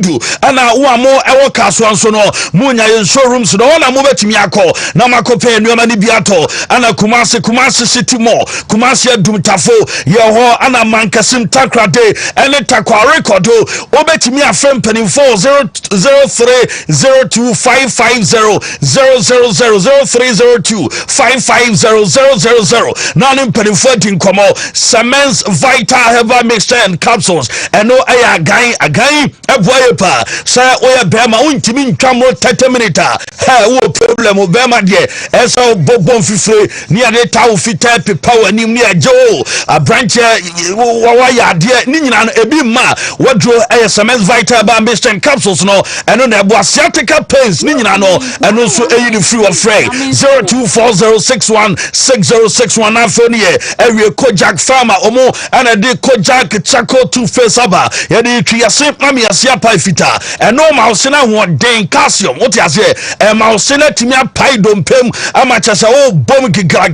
Budu ana wo amo ewo kaso nso no munya ye showrooms no na mo betimi akọ na makope nneoma ni biato ana Kumasi City Mall Kumasi Adumtafo ye ho ana Mankasim Takrade ene takwa record obetimi afem panin 00302550000 nanim panin 14 komo Semens Vital Herbal Mixture and Capsules eno aya agan eboye pa sa oya bema untimi ntwamo 30 minutes ha wo problem bema de eso bobon fifre ni ade tawo fita pepa wani ni ajo a branch wa ya de ni nyina ebi ma wadro SMS Vital Herbal Mixture and Capsules no eno na ebo asiatica pains ni nyina no eno so eyi ni free of free 0240616061 afoni e ewe Kojak Farmer omo ana de Kojak Chaco two face aba ya de twiase na me asia pai fita eno ma osena ho den calcium what ya say ma osena timi apai dompem ama chasa o bom gigra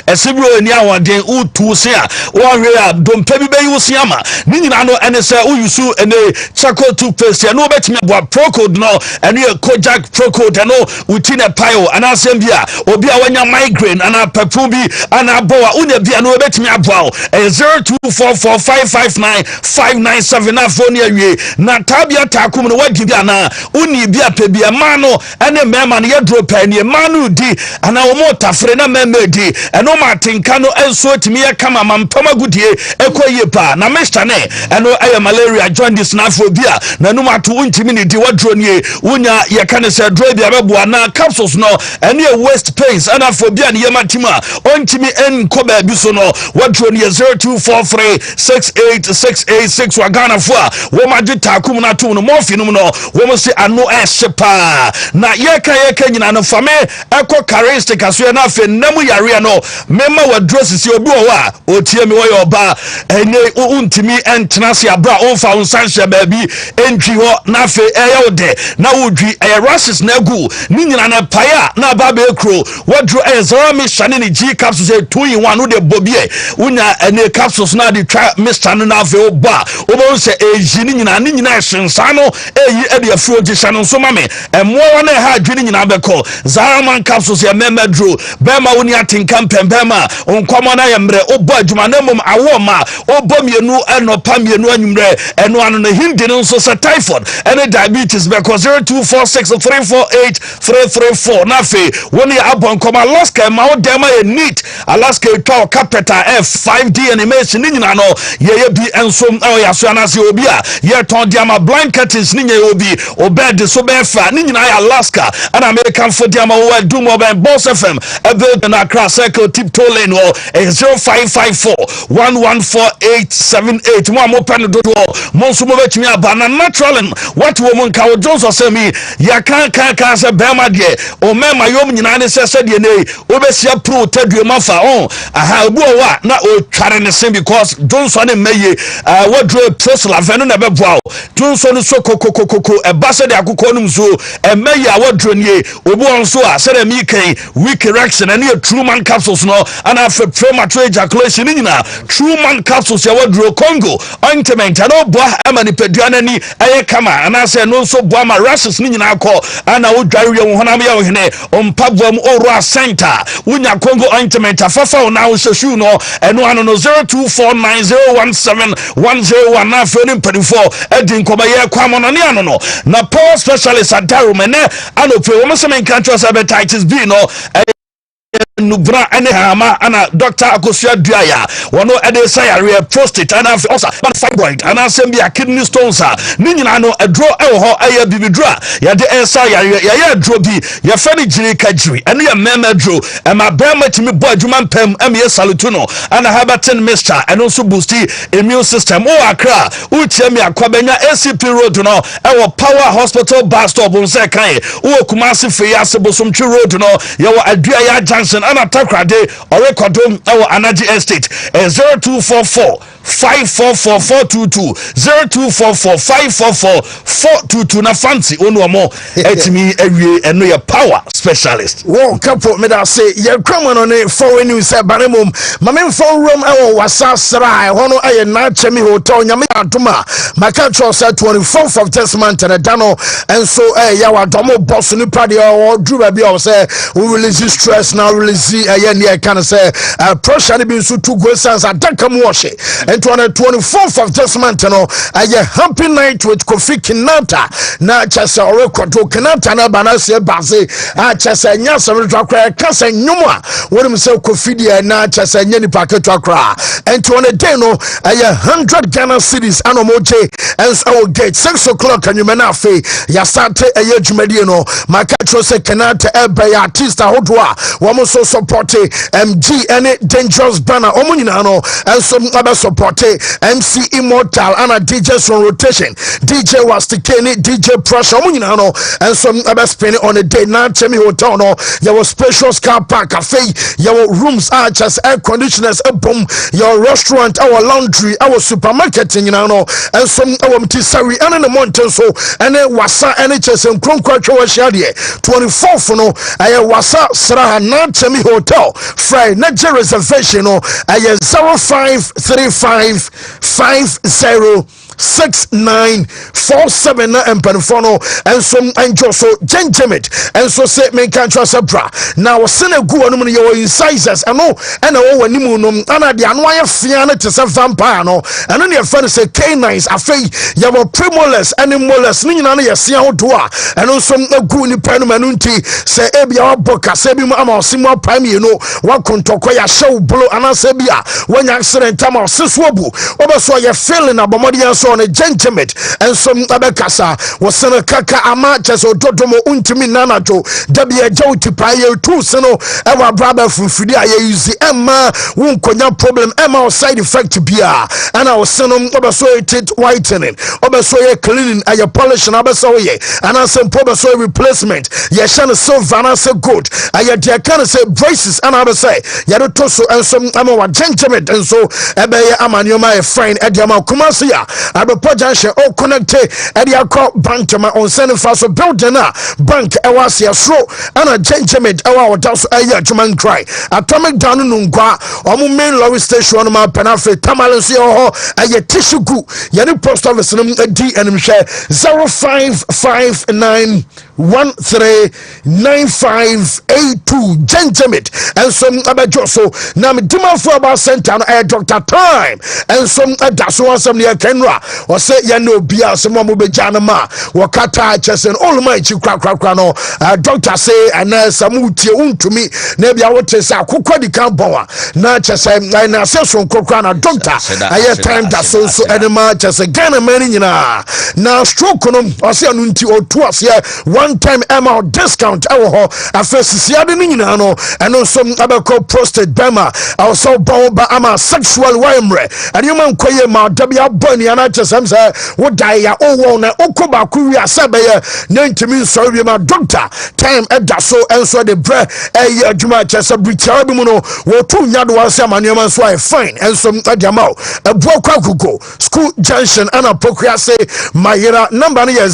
esibro eni awon den utu se a wo hwe a dompem be yusi ama ni nyina no ene se o yusu ene Chaco two face ya no betimi abo procode no ene Kojak procode no utina pile ana asembia obi a wanya migraine ana pepu bi ana boa unya bia no betimi abo 0244559597 na phone awie na tabia takum no wadi bia na uni bia pe bia ma no ene mema no yedro pa ne ma no di ana wo motafre na mema di eno matinka no enso timi ye kama mampama gudie ekoye pa na mesta ne eno aye malaria jaundice na afro bia na no mato untimi ne di wadro nie unya ye kane se dro bia beboa na capsules no ene waist pains ana afro bia ne ye matima ontimi en ko ba bi so no wadro nie 02436868 wagana fo a wo magye takum na to no morphine no wo se ano ehyepa na yeka nyina no fame eko charistic aso na afa namu yare no mema wadro sisi obi wo a otie me wo yo ba enye untimi entenase abra onfa onsanhye baabi entwi ho na afa eyo de na wodwi rashes na gu ni nyina na paya na baba ekro wadro ezora me shane ni G capsules 2 in 1 no de bobie unya ene capsules na de twa Mr. no na afa oba obo se eji ni nyina ehyensa no eyi e de afro gishano so mame emwo na ha adwini nyina beko Zaraman capsules ya memedro bema woni atinka mpembema onkomo na yemre obo adwuma na mom awoma obo mienu enopa mienu anwumre eno ano na hindi no so se typhoid ene diabetes beko 0246348334 na fe woni abon koma Alaska ma odema ye neat Alaska to carpenter F5D animation ni nyina no ye bi ensom ya so anase obi a ye ton diama blankets ni nye obi obed so be fa ni nyina ya Alaska and American for diama we do mo ben Boss FM ebe na Accra Circle tiptoe lane 0554114878 mo mo pen do mo so mo betimi abana natural what woman ka Jones say me ya kan say be ma de o mema yom nyina ne se de nei obesia pro tadue mafa aha obu o wa na o tware ne sen because Johnson ne meye wadro prosla venu na beboa Johnson so kokokokoko ebase de akoko num so emeye wadro nie obu on so a sere mi kan weak erection and true man capsules no and after premature ejaculation nyina true man capsules ya wadro Congo ointment and obo amani peduana ni eye kama and ase no so bo ama rashes nyina akọ ana wodware ye honam ye hene ompabom oru center unya Congo ointment afafa na wo hwehwu no eno ano no 0249017101 na feni mpedifo edin koba ye kwamo no ne ano no na power specialist adaru mene anope wo mse country hepatitis B no nubra ene hama ana Dr. Akosua Duaya wono ede sayare prostate ana osa fibroid ana sembia kidney stones ni nyina no edro ewo aya bibidra ya de sayare ya dro bi ya fani jiri kajiri ene ya memedro ma bema timi bo adwuma mpam ame salutu no ana habatin mixture eno so boost immune system o akra utie mi akwabenya ACP road no ewo Power Hospital bus stop on se kan o Kumasi Feyase Bosomtwi road no ya wo Aduaya junction ana takrade or recordum our energy estate 0244 544 0244 544 na fancy onu omo etimi awie eno ye power specialist. Wo couple me da say ye kwama no ne for news say banemum mame for room e wasa sra hono aye na chemi hotel nyame adoma maka tro say 24th of this month and dano and so ya wa domo boss ni pade o dru ba bi o say we release stress now release aye ne kan say pressure ni bi so to go sense adaka mu ohye and 24th of this month no aye happy night with Kofi Kinata na chese o record Kinata na banase base chese nya so retwa kasa nyuma wonim say Kofi dia na chese nya ni paketo akra and on a day no aye 100 Ghana cities anomoje and so gate 6 o'clock and you na fe ya start aye dwumadi no makatro say Kinata ebe ya artist hodwa wo mo so support MG any dangerous banner omunyina no and so abe support MC Immortal and a DJs on rotation. DJ was the Kenny, DJ Pressure, no, and some other spinning on a day. Now, Chemi Hotel, no, your special car park cafe, your rooms are just air conditioners, a boom, your restaurant, our laundry, our supermarket, you know, and some our Mtisari and in the mountain, so and then Wasa NHS and Cronquacho Shadia 24th, no, I Wasa Sraha, not Chemi Hotel, Friday, not reservation, no, I 0535 506947 and Penifono and some angel so gentlemen and so say me can't trust a bra now send a good one your incisors and no and oh nimunum and the anwaya fiana to some vampire no and then your friend say canines a fay you have premolars and molars nina ya sia doa and also a good ni penumanunti say ebia boka say bi ama simo prime you know what kontoko ya show blow and asebia when accident time siswobu obeso ye feeling abomodi so on a gentleman and some abekasa was sena kaka ama cheso dodomo untimi nanato dabia jawti paye tu seno ewa brother fufudi aye use emma wonkonya problem emma side effect bia and I was seno obeso it whitening obeso ye cleaning aye polish na obeso ye and I some obeso replacement ye shana silver na say good aye dia can say braces and I say ye do toso and some ama wa gentleman and so ebe ye amanioma e fine ediama kumasi ya abepo junction o connect edia call bank ma on send faso building na bank e was ya sro ana gentleman e wa odaso aye adwuman cry atomic down no ngwa omo main lorry station ma penafe tamalenso ye ho aye tishugu ye ni post office no di enim hwe 0559 139582 gentlemen and some abejo so na me dima for about center no Dr. Time and some adaso some near Kenra or say ya no bia some mo be janama wakata chesen all my chi kra no doctor say and some tie Wontumi na bia wote say akokwa di kan bon na chesen na say so kokra na doctor aye time da so enema chesen Ghana man nyina na stroke no o say anu nti o to ase one time amount discount ho afesisiade ni nyina no eno so abeko prostate bema also ba ama sexual wimre and you man koye ma dabia boni ana chesem say wo dai ya owo na okoba ku wi asabe ye na ntimi so wi ma doctor time eda so enso de bre adwuma chese bricha bi mu no wo tu nyado wase amanioma so ai fine enso adiama ebuo kwakugo school junction ana pokua say mayira number no ye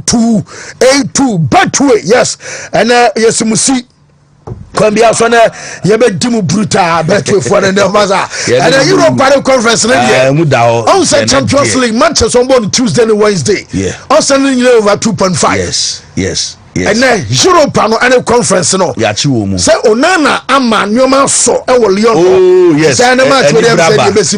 0244774282 Betway yes and yes musi Kwambia so na ye be dimu brutal Betway for the maza and the Europe conference na on Champions League matches on Tuesday and Wednesday on sending you over 2.5 yes and then Europe no any conference no ya chi wo mu say onana ama nyoma so e wo Lyon yes say na match with them say besi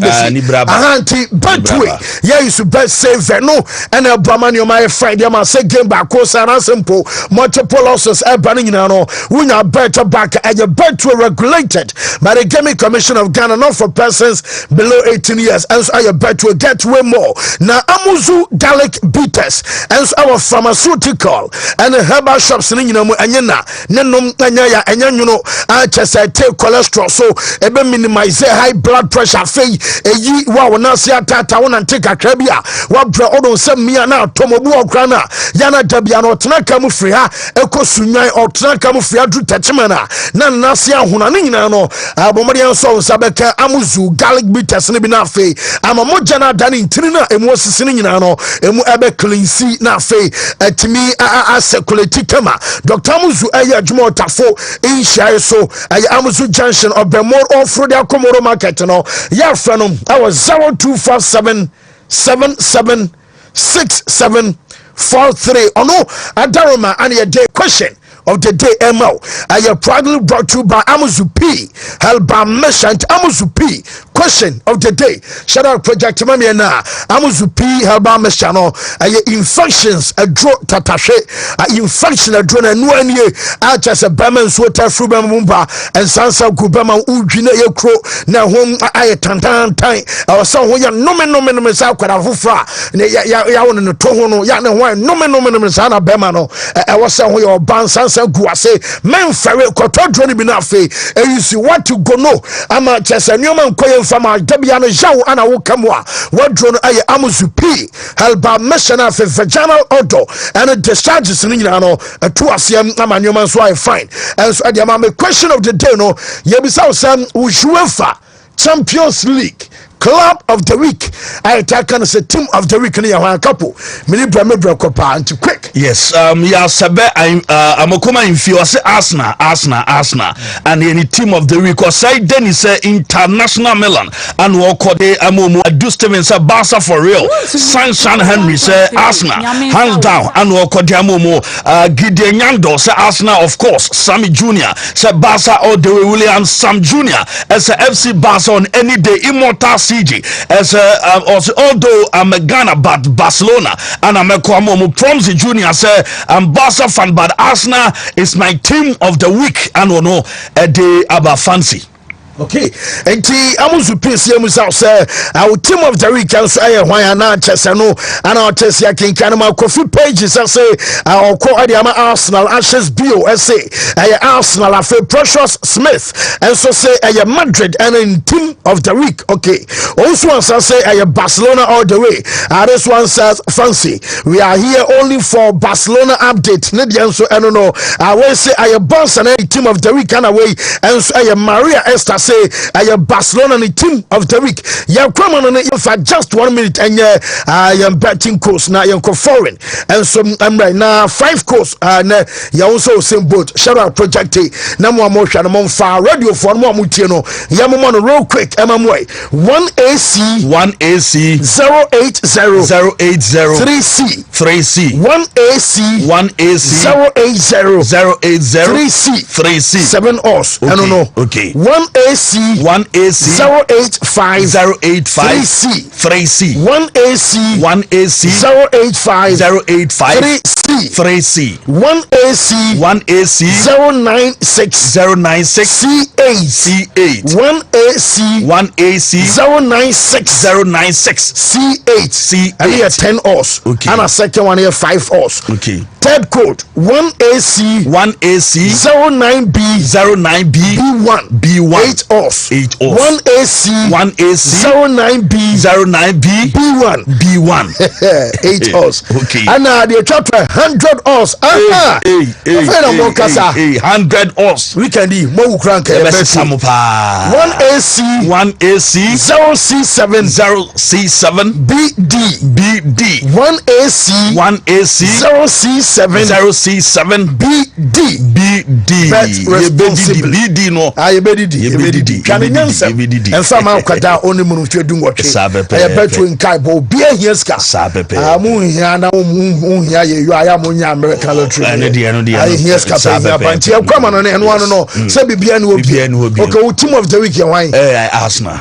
ahanti Betway yeah you should bet save no and Brahma nyoma e Friday ma say game back ko sana simple multiple losses e ban nyina no wunya bet back and your Betway regulated by the Gaming Commission of Ghana not for persons below 18 years and so your Betway get way more na amuzu garlic bitters and so our pharmaceutical and herbal shops ni nyina mu enye na nenom anya ya enya nwuno a chese take cholesterol so ebe minimize high blood pressure fei eyi wa wona se atata wona nte kakra bia wa bra odon se mia na tomobu okra na ya na dabia na otena kam free ha ekosunwan otena kam free adu techemana na nase ahuna ni nyina no abomode enso nsabeka amuzu garlic bitters ni bi na fei amamoja na dani ntiri na emu osisi ni nyina no emu ebe cleansi na fei etimi a circulate kama Dr. Amuzu aya adwuma otafo inhia so aya Amuzu junction obemor offroad akomoro market no ya fra no awo 0257 776743 ono adaroma and a day question of the day MO. I am proudly brought to you by Amuzu P. Helba Merchant Amuzu P. Question of the day. Shout out Project Mami na Amuzu P. Helba Merchant. Infections a draw tatashe. Infection a draw na nuanye. I just a Beman sweater fruba mumba and Sansa Kubama Ujina Yokro. Na home I tantan time. I was so ya nomen mesaka fufra. Ya on the tohono ya no nomen mesana Bemano. I was so your ban guase men fere kotodro ni bi na fe eyisi what to go no ama chese nyoma nkoye mfama dabia no jaw ana wo kamwa wadro no aye Amuzu P helba missioner for vaginal odor and discharges ni nyina no to asem ama nyoma so I fine and so the my question of the day no yebisa usam ujuefa Champions League Club of the week. I take on as a team of the week. A couple. Mini Bramebra Copa and quick. Yes, yeah, Sabe, I'm a comma in few. I say Arsenal, and any team of the week. Or say Dennis International Milan and Wakode Amomo. Do Stevens Barca for real. Sansan Henry say Arsenal, hands down, and Wakode Amomo. Gideon Yando say Arsenal, of course. Sammy Junior say Barca all the way. William Sam Junior as a FC Barca on any day. Immortal CG as although I'm a Ghana but Barcelona and I'm a Kwamomo Promzi Junior say I'm Barca fan but Arsenal is my team of the week and no a day about fancy. Okay, and Amuzu PC Musa say our team of the week and say why na chesano and our test ya king kanama coffee pages I say our call Adiama Arsenal Ashes Bio say Arsenal afe Precious Smith and so say Madrid and in team of the week. Okay, also one say Barcelona all the way. This one says fancy. We are here only for Barcelona update. Nedian so I don't know. I will say Barcelona team of the week and away and so Maria Esther say Barcelona the team of the week. Yeah, come on in fact just 1 minute and I am betting course now you're foreign and so I'm right now 5 course and you also same boat. Shout out Project now more motion among far radio for more mutino. Yamamon real quick MMY 1AC 080 3C 1AC 080 3C 7 us. I don't know. Okay. 1AC 085 3C 1AC 085 3C 1AC 096 C8 1AC 096 C8 and here 10 us. Okay. And a second one here 5 us. Okay. Third code 1AC 09B B1 8 us 1AC 09B B1 8 us. Okay. And the chapter 100 us. 100 us. We can do more crank. 1AC 0C7 BD 1AC 0C7 BD bet responsibly BD no ayebedi kanenyansa enfa ma kwada oni munu twe dum wotwe bet we nkai bo bia hieska amu hia na hia ye yu aya mo nya American lottery ay hieska pa banti e kwama no ne no no se bibia ne obi okay team of the week wan Arsenal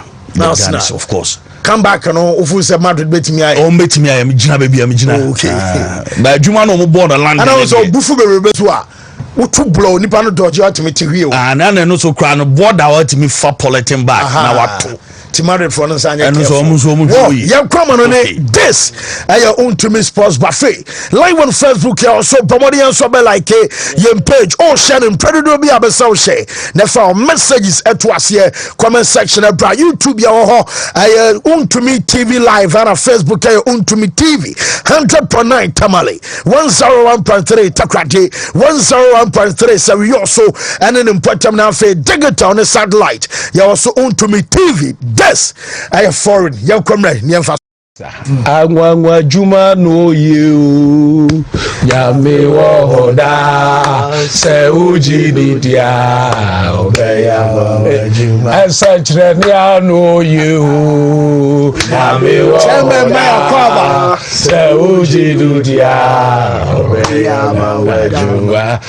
of course. Come back no ofu se Madrid betimi ay me gina baby am gina okay ba adwuma no mo border land and also bufu be so a utu blow nipa no dodge atimi ti hwie o na no so kra no border atimi fa politin back na wato Timare for no sanya. And so yeah, come on this. I Wontumi Sports Buffet. Live on Facebook here also promoting so be like your page. Oh, Shannon, Predator be able to share. Never messages at us here. Comment section at YouTube. I Wontumi TV live and Facebook. Wontumi TV 100.9 Tamale 101.3 Takrati 101.3 so we also and an important now for digital on the satellite. You also Wontumi TV. This I have foreign. You come right. Angwangwa Juma no you Yami wohoda Se uji didia Obeya Juma Esachre no you Yami wohoda Se uji didia Obeya Juma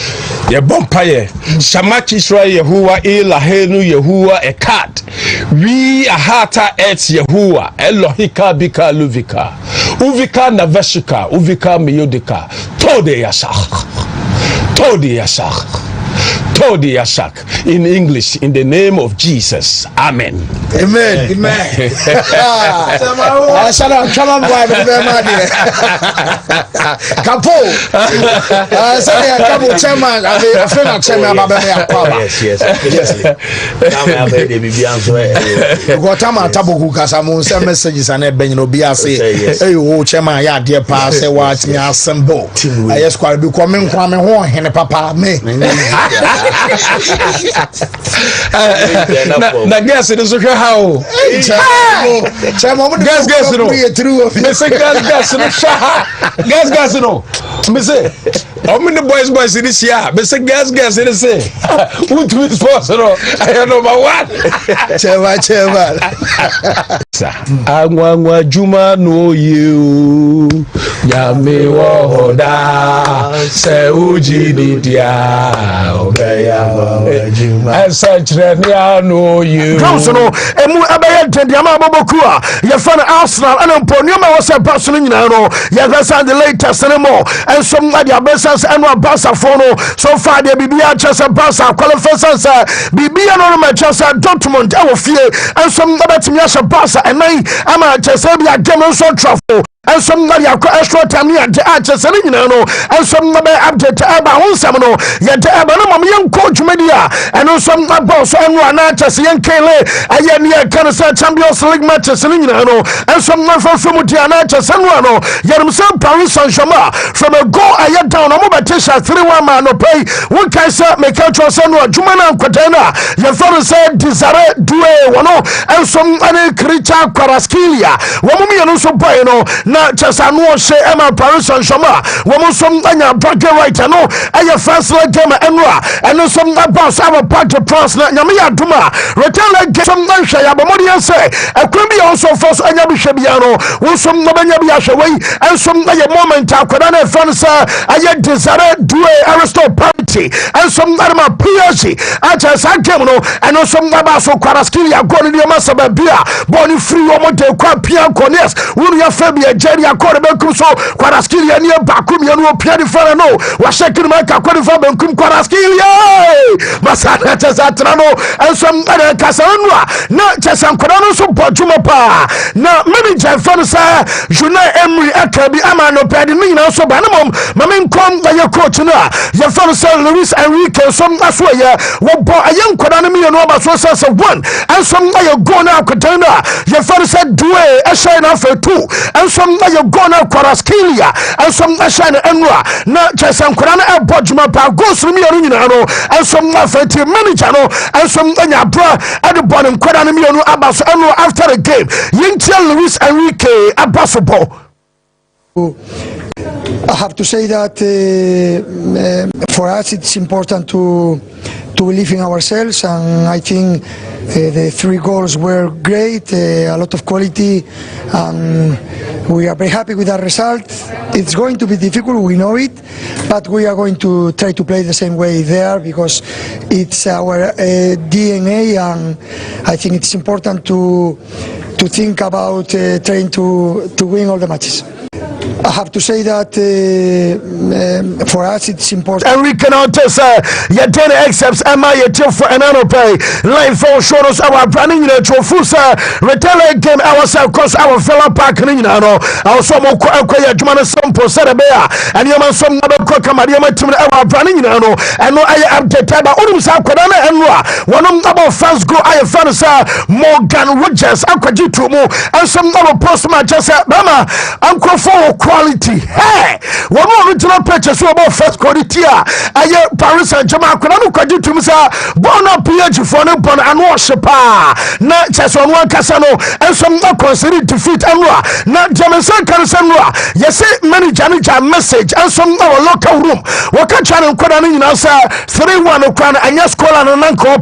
Ye bompaye Shamachi Shra Yehuwa Ilahenu Yehuwa Ekat We ahata et Yehuwa Elohika Bika Luvika Uvika Naveshika Uvika Miyodika Tode Yasak in English in the name of Jesus. Amen. Amen. Amen. Come on, boy. Kapo. Sorry, Kapo chairman. I feel like chairman. Yes. Go tama taboku kasamu se messages and ben no bia say eh o chairman ya de pa say what me assemble. Yes, kwa bi kwame ho hene papa me. Na guess it is okay how guess no me say guess no me say how many boys in this year me say guess it is say Wontumi Sports no I number 1 cheva Angwangwa Juma no you Yami wohoda Se uji didia Obeya Esachre no you Council emu abaya tediama bobokua ye fan Arsenal and Poniuma was a Barcelona no ye the latest anymore and some of the abessas and Barca fono so far the Bibia Chelsea Barca qualifiers Bibia no Manchester Dortmund our fear and some about Miasha Barca and I'm a Chelsea be a demonstration trophy and somebody have extra time here to access and somebody update about one seminal yet no young coach media and some boss and one access young Kele I near Canada Champions League matches and some from Mutiana Chasano yet himself Paris Saint-Germain from a goal I get down a mobile t-shirt 3-1 man no pay one can say make out Sanwa Jumana Quatena your father said desire do one and some other creature Karaskilia Wamumi and also Payno na Chasano she Emma Paris Saint-Germain woman some anya bracket right no a first leg game enra and some boss our part to trans na Yamia Duma return leg some Nansha Yabamodian say a could be also first anya Bishabiano who some Nabanya Biashaway and some moment Akwadana fans I desire do Aristo party and some Arma PSG at Sankemo and some Nabaso Karaskilia going to Masabia Bonnie free Omonte Quapia Cones Wuria Fabia Jerry Akorebekumso Karaskilia near Bakumia no Piani Farano was shaking my Kakorifabenkum Karaskilia Masana Tazatrano and some other Casanua not Chasankorano so Pojumapa now manager Fansa Juna Emery Akabi Amano Padina so Banamum Mamin come by your coach now your Fansa Luis Enrique some Aswaya what a young Kodanami and Robert Sources of 1 and some by your go now Katana your Fansa Due a shine after 2 and some by your go now Karaskilia and some shine Emra not Chasankorana and Pojumapa goes to me and some Fati manager and some Bra at the bottom Kodanami and Abbas after the game Yintel Luis Enrique Abbasabo. I have to say that for us it's important to believe in ourselves, and I think the 3 goals were great, a lot of quality, and we are very happy with that result. It's going to be difficult, we know it, but we are going to try to play the same way there because it's our DNA, and I think it's important to think about trying to win all the matches. I have to say that for us it's important. And we cannot test your daily excepts and my for an pay live for shows our branding in a trofusa retail game ourselves across our fellow park in our some sample set a bear and you must some other cook our branding in and no I update about Kodana and one of our fans go I fans Morgan Rogers Aquajitumo and some other post matches Bama Uncle for quality. Hey, one more original purchase about first quality. I Paris Saint-Germain Kodana Kwajitumsa born up PH for no born and worship. Not just on one casano and some not considered defeat and not Jamaican Cansanwa. Yes, many Janija message and some our local room. Waka channel Kodana in us 3-1 Okran and yes call and uncle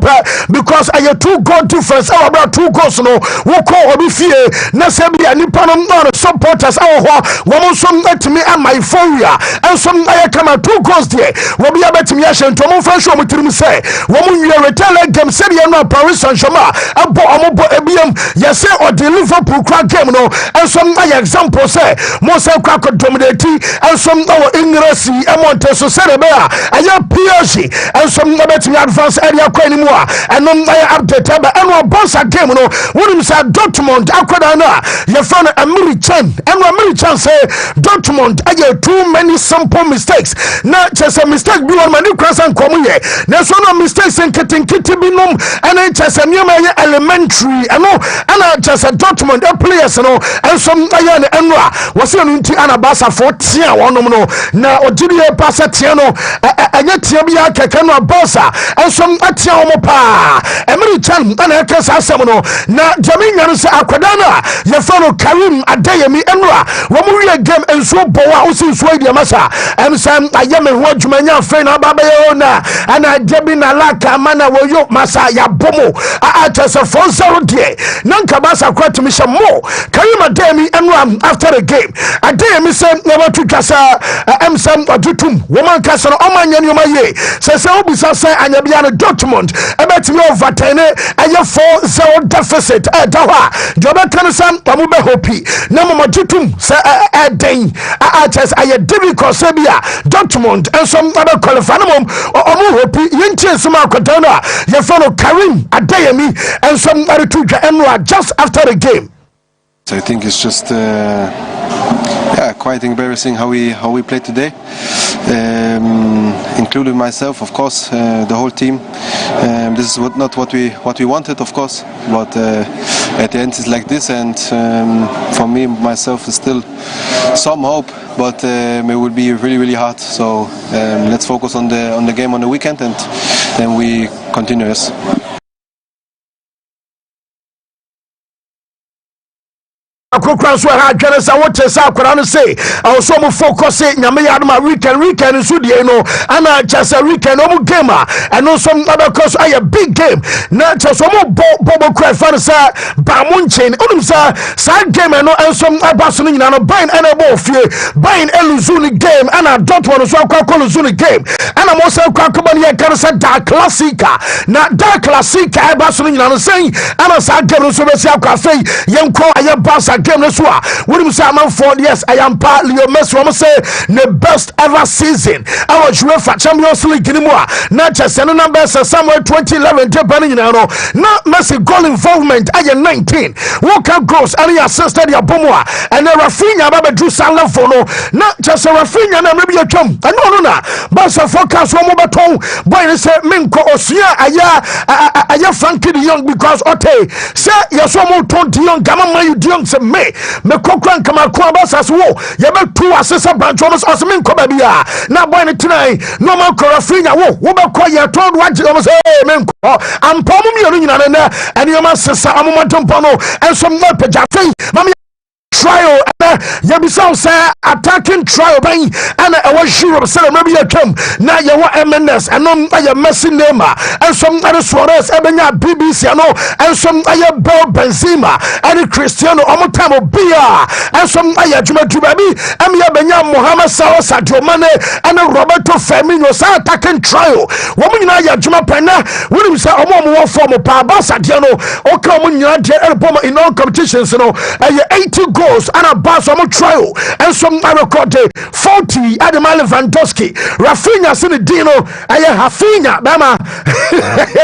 because I have 2 goal difference about 2 goals no we call Obifie Nasebi and Nippon supporters our woman some let me and my foria and some I come at 2 goals there will be able to me and to move from with him say woman you return game said you know Paris Saint-Germain about ABM yes or the Liverpool crack game no and some example say most crack dominate and some our English amount so said about I have PSG and some about me advance area anymore and no update and our boss game no wouldn't say Dortmund Aquadana your friend American and American say Dortmund I get too many simple mistakes not just a mistake be on my new class and come here there's no mistakes in kitty binum and I just a new elementary and no and I just a Dortmund players no and some and was in Anabasa for tia one no now or did you pass a tiano and yet Tia Kakano Bossa and some Atiamopa American and I can say no now Jamaican Aquadana your fellow Karim Adeyemi Enra Romuria game and so Boa Usi Swedi Masa and Sam Ayame Wajumania Fena Babayona and I Debina Laka Mana Woyo Masa Yabomo I just a 4-0 day Nankabasa Kwatumisha Mo Karim Adeyemi Enra after the game Adeyemi said never to Kasa Sam Adutum woman Kasa Oman Yanumaye says Obisa say Anyabiana Dortmund about me over 10 and your 4-0 deficit Dawa Joba Kanasam Pamube Hopi Namo Majutum say Dane just I difficult Sabia Dortmund and some other qualified or Hopi Yenche Suma Kodana your fellow Karim Adeyemi and some other two Emra just after the game. I think it's just quite embarrassing how we played today, including myself, of course, the whole team. This is not what we wanted, of course, but at the end it's like this, and for me myself is still some hope, but it will be really hard. So let's focus on the game on the weekend, and then we continue. Yes. Akokran so ha dwene sa wote sa akora no say also mo focus nyame yadoma weekend so die no ana chasa weekend o game and no some other cause a big game na chasa mo bobo cry fan sa ba mo nchen onum sa game no and some abaso no nyina no bain and ebo fie bain eluzuni game ana Dortmund so akwa luzuni game ana mo sa akwa ba ne kan sa da classica na da classica abaso no nyina no say ana sa game no so be si akwa fei yenko aye Barca game no so when say man 4 years I am part Leo Messi we say the best ever season our UEFA Champions League ni mo na just no number somewhere 2011 Japan you know na Messi goal involvement at 19 world cup goals and he assisted ya bomoa and Rafinha baba drew sala for no na just Rafinha na maybe a twam and no na Barca forecast one mo beton boy say menko osia aya Frankie de Jong because ote say yeso mo ton de Jong gama man de Jong say me kokran kama kwa Barca so ye be two assist branch almost as menko ba bia na boy ne tonight no man Rafinha wo be kwa ye ton wa je say menko am pom mi no nyina na and you must say amomatom pono and some not pejafe mama trial and yabisa say attacking trial bang and I was sure say maybe you come now you want MNS and no you messing name and some other Suarez ebenya BBC and some other Bell Benzema and Cristiano omotamo bia and some other Juma baby and yabenya Mohamed Salah Sadio Mane and Roberto Firmino say attacking trial woman na ya Juma pena we say omo form pa Barca Diano o come nyina de elbom in all competitions 80 goals and a pass on trial and some record 40 Adama Lewandowski Rafinha sin Dino aya Rafinha bama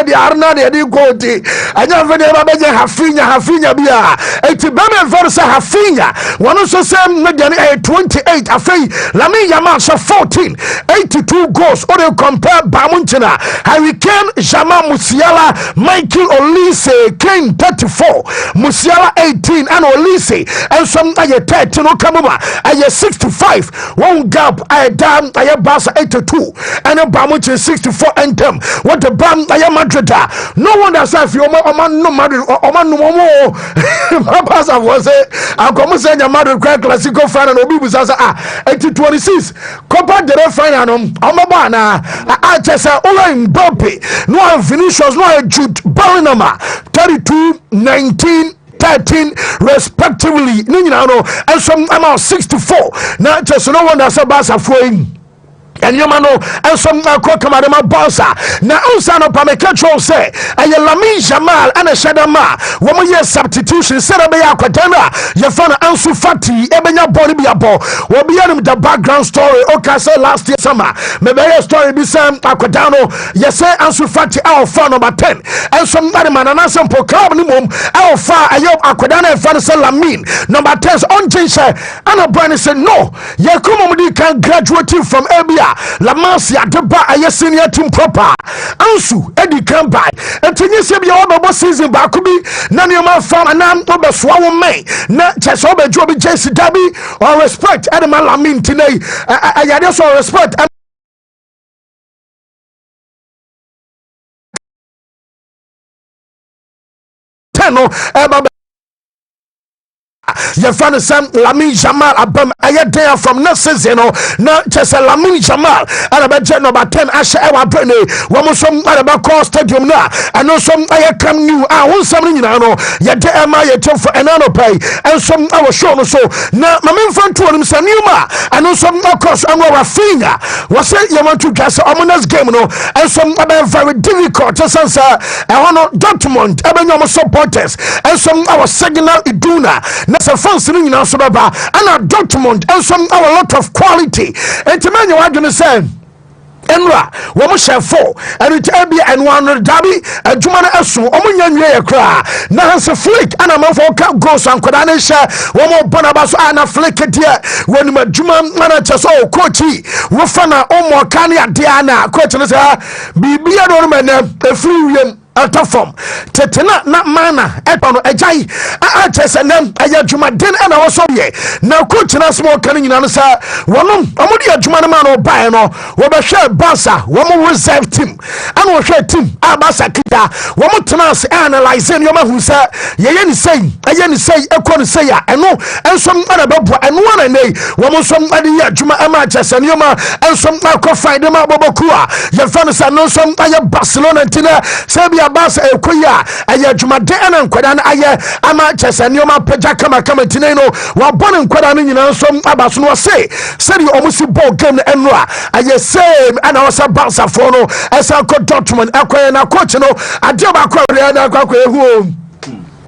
the Arna the gold anya vede Rafinha bia eti bama versa Rafinha one also say 28 afei Lamine Yamal 14 82 goals or they compare Bamuntina Hurricane Jamal Musiala Michael Olise Kane 34 Musiala 18 and Olise and some aye 13 no kamuma aye 65 one gap aye down aye Barca 82 and Bamuntina 64 and them what the bam aye Madrid no wonder say if you man no Madrid o man no mo Barca was I come say Madrid classical final no be busa 26 Copa del Rey final no na I just say Mbappe no Vinicius no Jude Bellingham 32 19 13 respectively and some amount 64 now just no one that's about flowing and you know and some Kokamadama Bossa now also no Pamekacho say and Lamine Yamal and a Shadama 1 year substitution set up a Quatana Yafana Ansu Fati Ebenya Bolivia Bo will be the background story okay last year summer maybe a story be some Aquadano yes Ansu Fati our fan number 10 and some man and some Pokabnum our far Ayob Aquadana and Fanasa Lamine number 10 on Jinsha and a brand said no Yakumudi can graduate from Abia La Masia deba aye senior team proper Ansu edi kan by entinye se bia obo season ba ku bi na ne ma fam anam to be so wo me na chese obejo bi jesi dabi or respect Adama Lamine tinai ayade so respect no your friend Sam Lamine Yamal abam ayedea from next season na chese Lamine Yamal arabeje number 10 asha ewa brene wo som arabako stadium na ano som ayekam new won sam ni nyina no yede ema yetem for enano pay en som awo show no so na mamen fanto onim saniuma ano som akos anwa Rafinha wo say you want to gas omonas game no en som abe very difficult sense hono Dortmund ebenyo supporters en som our signal iduna so fans in so baba and Dortmund and some a lot of quality and to many what you say Enra wo share 4 and it be and one dabi adwuma na aso omunya nwe ye kra na Hansi Flick ana manfo ka goals an koda na hye wo mo bona ba so ana Flick dia woni madwuma mana cheso coach wo fa na omo ka ne ade ana coach no say bibia do no mena efri wiem atafom tetena na mana etono ejai a chese nem ayadwuma den ana wo so ye na coach na small kan nyina no sa wonom omodi adwuma na ma no bae no wo be hwe Barca wo mo reserve team ana wo hwe team a Barca kida wo mo tenase analyze no ma hu sa ye ni sei ekọ ni sei a eno ensom ana bebo eno ana nei wo mo som ade ye adwuma ama chese no ma ensom akọ find ma boboku a ye fa no sa no som aye Barcelona tina se Barca ekoya aya dwumade ana nkwada na aya ama chese nioma peja kama tineno wa bon nkwada no nyina nso abaso no se seri omusi ball game na enro aya same ana wasa Barca for no esa ko Dortmund akoya na coach no ade ba kwa na akwa ehu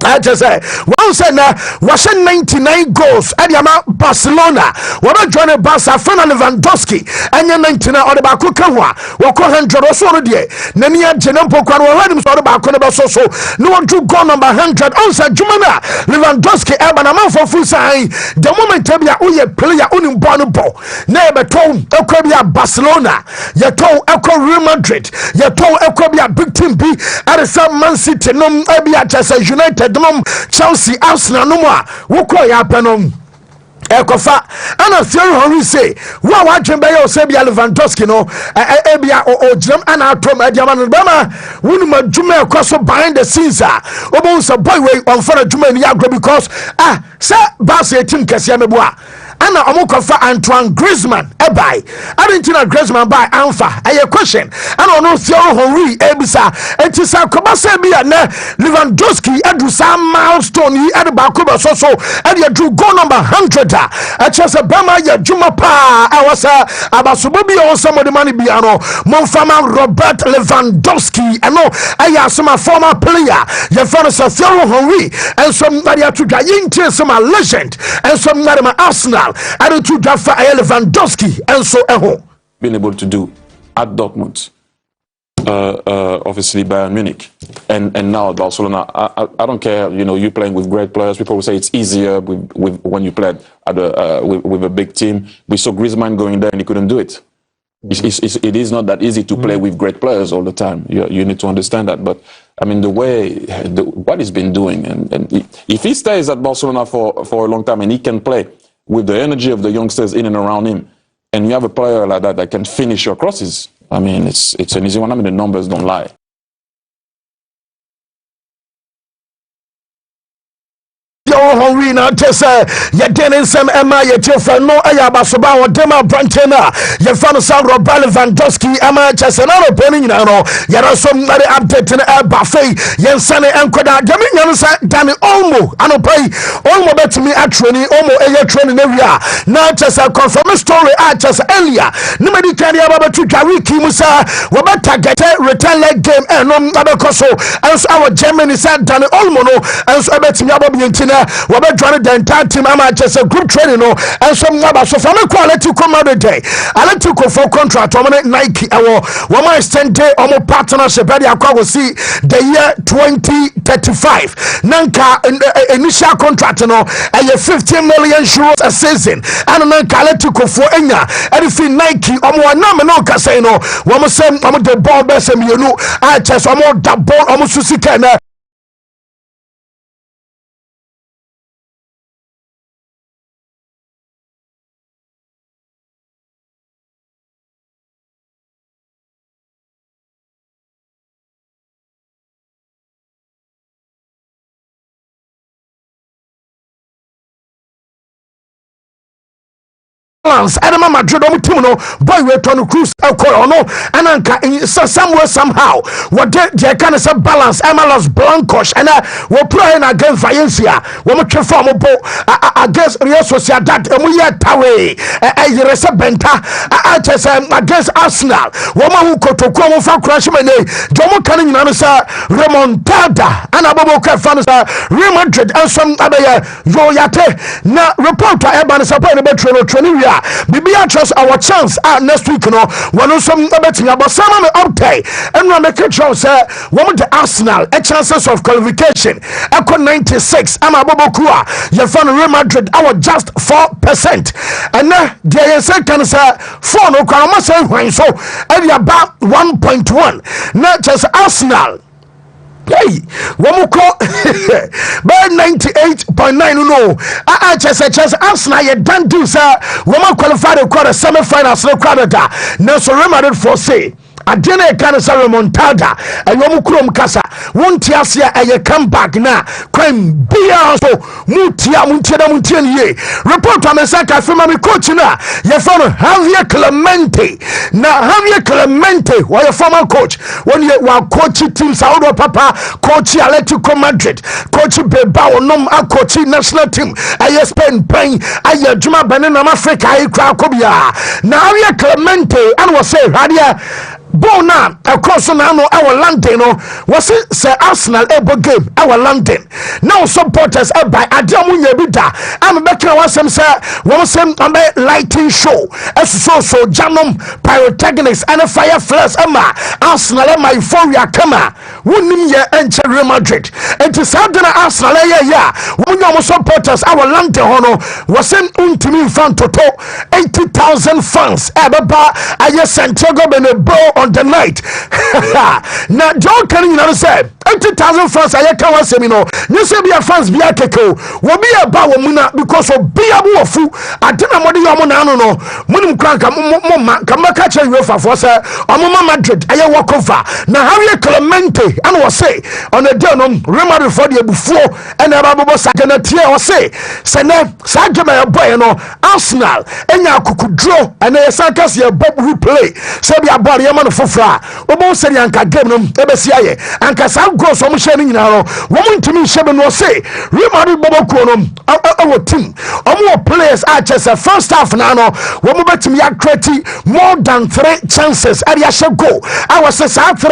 I just say one said na was 99 goals at Yama Barcelona. What a journey Barca Fernando Lewandowski and 99 or the Baku Kawa, Wako 100 or so dear. Nania Jenampo Kwan already saw the Baku so no one to go number 100 also Jumana Lewandowski Abanama for full sign. The moment Tabia Uye player unim bonubo. Neighbor told Ekobia Barcelona, Yato Eko Real Madrid, Yato Ekobia Big Team B at the Sam Man City, Num Abia United. Chelsea Arsenal no more woko ya penom ekofa ana Thierry Henry say wa dwembe yo se bia Lewandowski no bia o jam ana atom adiama no bama wonu madwuma ekoso behind the scenes obon so boy we on for adwuma ni agro because say Barca team kese mebo ana omokofa Antoine Griezmann ebai Argentina Griezmann by Alpha a question and no Thierry Henry ebisa enti sa kobasa bia na Lewandowski adu some milestone yi at Bakuba so and you drew goal number 100 a chance Bama ya Juma pa awasa abasobobi on some of the money biano Monfama Robert Lewandowski and no aya some former player your father Thierry Henry and somebody to Ghanaian some legend and some Arsenal and to Jaffa Lewandowski and so been able to do at Dortmund, obviously Bayern Munich, and now at Barcelona. I don't care, you know, you playing with great players. People will say it's easier with when you played at with a big team. We saw Griezmann going there and he couldn't do it. It is not that easy to play with great players all the time. You need to understand that. But I mean, what he's been doing, and if he stays at Barcelona for a long time and he can play with the energy of the youngsters in and around him, and you have a player like that can finish your crosses, I mean, it's an easy one. I mean, the numbers don't lie. Henry na tese ye denen sem ema ye tiofa no aya basoba wo dema brantena ye fa no Sam Robert Lewandowski ema chese na ro poni nyina no ye rasom na update na e ba fei ye nsane enkoda demi nyano sa Dani Olmo anopai Olmo betimi atroni Olmo eye training na wia na chese confirm story a chese earlier na medikani aba betu wiki musa wo beta get return leg game no abekoso enso our Germany said Dani Olmo no enso betimi aba bientina we join the entire team. I'm just a group training, no, and some number. So from a quality come out day, I let you go for contract. Nike, our woman extend day on partnership. I will see the year 2035. Nanka initial contract, no, and 15 million euros a season. And Nanka let you go for Enya. And if Nike, no casino, woman send the ball best, and you know, I just the ball almost to see. Adama Madrid team no boy we turn cruise no and anka somewhere somehow what they can say balance MLS Blancos and we play against Valencia we mo twe form against Real Sociedad we yet away rese benta against Arsenal we mo kotoko mo fa crash mane jomo kan nyina no sa remontada and abobo ka fa no sa Real Madrid and some abaya yo yate na reporter Eban support the betro Bibia trust our chance next week no one some betting about some update and we make sure say one the Arsenal a chances of qualification echo 96 am abobokua you found Real Madrid our just 4% and now there is second say 4 no kwama say when so and about 1.1 not just Arsenal. Hey, one call by 98.9 no. Chess Arsenal you don't do sir. Woman qualified to quarter semi-finals no Canada. Now so Real Madrid for say I didn't kind of remontada and you krom kasa won't asia a comeback na crime bia so mutia ye report on the saka from my coach na you found Javier Clemente na Javier Clemente why your former coach when you were coach team Saudi papa coach Atletico Madrid coach Bilbao nom a coach national team I Spain playing I Juma Benin Africa I Kobia na Javier Clemente and was say Radia Bona across now our London was it say Arsenal able game our London now supporters by Adamu Yebida I'm back now some say one some lighting show as so Janum pyrotechnics and a fire flares Arsenal my euphoria kama wouldn't ye enter Real Madrid and to Southern Arsenal one supporters our London was sent Wontumi fan toto 80,000 fans I Santiago Bernabeu on the night. Now John Canning say 80,000 fans I can was semino. You say be a fans be a keko. Will be about Muna because of be a fu. I didn't want you ɔmo naano no munim kran ka mo ka che UEFA for say ɔmo Madrid aye walk over na Javier Clemente and was say on the day no Real Madrid for the before and ababo saka na tie o say sene sa gema boy no Arsenal enya akukudro and saka se bob replay say be abore yema no fofra obo say anka game no ebesi aye anka sa go so mo hye ni nyina no wo ntimi hye be no say Real Madrid bobo ko no our team omo players are just a first half na no wo mo betimi create more than 3 chances area should go I was say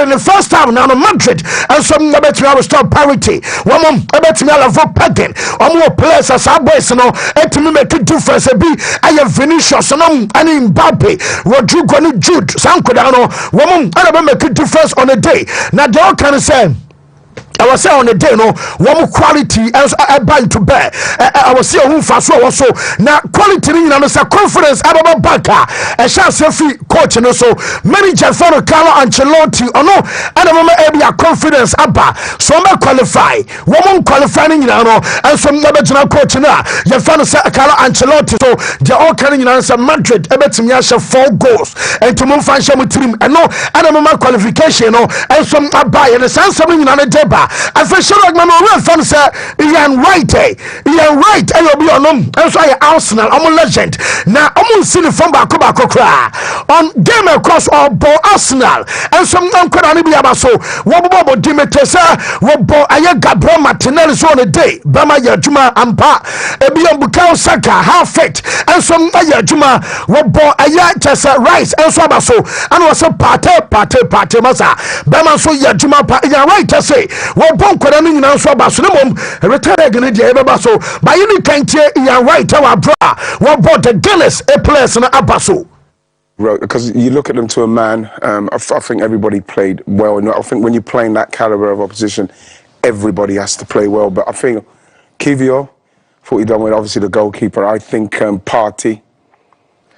in the first half now Madrid and some betimi restore parity wo mo betimi level pagan omo players as boys no etimi make difference be aye Vinicius no and Mbappe Rodrigo ni Jude sankoda no wo mo make difference on a day now they all can say I was saying on the day, no, one quality as I bind to bear. I was saying who fast so now quality in a conference about Baka, a chance free coach, and also manager for Carlo Ancelotti, or no, and I remember a confidence abba, so I'm qualify, woman qualifying, and some never general coach now. You found Carlo Ancelotti, so they're all carrying answer Madrid, a better 4 goals, and to move function with team, and no, and I remember qualification, and some abba, and the sense something on a deba. I feel sure like my real fan say Ian Wright and you'll be on them and so I Arsenal I'm a legend now I'm on see the from back on game across all ball Arsenal and some could only be about so what about Dimitri what ball I Gabriel Martinelli so on a day Bama Yajuma Ampa Ebion Bukao Saka half fit and some Yajuma what ball I just Rice and so about so and was a party masa Bama so Yajuma Ian Wright to say what bonk when I mean so basunum retire again the so by any kind you right our bra what bought the Guinness a place in Abaso because you look at them to a man. I think everybody played well, and I think when you're playing that caliber of opposition, everybody has to play well. But I think Kivio, thought he done well. Obviously the goalkeeper. I think Partey,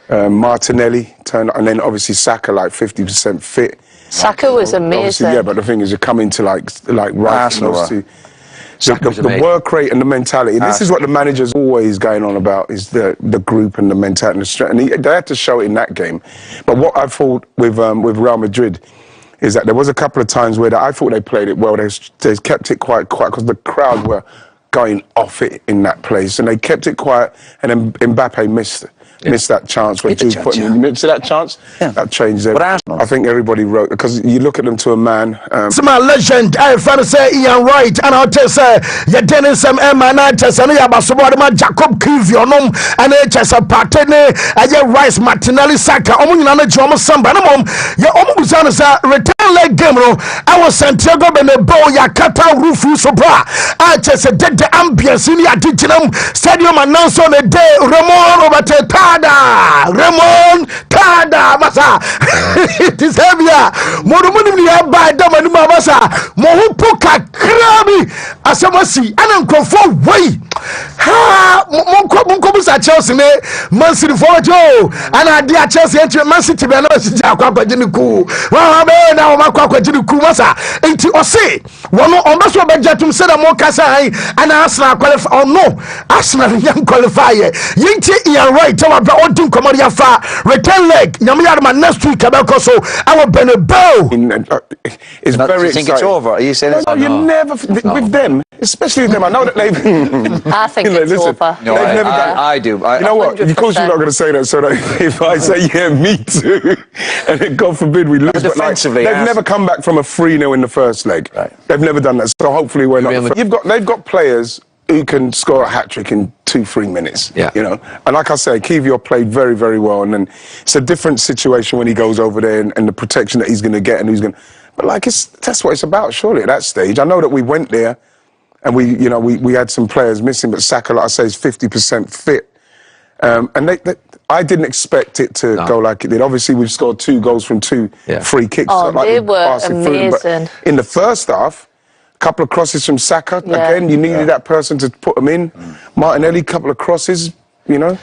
Martinelli turned, and then obviously Saka like 50% fit. Saka was amazing. Yeah, but the thing is, you're coming to like Rice and obviously the work rate and the mentality. This is what the manager's always going on about: is the group and the mentality and the strength. And they had to show it in that game. But what I thought with Real Madrid is that there was a couple of times where I thought they played it well. They kept it quite because the crowd were going off it in that place, and they kept it quiet. And then Mbappe missed that chance when Jude put him in. You see that chance? Yeah. That changed it. I think everybody wrote, because you look at them to a man. It's my legend. I found say Ian Wright, and I'll tell you, you're telling some Emanatas and Yabasubadama Jacob Kivionum, and HS a Partene, and Rice Martinelli Saka, Omunana Joma Samba, you're almost on a return leg game. I was Santiago Benebo, Yakata Rufu Sobra. I just did the ambience in your digital stadium announced on the day, Ramon Roberta. Ramon Tada Masa this heavier Morumuni by Damanuma Masa Mohupuka Krabi Asamasi and Uncle way ha Munkobusa Chelsea Man City for Joe and I dear Chelsea entry Man City Aqua Jiniku now Makwa Jiniku Masa ain't you say one on Basso Benjatum said a more Casa and Arsenal qualify or no Arsenal young qualifier Yinti Ian Wright Odin Komaria fa return leg Nyamiyarma next week so our Benebo it's very exciting. It's over. Are you saying you never with them, especially with them. I know that they've I think it's over. No, they've never done. I do. You know what? Of course you're not going to say that, so that if I say yeah, me too, and then God forbid we lose, but defensively, they've never come back from a 3-0 in the first leg. Right. They've never done that. So hopefully we're not. They've got players who can score a hat-trick in 2-3 minutes, you know. And like I say, Kivio played very, very well. And then it's a different situation when he goes over there and the protection that he's going to get and who's going to... But like, that's what it's about, surely, at that stage. I know that we went there and we had some players missing, but Saka, like I say, is 50% fit. And I didn't expect it to go like it did. Obviously, we've scored 2 goals from 2 free kicks. Oh, like they were amazing. But in the first half, couple of crosses from Saka. Again, you needed that person to put them in. Martinelli, couple of crosses, you know.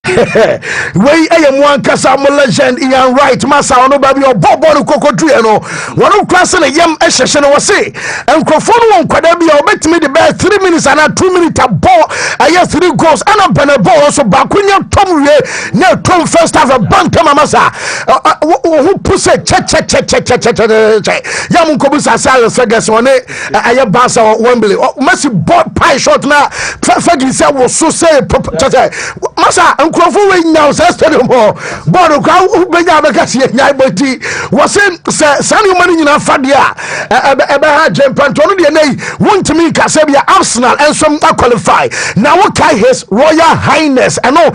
Wey one kasa mo legend Ian Wright masa ono baby obobo no kokodue no wono klase na yam ehhehye no wose enkrofo no kwada bia obetimi the best 3 minutes and 2 minutes ball aye 3 goals and a benebo so bakunya tom wie na tom first half a bank masa who push che yam ko bisa sala segas one aye Barca Wembley Messi ball pie shot na Fergie say was so say masa enkrofo we now stadium bodo kwa benya bekasi nyai boti wose sani mani nyina fade ebe ha jempanto no de nei Wontumi kase bia Arsenal and some qualify now what kai his Royal Highness ano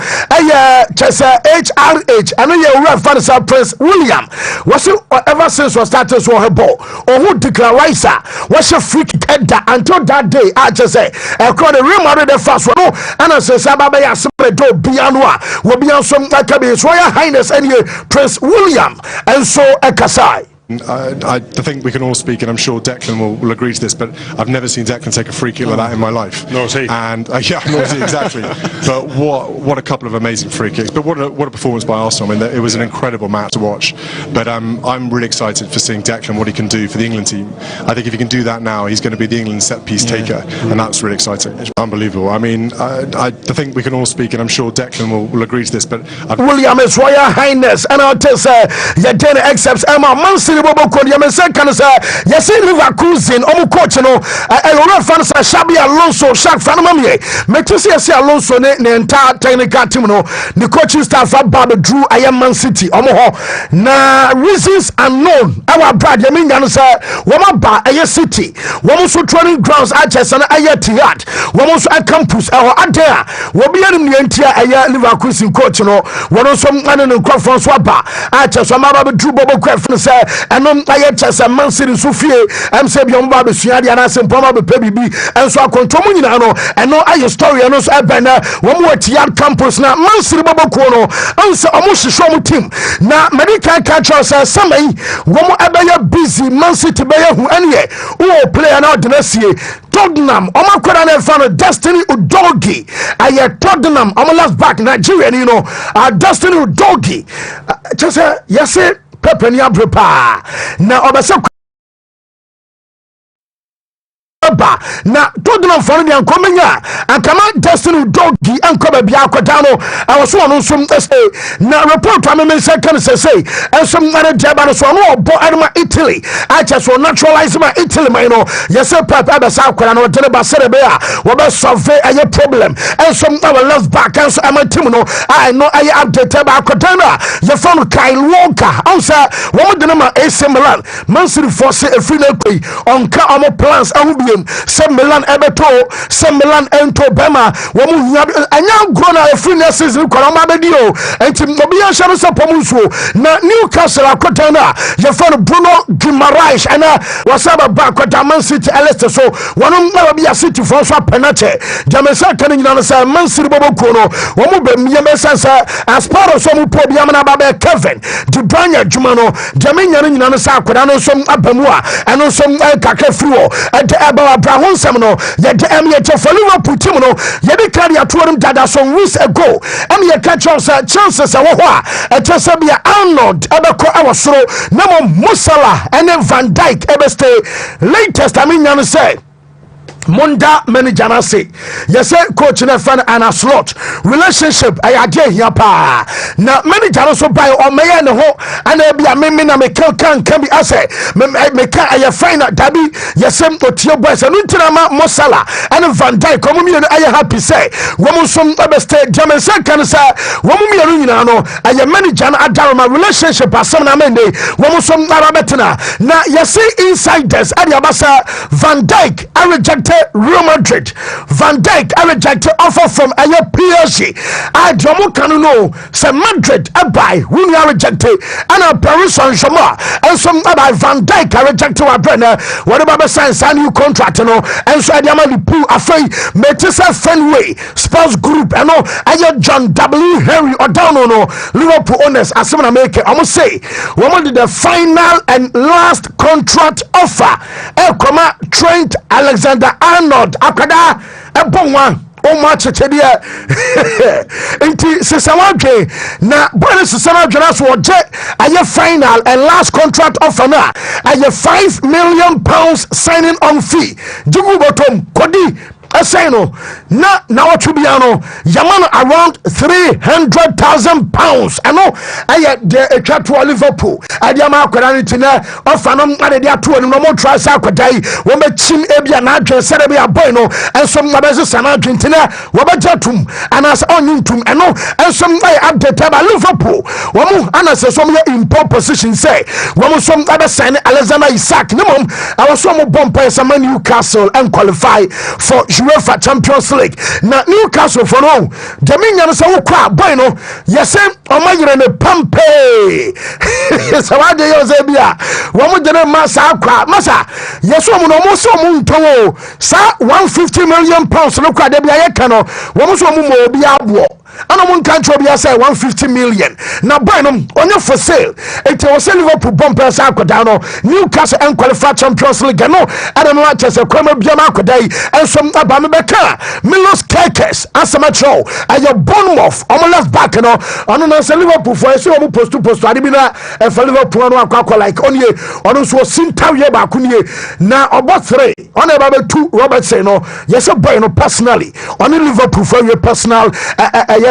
chesa HRH ano ye ura fansa Prince William wose ever since was started so her ball who declare riser was a free kick until that day I just say the Real Madrid the first one and say sababa ya do bianwa will be on some His Royal Highness and Prince William and so Ekasai. I think we can all speak, and I'm sure Declan will agree to this, but I've never seen Declan take a free kick like that in my life. Nor has he. And yeah, nor has he, exactly. But what a couple of amazing free kicks. But what a performance by Arsenal. I mean, it was an incredible match to watch. But I'm really excited for seeing Declan, what he can do for the England team. I think if he can do that now, he's going to be the England set-piece taker, and that's really exciting. It's unbelievable. I mean, I think we can all speak, and I'm sure Declan will agree to this, but William is Royal Highness, and I'll tell you, Dana accepts Emma Mansi Bobo Kodia Meskan say yes Leverkusen omu coach no Elora fans Xabi Alonso Shaq Fanamie metisi Alonso ne entire technical team no the coaching staff Bob Drew Man City omu ho na reasons unknown our brad yaminya no say woma ba aye City womu so training grounds Ajax na aye Etihad womu so campus adea wobi anim ne entia aye Leverkusen coach no wono so ane no crofon so ba Ajax so ma ba Drew Bobo Kwef say enom aye Chelsea Man City so fie am say bi omba be sua dia na sempoma be pebibi enso akontomu nyina no eno aye story eno so ebena wo mo Etihad campus na Man City Boboko no anse omo hihwe omo team na medical culture say samai wo mo ebeye busy Man City be hu ene wo player na odinasie Tottenham omo kwara na fa no Destiny Udogie aye Tottenham omo last back Nigeria ni no Destiny Udogie Chelsea yese Pepe ni abrepa na obese na Tottenham for the Ankomenya and come out Destiny Udogie and come bia kwatano I was one some say na report am me second say and some other jaba so no bo adama Italy I just will naturalize my Italy my no yes Pep abesa kwara no tele ba sere be a wo be survey a problem and some our left back and so am team no I know I update ba kwatano you found Kyle Walker answer wo de na AC Milan Man City force a free play on ka omo plans and some Milan Ebeto, some Milan Ento Bema, woman anya grona a free season Koloma Bedio, and Tobia Shadows Pomuso, na Newcastle Akotana, your friend Bruno Guimaraes, and Wasaba back with Man City Leicester. So one of be a city François Penache, Jamesa Canina, Man City Bobo Kono, Womu Yamesa, as part of some Pobiamana Babe Kevin, Dubrania Jumano, Jamina Nasa Kodano, some Abamua, and some Kakefruo, at the Abraham Semino, yet the MH for Liverpool Timono, Yabikari at one dada some weeks ago, and you catch us chances a Chesabia Arnold, Abako Awasro, Namo Musala, and then Van Dijk, Ebeste, latest, I mean, you say. Munda manager na say yes coach na fan and a slot relationship I ade here pa na manager no so buy o meya ne ho ana bia me na me kan bi ase me kan aye final dabi yes otie boys no ntina Mosala and Van Dijk komo mi no aye happy say wo mo som obeste German say kan say wo mo mi no nyina no aye manager na adaroma relationship asem na mende wo mo som arabetena na yes insiders ade abasa Van Dijk I rejected Real Madrid. Van Dijk I rejected offer from PSG. I don't know say Madrid I buy when I rejected and Paris Saint-Germain and some about Van Dijk I rejected our brother what about sign new contract no and so I am the pool afraid Metesa Fenway Sports Group and no I John W Henry or down no Liverpool owners as someone make it I must say one did the final and last contract offer Trent Alexander Arnold akada ebonwa o match chedia enti sesawadwe na boy sesawadwe na so oje aye final and last contract offer na aye £5 million signing on fee jugu bottom kodi Aseno na what to be Yaman around £300,000. I know I the chat to Liverpool. I Yama Quanitina of Fanum Adia to no more tries Aquadai, Woma Chin Ebia Nadra, Serbia Bueno, and some Mabazas and Argentina, Wabajatum, and as Onuntum, and no, and some way update about Liverpool. Wamu Anas some in pole position say, Wamu some other sign Alexander Isaac, no, I was some bomb some Newcastle and qualify for UEFA Champions League. Na Newcastle for no Dominion so kwa boy no yese omayire ne pampe so wade yo zebia wo mu dene masa kwa masa yeso mu no mo so mu ntowo sa £150 million no kwa de bia ye ka no wo mu so mu mo obi abo ana mun kan tro bia say 150 million na boy no onye for sale it was Liverpool bumper sa akoda no Newcastle and qualify Champions League no ana no achese kwama bia ma akoda yi enso abame beka Milos Kekes asamatro ayo Bournemouth omo left back no ono na say Liverpool for so omo post ade bi na for Liverpool no akwa like onye ono so sintawie ba kunye na obo 3 ono ba 2 Robertson no yes boy no personally ono Liverpool for your personal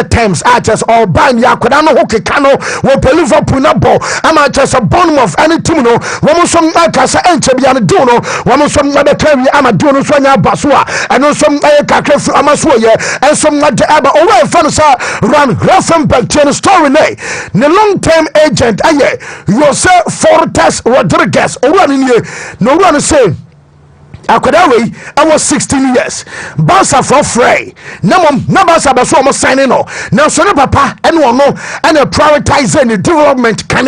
terms just all ban ya kwada no hokeka no wo pe Liverpool na ball ama just a Bournemouth any team no wo mo som akasa enche bia no do no wo mo som na be carry ama do no so nya baso a eno som kakra fu ama so ye en som na de aba o we fan sa run Grafenberg chain story ne long term agent aye Jose Fortes Rodriguez o run ni no run say Akwadawe, I was 16 years. Barca for free. Na Barca be so mo signing no. Now so no papa and one no and prioritizing the development can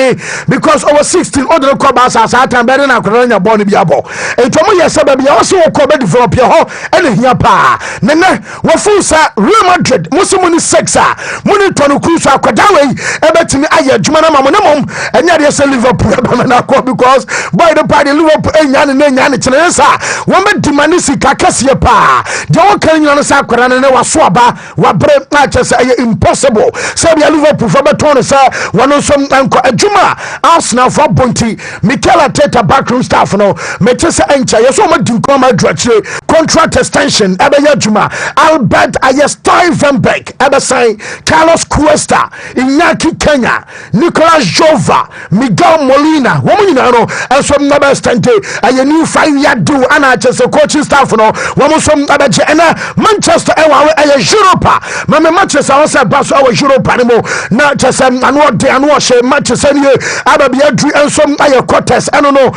because I was 16 other ko Barca sa time be na akwada born bi abo. Ento mo yesa ba bia so ko be develop your ho and hia pa. Nene wo fu sa Real Madrid musumu ni 6 a. Muni tonu cruise Akwadawe e betimi aye adwuma na mamo na mom enya de say Liverpool be na ko because boy the party Liverpool enya ne chene sa Wame dimanisi kakasiye pa de o kan nyano sa kwara ne waso aba wabre na chese impossible say bia Liverpool for beton sa wono som anko adwuma Arsenal for bonti Mikel Arteta backroom staff no metese encha yeso ma dinko ma dwachire contract extension ebe adwuma Albert Ayestuyvenberg ebe sign Carlos Cuesta Iñaki Kenya Nicolas Jova Miguel Molina womu nyina no enso na be stente aye new 5-year deal ana just a coaching staff no woman some abaje na Manchester ewa Europa mama Manchester was about our Europa anymore na just anu de anu she Manchester ni ababi adru ensom aye quarters I don't know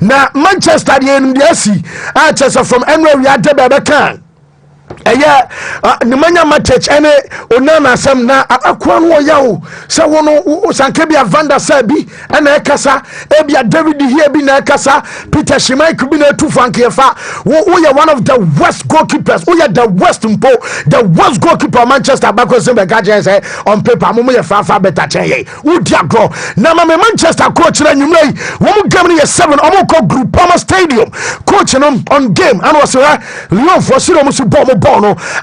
na Manchester the NDC just from anywhere we are there can Nemanya Matech ene onana sam na akwa no yawo se wono sanke bia Vanda Sabi ena ekasa ebia David here bi na ekasa Peter Schmeichel bi na tu fanke fa wo ye one of the worst goalkeepers wo ye the worst goalkeeper Manchester because be gaje say on paper mo ye fa better chen ye wo diagro na ma Manchester coach na nyumai wo mo game ye 7 omo ko group Palmer Stadium coach no on game and was Lyon for sure mo su ball no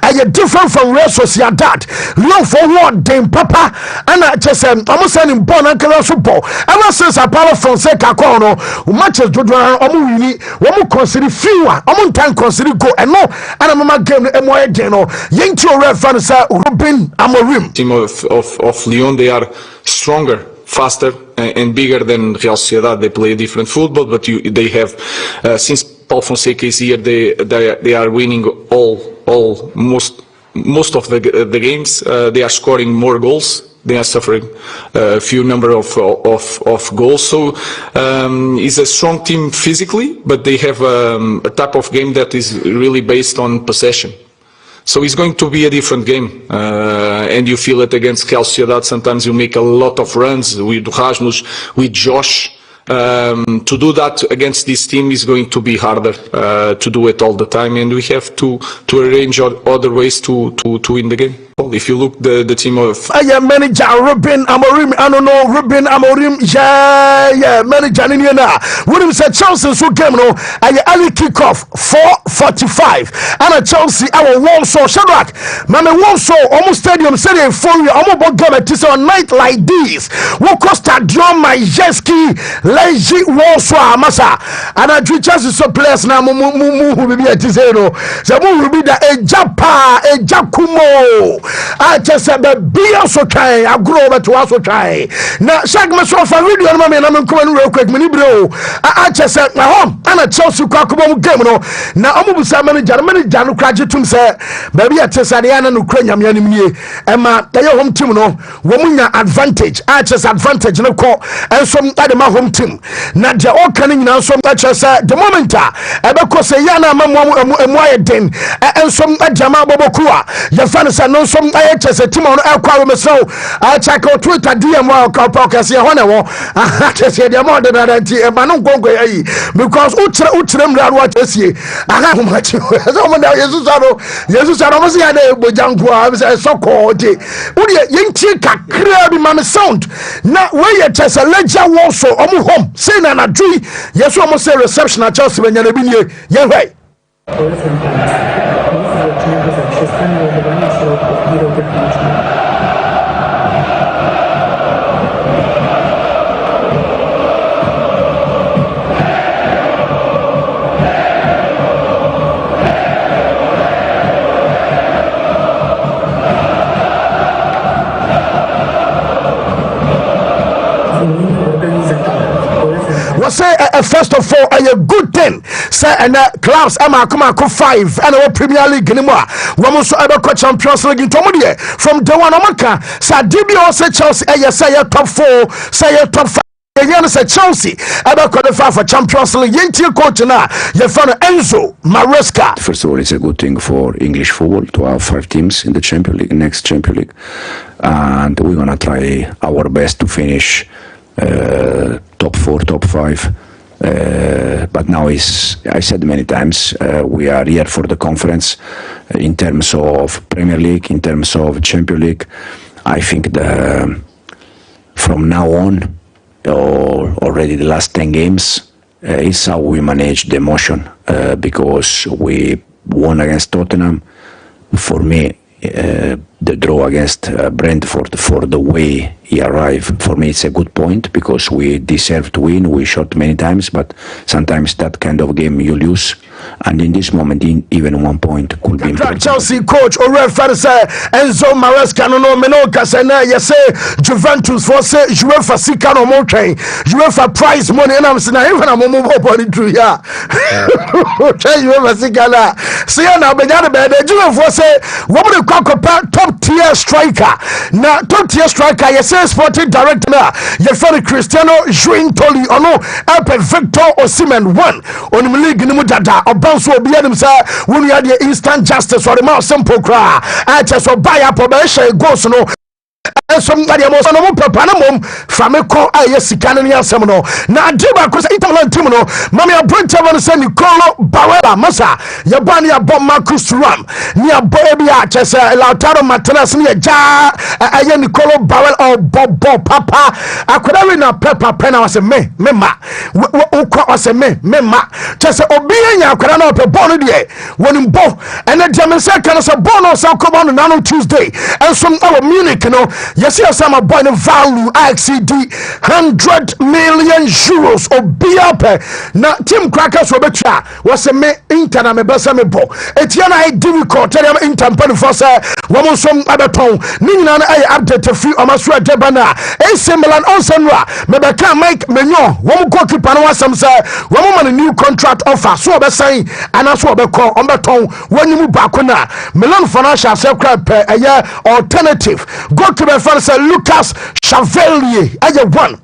are different from Real Sociedad. Lyon forward dem papa and just almost sending born and football. Ever since Apollo Fonseca call no matches do really one consider fewer time consider go and no and I'm game no no Yankee Red fans Ruben Amorim. Team of Lyon, they are stronger, faster and bigger than Real Sociedad. They play different football, but they have since Paul Fonseca is here, they are winning most of the games. They are scoring more goals. They are suffering a few number of goals. So it's a strong team physically, but they have a type of game that is really based on possession. So it's going to be a different game, and you feel it against Real Sociedad. Sometimes you make a lot of runs with Rasmus, with Josh. To do that against this team is going to be harder to do it all the time, and we have to arrange other ways to win the game. If you look the team of manager Ruben Amorim, I don't know Ruben Amorim, yeah, manager Nina. Wouldn't say Chelsea so game no. Early kickoff 4:45, and a Chelsea our Warsaw Shadrach. Mama Warsaw almost stadium said a 4 year almost game at this on night like this. What cost Stadium Majeski Leji Warsaw Massa, and I dream Chelsea so players now who will be at Zero. The move will be the Ejapa Ejakumo. I just said be also try. I grow over to also try. Now shag myself a video on my man. I'm coming real quick. Mini bro. I just said my home and a Chelsea Kakubo game. No, now I'm going to manager Janu Krajitum say baby at Tesadiana Ukraine. I'm yanimie. Emma, they home team. No, woman advantage. I just advantage. No call and some other my home team. Now the all canning now some that just the moment. Ebeko say yana mamu den and some Jama Bobokua. Your fans are no some IHS a team on Aqua so I check out Twitter DM podcast here one I just said the more than that man go because Utrem what is he I have much Jesus almost had a Bojangua so called Yinchi Kakra man sound now where you just a ledger also home saying an a tree yes almost say reception at Chelsea when you're being yeah right. Say first of all a good thing say and clubs am come 5 and our Premier League anymore we so ever Champions League in Tomodie from day one Omaka say DBO say Chelsea say top 4 say top 5 again say Chelsea ever qualify for Champions League yentie coach na your fan Enzo Maresca. First of all, it's a good thing for English football to have 5 teams in the Champions League, next Champions League, and we're gonna try our best to finish top 4, top 5. But now is I said many times we are here for the conference in terms of Premier League, in terms of Champions League. I think from now on, already the last 10 games is how we manage the emotion because we won against Tottenham. For me, the draw against Brentford for the way he arrived, for me it's a good point because we deserve to win. We shot many times, but sometimes that kind of game you lose, and in this moment even 1 point could be important. Chelsea coach Aurel Farisa Enzo Maresca no Menoka Sana yes Juventus for say UEFA Sika no more train UEFA prize money and I'm saying even I'm move body through here UEFA Sika na say na benyane be the Juventus say what would the top tier striker na top tier striker yes sporting director na your friend Cristiano Juintoli ono Alpe Victor Osimhen one on the league ni mu dada obanso obi anim say when you had the instant justice or the more simple cry I just buy up or share goals no somebody else no papa na mom fameko aye sika no yasem no na diba ko say Italian team no mama ya Brentford say Nicolo Barella masa ya ban ya bomb Marcus Thuram ni aboy bia chese Lautaro Martinez ni ja aye Nicolo Barella or bobo papa akoda we na pepper pena was me ma ukwa was me ma chese obi anya akoda na pe ball no de wonim bo ene German kan so ball no so come on na Tuesday and some our Munich no yes I'm a boy value XCD 100 million euros obiape na team crackers obetua was a me interna me besa me bo etiana I difficult tell them interpan for say woman some abeton ni nyina na ay update free omaso adeba na AC Milan onsenra me be can make menyo woman goalkeeper no wasam say woman man new contract offer so obesan ana so obekọ ombeton wanimu baako na Milan financial sector per alternative goalkeeper for say Lucas Chevalier aye one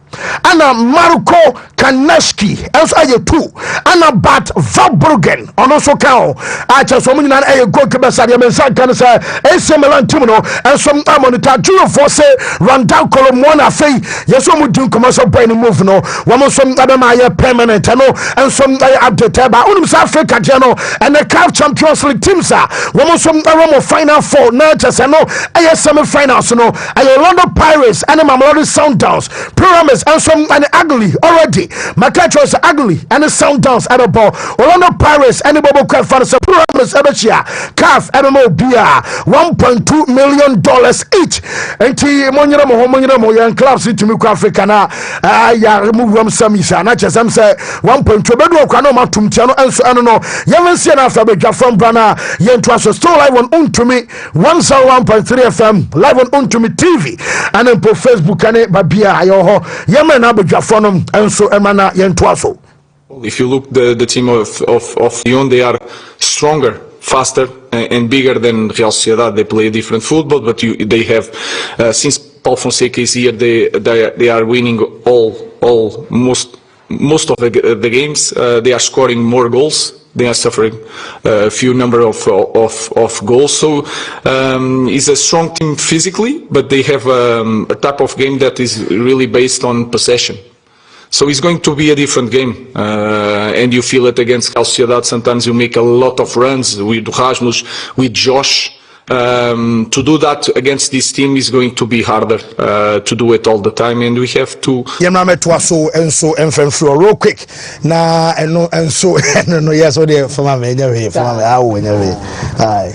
ana Marco Kaneski also aye 2 Anabat Verbruggen ono so kan acha so mun na aye goalkeeper sadia mensa kan say AC Milan team no and some monitor Juro for say Randall Colomona fei yeso mu din commercial boy no move no wo some abema aye permanent no and some update ba unum South Africa jeno and the CAF Champions League teams are wo some final 4 na chese no aye semi finals no aye London Pirates and Mamelodi Sundowns Pyramids and some and ugly already Makacho ugly and Sundowns at the ball Orlando Pirates and the Bobo Crab for the Pyramids Abachia CAF MMO BR $1.2 million each enti monyera mo yan clubs to me Africa na ya remove some isa na chesem say 1.2 bedu kwa no matumtia no enso eno no yemensi na after be from Brana yento aso still live on Wontumi 101.3 FM live on Wontumi TV and on Facebook and babia ayo ho yemen na be from enso emana yento aso. If you look the team of Lyon, they are stronger, faster and bigger than Real Sociedad. They play different football, but they have since Paul Fonseca is here, they are winning most of the games. They are scoring more goals. They are suffering a few number of goals. So it's a strong team physically, but they have a type of game that is really based on possession. So it's going to be a different game, and you feel it against Real Sociedad. Sometimes you make a lot of runs with Rasmus, with Josh. To do that against this team is going to be harder to do it all the time, and we have to. Yemame twaso enso enfenfro real quick na eno enso no yes o dey from me awo nyawe ai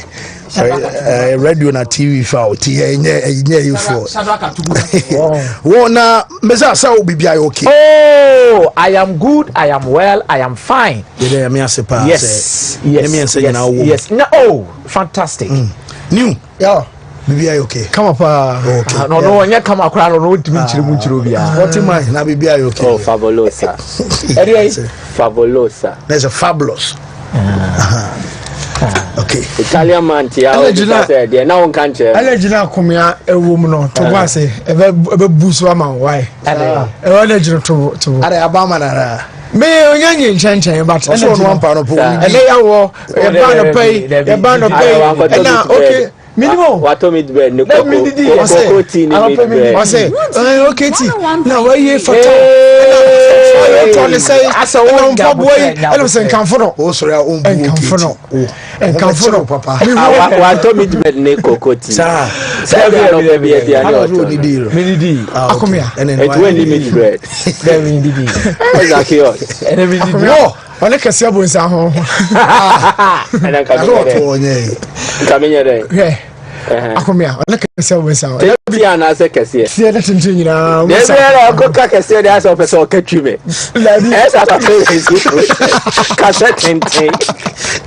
radio na TV for enye you for wona meza sa obi bia okay. Oh, I am good, I am well, I am fine. Yes. Yes. No, oh, fantastic. New. Yeah. Bibi are okay. Come up. Okay. No, you come across no chirimu bia. What am I? Na bibi are okay. Oh, fabulosa. Fabulosa. There's a fabulous. Okay. Italian man tia o said there now on country. Allegina komia ewom no to gwa say ebe busu ama why. Allegina to are abama na me onyanyi nchenchen but so no one pa no po. Ele yawo e ba no pay na okay. Minimum. Wontumi bread no cocoa tea ni bread. I say okay tea. Now where you for say asa won boy elo say kanfo o sorry o kanfo papa. Wontumi bread ni cocoa tea. Sa be dia ni akomia it when limit bread. Dem didi Exactly. Ole kesi abonsa ho. Ana kamenyere. Akomia ole kesi abonsa. Ti ana se kesi. Ti da tintin nyina. Dem era ko ka kesi dey aso person ka twime. Esa ka fe cassette tintin.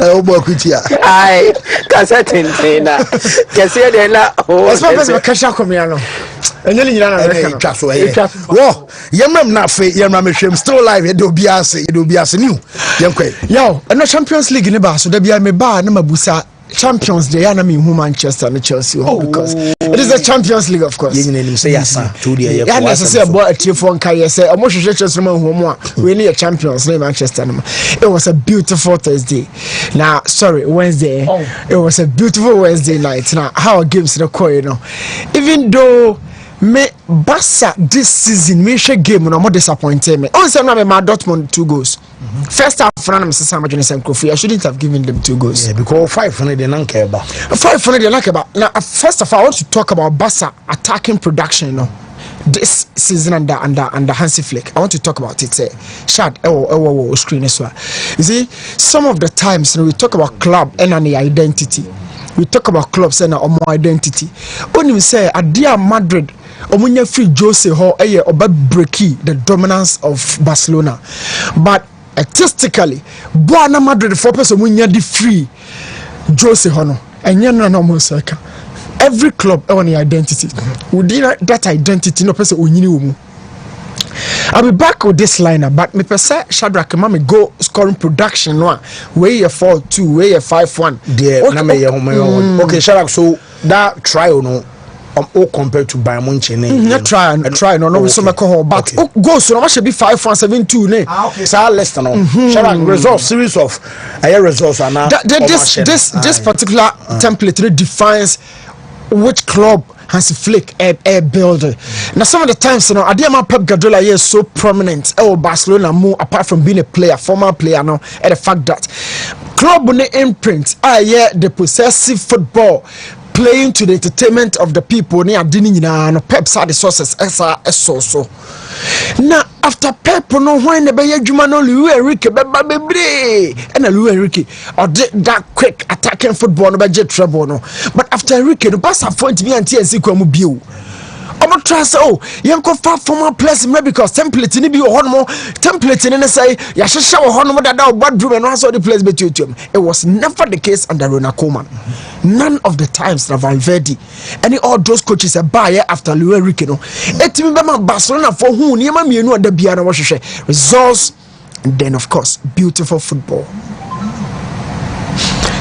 O bo kutia. Ai cassette tintin na. Kesi dey la o. Esa person ka sha akomia no. Enyeli nyina na reka no. Twaso wo yemram na fe yemram hwem still live e do biase new yenkwe yo no Champions League ne ba so da bia me ba na mabusa Champions Day na me hu Manchester and Chelsea because it is the Champions League of course yenyina say yasa to dey ya na say boy atiefo nka ye say omo hwehwe Chelsea ma hu mo a we need Champions League Manchester no. It was a beautiful Thursday Wednesday. It was a beautiful Wednesday night. Now how games the call, you know, even though me Barca this season me share game no more disappointed me. On say na me Dortmund 2 goals. First half Fran Mr. Samajone Sankofi, I shouldn't have given them 2 goals. Yeah, because 500 they don't care about. 500 they don't care about. Now first of all I want to talk about Barca attacking production, you know. This season under Hansi Flick. I want to talk about it. Shad screen as well. You see, some of the times we talk about club and an identity. We talk about clubs and our identity. When you say Adia Madrid omunya free Jose ho oba breaki the dominance of Barcelona, but artistically Buana Madrid for person omunya di free Jose ho no enye no mo seka. Every club own an identity. Within that identity no person onyini wo mu. I'll be back with this liner, but me pesa Shadrack mama go scoring production no where you 4-2 where you 5-1 there na me okay Shadrack, so that trial no all compared to Bayern Munich. Try no we so make home but goals no must be 5-1-7-2 ne. Okay, so let's know. Sharon results series of results are now. This particular template defines which club Hansi Flick a builder. Now some of the times Adema Pep Guardiola is so prominent Barcelona more apart from being a player, former player now, and the fact that club on the imprint the possessive football playing to the entertainment of the people near Dini no Pep had the sources so. Now after Pep no when the Bayer Juma no Luis Enrique and Luis Enrique or that quick attacking football no budget trouble no. But after Enrique the Barca point to be and TNC kwamu bio. I'm trust yanko far former players because template ni bi ho no template ni say ya hwehwe ho no that bedroom and also the place between it was never the case under Ronald Koeman. None of the times that Valverde any all those coaches a buy after Luis Enrique no etimi be ma Barcelona for who niema mienu ada bia na wo hwehwe results and then of course beautiful football.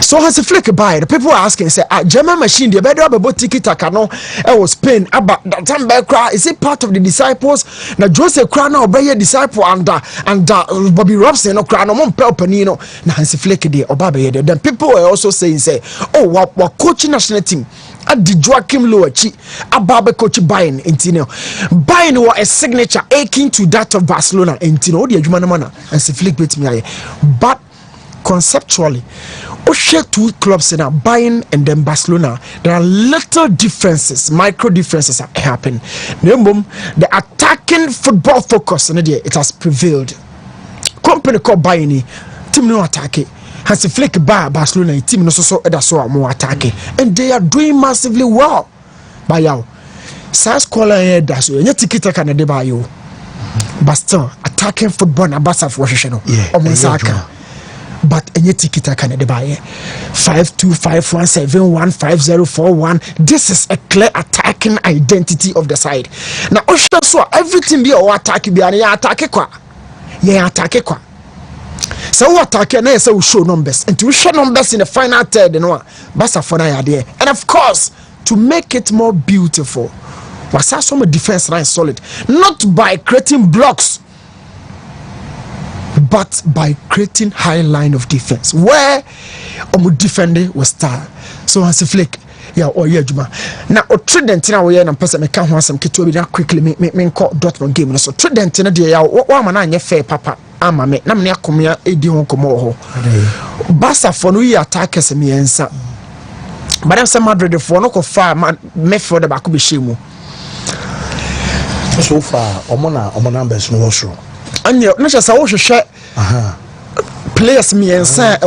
So Hansi Flick buy the people are asking say German machine the better about tiki taka no was Spain about that time back is it part of the disciples na Jose Crana obey disciple and Bobby Robson no Crana mon pelpanino na Hansi Flick dey obabe then people were also saying say what coach national team at the Joachim Loachi ababe coach Bayern intino Bayern was a signature akin to that of Barcelona intino the adwuma na Hansi Flick bet me but conceptually two clubs in Bayern and then Barcelona, there are little differences, micro differences that happen. The attacking football focus it has prevailed. Company called Bayern, team no attack it. Hansi Flick by Barcelona, team no so more attacking, and they are doing massively well. By you, Sans Kola that's you tiki taka na de by you. Baston attacking football na Barca for Saka. But any ticket I can buy 5-2-5-1-7-1-5-0-4-1. This is a clear attacking identity of the side. Now, so everything be our attack be an attack. Yeah, attack. So what attack and say we show numbers and to show numbers in the final third and what Basa for idea. And of course, to make it more beautiful, was some defense line solid, not by creating blocks. But by creating high line of defense where defender was star. So Hansi Flick juma. Now Trident na we na person me ka ho asem keto bi na quickly me call Dortmund game so Trident na de wa ma na anye fair papa ama me na me akomia edi ho komo ho. Barca for no attackers me ensa. But them say Madrid for no ko far me for the back be shemu. So far omo numbers no was wrong. And you not just a share players me and say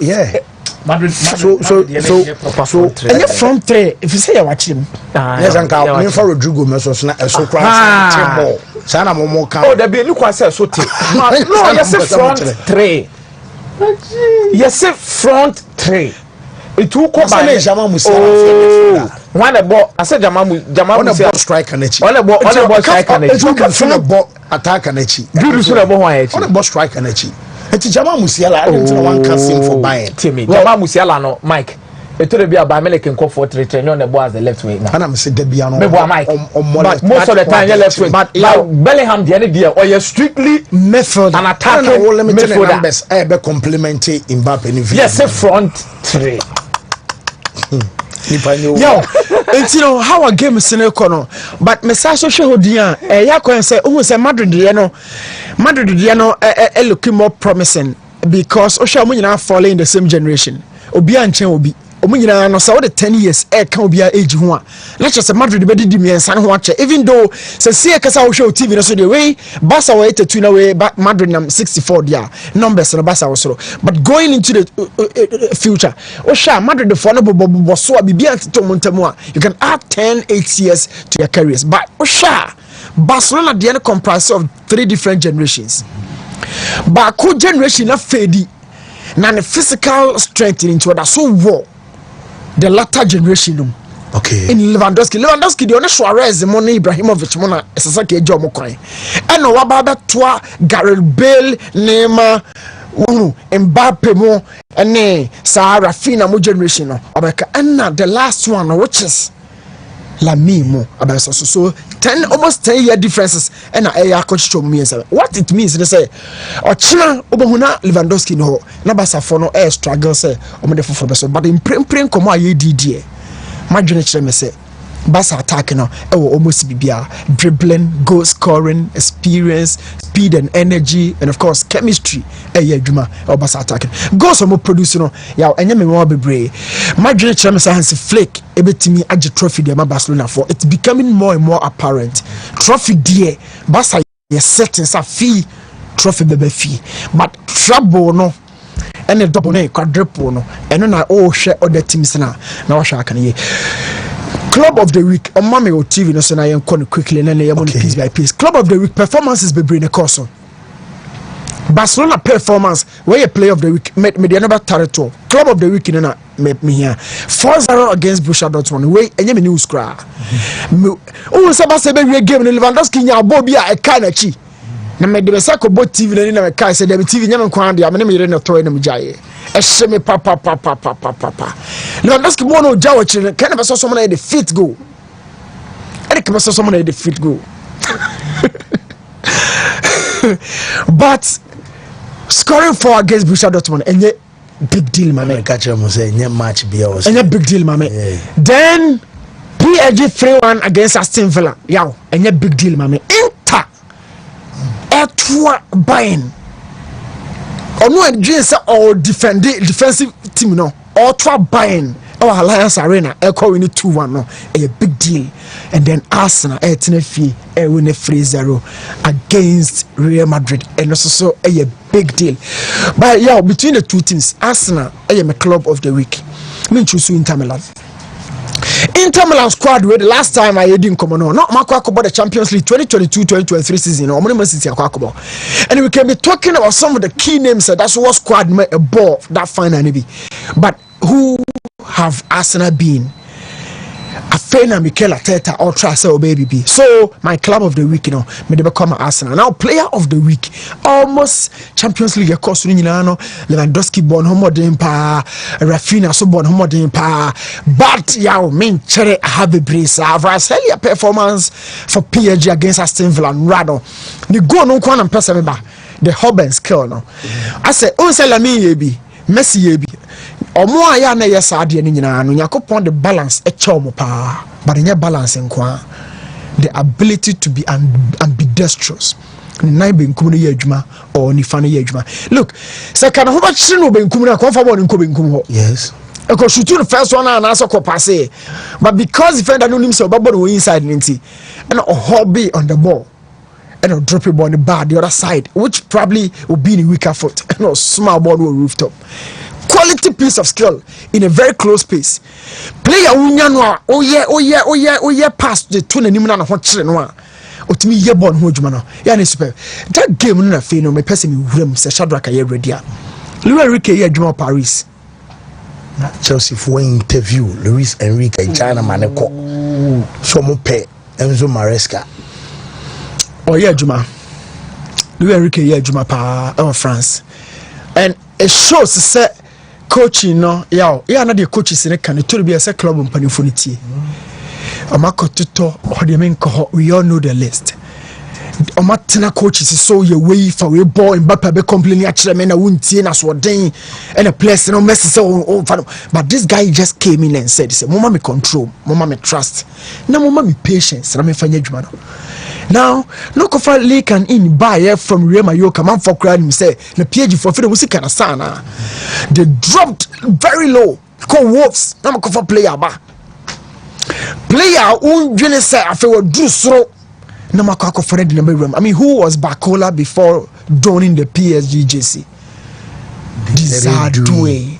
yeah Madrid so and you from three if you say you watch him yes and ka me for Rodrigo me so na so cross ball sana mo ka there be look say so te no yes front three yes front three it will come by Jamal Musiala one the ball I said Jamal Musiala striker nechi on the ball striker nechi you can feel the ball attacker nechi do so the ball one on the ball striker nechi eti Jamal Musiala I don't know one can sing for Bayern Timmy Jamal Musiala no Mike eto be about American call for 3 on the ball as the left wing and I'm say Debiano Mike but most of the time you left wing but Bellingham the any there or you strictly midfield and attacking midfield numbers be complementing Mbappe ni yes front three. Yo, and you know how a game is in a corner, but Messasso Shodian, Yakon say, oh, say Madrid, looking more promising because Oshamunina falling in the same generation. Obian Chen will be Omina no say the 10 years can be age one. Let's just Madrid be di me and San Juan. Even though say see kasa show TV no so the way Barca were 82 away but Madrid 64 there numbers no Barca also. But going into the future, Osha Madrid for no bobo so bibia to Montemua. You can add 8 years to your careers. But Osha Barcelona the end comprised of 3 different generations. But co generation of fade na the physical strength into that so war the latter generation okay in Lewandowski the only Suarez money Ibrahimovic mona esasa ke ejo mo kwan e no waba toa Gareth Bale Neymar Mbappe mo ene Rafinha mo generation no obeka and the last one which is Lamimo about so 10 almost 10-year differences and a coach to me. What it means, they say, or China, Obahuna, Lewandowski, no, Nabasa for no air struggle, say, or the for so, but in print, come on, DD. My generation, say, Basa attacking, almost be dribbling, goal scoring, experience, speed and energy, and of course, chemistry. Juma or Basa attacking. Goals are more producing, yeah, and you may want to be brave. My generation, has a flake, able to me at the trophy, the Barcelona for it's becoming more and more apparent. Trophy, dear, Basa, yes, settings are fee, trophy, baby fee, but trouble, no. And a double name, quadruple, no, and then I all share other teams now. Now, I can hear. Club of the week on Mommy or TV no so na yen kon quickly and then you piece by piece. Club of the week performances be bring the course. Barcelona performance where you play of the week me the number territory. Club of the week in na me here 4-0 against Borussia Dortmund. Wey enye me news cra. O say ba say be game no Lewandowski nya bo bia e ka na chi. Na me de be say ko bo TV na me kai say the TV nya me kwan dia me me no to na me jaye. Esheme papa. Lewandowski bono jawo chire can never saw someone at the fit go. And can saw someone at the fit go. But scoring 4 against Borussia Dortmund and yet big deal, my man. Catch him say match be and yet big deal, my man. Then PSG 3-1 against Aston Villa. Yow, and yet big deal, my man. Inter at buying. Or no dreams or defensive team no or try buying our Alliance Arena echo in 2-1 no a big deal and then Arsenal fee win 3-0 against Real Madrid and also so a big deal. But yeah, between the two teams, Arsenal a club of the week. Me choose Inter Milan. Inter Milan squad where the last time I didn't come on not Marco about the Champions League 2022-2023 season or Money City and we can be talking about some of the key names that's what squad made a ball that finally but who have Arsenal been Afena Mikel Arteta or Trasa baby B. So my club of the week, may they become Arsenal. Now player of the week, almost Champions League course Lewandowski born homodin pa, Rafinha so born homodin pa, but yaw mean cherry have a brace. Varsely performance for PSG against Aston Villa and Rado. The go no one and person the hub and skill no. I said, oh Salami yebi, Messi yebi. Omo aya na yesa ade ni nyina no yakopon the balance e chomo pa but the balance nkwa the ability to be ambidextrous ni nai benkum no ye adwuma or ni fa no ye adwuma look se kana ho ba chire no benkum na kon fa bo nko benkum ho yes e ko shoot the first one and answer ko pass but because defender no nim so ba bo inside ninti and a hobby on the ball and a drop it ball on the bar the other side which probably will be in a weaker foot and a small ball on rooftop. Quality piece of skill in a very close space. Player unyano oh yeah past the tune ni na ho kire no a otimi ye ball ho adwuma no ya na super that game no na fe no me person me wuram se Shadrack aye ready a Luis Enrique ye adwuma Paris na Chelsea for interview Luis Enrique China maneko so mo pe Enzo Maresca ye adwuma Luis Enrique ye adwuma pa in France and it shows say coaching no yeah na the coaches in can to be a club mpanifo amakototo odiemenko we all know the list omatena coaches so ye way for we ball Mbappe be complaining actually me na wuntie na so den and a place no Messi so but this guy just came in and said mama me control mama me trust na mama me patience na me fanya adwuma no. Now, no cover Lake and in buy from Real Madrid come on for crying him say the PSG for the music and sana. They dropped very low. Call Wolves. Now cover player ba. Player who really say I feel do so. No matter for the number room. I mean, who was Bacola before donning the PSG JC? Dizadwe.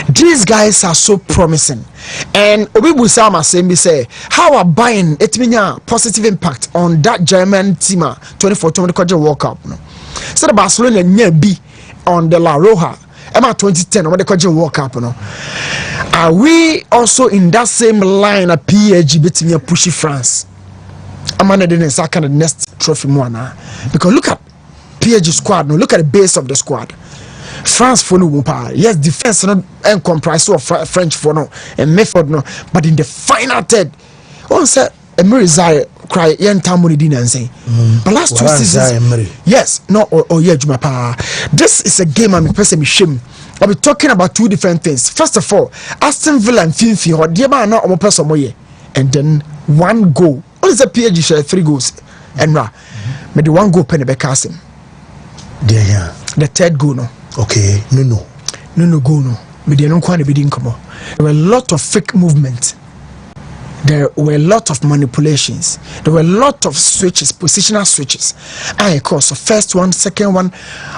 These guys are so promising. And Obibu Sama say how are buying it mean positive impact on that German team 2014 World Cup. No? So the Barcelona be on the La Roja. Emma 2010 when the World Cup. No? Are we also in that same line at PSG between pushy France? I'm gonna do the next trophy more now. Because look at PSG squad, no, look at the base of the squad. France for no yes defense not and comprised of French for no and method no but in the final third On said Emery Zai cry yen tamoni din and say. But last 2 seasons, yes, no, or yeah, Jumapa. This is a game I'm person shame. I'll be talking about 2 different things. First of all, Aston Villa and Finfi or dear man, not person moye, and then 1 goal. What is the PSG share 3 goals? And but the 1 goal penny back casting. Yeah, the 3rd goal no. Okay, no goal no. But they don't quite be didn't come on. There were a lot of fake movement. There were a lot of manipulations. There were a lot of switches, positional switches. Of course, the first one, second one,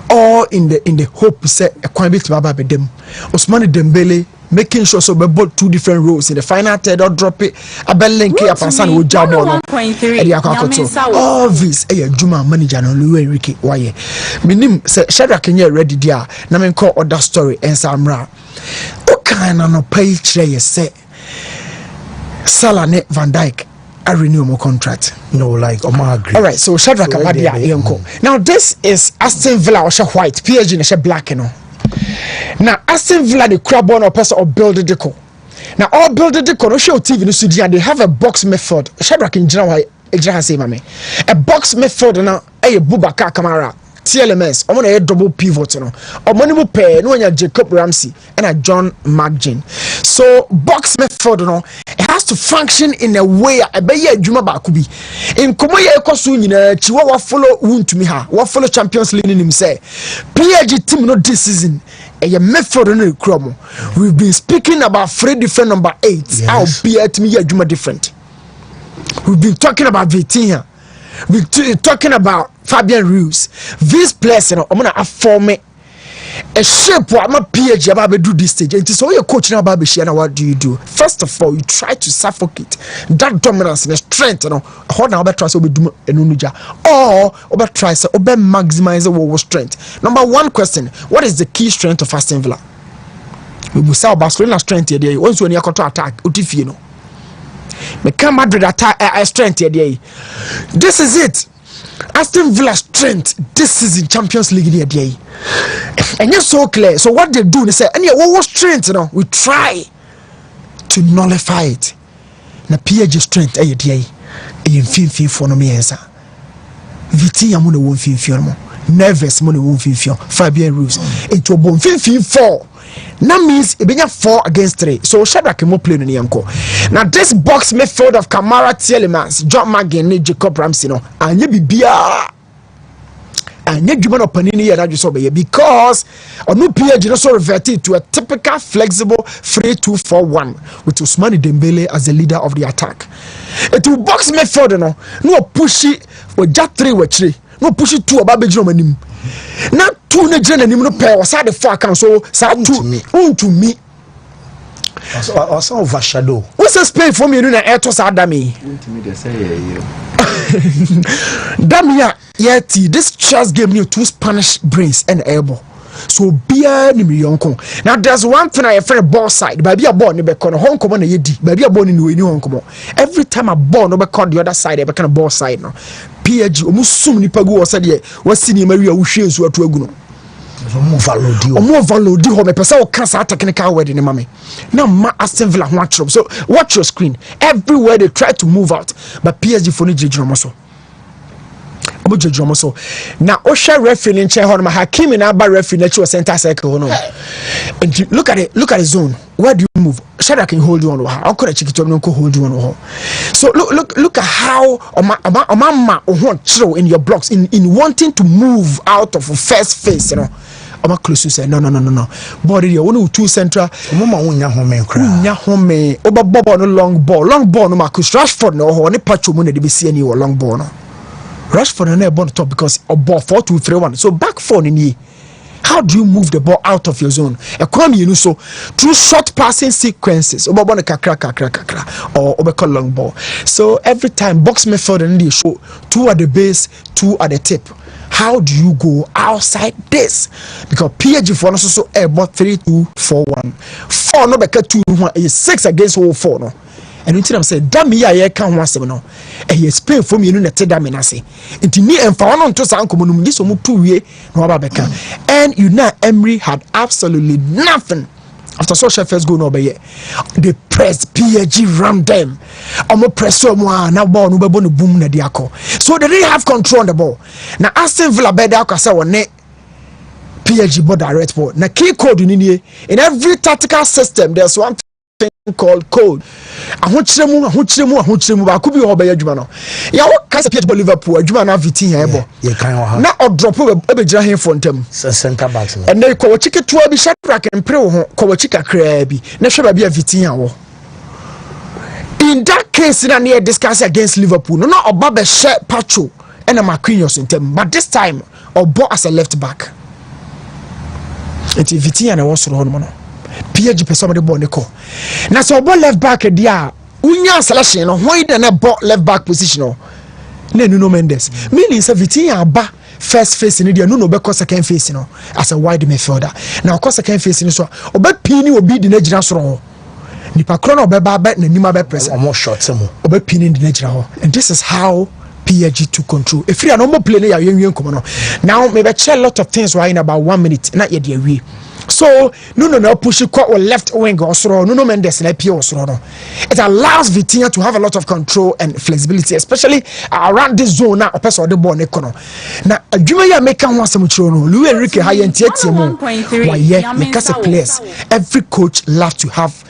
all in the hope say a quite bit about them. Ousmane Dembele making sure so we bought 2 different roles in the final third or drop it. A bell link up and son with jab on. All this Juma manager no Louis Enrique. Why? Minim say Shadrack Kenya ready there. Na men call other story and Samra. O kind no pay tray say. Salah ne Van Dijk a renew more contract. No, like agree. All right, so Shadrack Abadia Yanko. Now this is Aston Villa or white, PSG and black, you know. Now Aston Villa the crab one or person or build the deco. Now all build the deco no show TV no studio and they have a box method. Shadrack in general say mame. A box method now a Boubacar Kamara. TLMS, I'm gonna double pivot, you know. I'm gonna pay no one Jacob Ramsey and a John McGinn. So box method, you know, it has to function in a way. I bet you Juma Bakubi. In Komoya Ekosu, you know, Chihuahua follow Wontumi ha. What follow Champions League in him say. PSG team no this season. A method no chromo. We've been speaking about 3 different number 8s. I'll be at me Juma different. We've been talking about Vitinha. We're talking about Fabian Ruiz. This place, you know, I'm gonna form a shape where I'm a PhD about to do this stage. And so you're coaching about Bishana, what do you do? First of all, you try to suffocate that dominance and strength, you know. How now try to do Enuja or over try to maximize our strength. Number 1 question: what is the key strength of Aston Villa? We will say Barcelona strength here. Once when you to attack, you know. Make Madrid attack strength here. This is it. Aston Villa strength this is in Champions League here. And you're so clear. So what they do, they say, and yeah, what strength, you know, we try to nullify it. Na PSG strength in fin for no me answer. Vitinha mo na won fin mo. Nervous mo na won fin Fabian Ruiz. Into bon fin 4. That means it being 4 against 3. So Shadrack mo play no yanko. Now this box method of Kamara, Tielemans, John McGinn, Jacob Ramsey no. And you be bia. And you give an opinion here that you saw because on no PSG also reverted to a typical flexible 3-2-4-1 with Ousmane Dembele as the leader of the attack. It will box method no pushy with just 3 with 3. No push it 2 about Benjamin manim. Not 2 ne gen anim no pair was the 4 can so sa 2 to me. Also overshadow. What's the Spain for me na air to sa dami? Wontumi dey say you. Damia yet this chess gave me 2 Spanish brains and elbow. So beer ni mi yonko. Now there's one thing I find ball side. Baby a ball ni be kon Hong Kong na yedi. Baby a ball ni we ni Hong Kong. Every time a ball no be call the other side, be kind ball side no. PSG omusum ni pagu wose de wasi ni Maria wo hwe nsu atu agu no. Omo valodi ho me pesa o kasa technical word ni mame. Now ma Aston Villa ho atro. So watch your screen. Everywhere they try to move out, but PSG for ni jejuro so. So now Osha referee in chair Hakimi na ba referee na center circle no. And look at the zone. Where do you move? Shadrack can hold you on. How could a chikitom no hold you on? So look at how Omama in your blocks in wanting to move out of first phase, you know. I'm close to say no. Body you only 2 central. Mama unya home cry. Unya home. Oba bobo no long ball no Marcus Rashford no ho ne patcho mo na de be see any long ball no. Rashford and on top because a ball 4-2-3-1. So back 4 in ye. How do you move the ball out of your zone? A crumb you know so through short passing sequences. Or long ball. So every time box method and they show 2 at the base, 2 at the tip. How do you go outside this? Because PSG for us also about 3-2-4-1. 4 no back 2 6 against 4 no. And until I'm saying, damn me, I can't want to know. And he Spain for me, you know, Tedamenase. And to me, and for one to San Comunum, this will 2 years, no Babeka. And you know, Emery had absolutely nothing after social first goal no be they pressed PSG ram them omo press omo na ball no be no boom na diako so they didn't have control on the ball na Aston Villa be da kwasa won PSG ball direct ball na key code in every tactical system there's one thing called code ahochiremu ba ko bi ho be adwuma no ya wo kasa PSG Liverpool adwuma na Vitinha ebo na o drop e be gira hen fontem center backs and they ko chike to bi Shadrack mpre wo ho ko chika kra bi na hwe ba bi Vitinha wo in that case na near discuss against Liverpool no oba be share Pacho and Marquinhos intem but this time obo as a left back enti Vitinha na wo soro ho no PSG person de ball ne ko na so ball left back dia unya selection no why dey na ball left back position no na Nuno Mendes meaning say Vitinha aba first face ni dia Nuno be ko second face no as a wide midfielder na ko second face ni so oba pini obi di na gira soro ho nipa kro na oba ba na nima be press more shots mo oba pini di na gira ho and this is how PSG took control if you are no more play na ya yen komo no now me be share a lot of things right in about 1 minute na ye dey we. So no push it or left wing or so no Mendes na pie or so no it allows Vitinha to have a lot of control and flexibility especially around this zone now person the ball ne kono na adwuma ya make kan wasem chiro no Luis Enrique ha yentie mu why because players every coach loves to have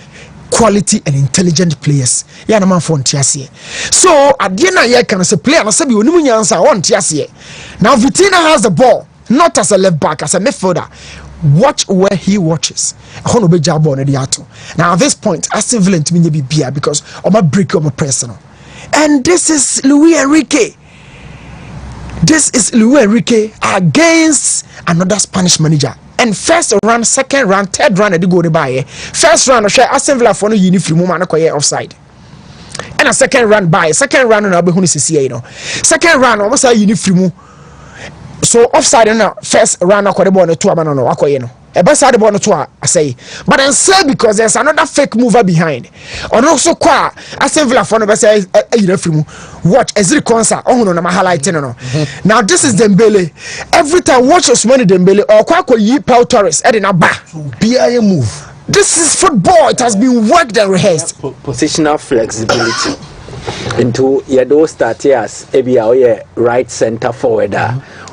quality and intelligent players ya na man for ntiase so ade na ye kan say player na say bi onimu nyansa won ntiase now Vitinha has the ball not as a left back as a midfielder. Watch where he watches. Now at this point, Aston Villa to me be beer because I'm a break of my personal. And this is Luis Enrique. This is Luis Enrique against another Spanish manager. And first round, second round, third round, I go to buy. First round, I share Aston Villa for no uniform man offside. And a second round buy. Second round, I'll be who is second round, almost a uniform. So offside na first round akore ball no to amano no akoye no e be side ball no to I say but then say because there's another fake mover behind on also kwa Aston Villa for no be say watch Ezri Konsa ohuno na highlight no now this is Dembele every time watch Ousmane Dembele or kwa yi Pau Torres e dey na ba bia move this is football it has been worked and rehearsed positional flexibility into yedo start as ebia oye right center forward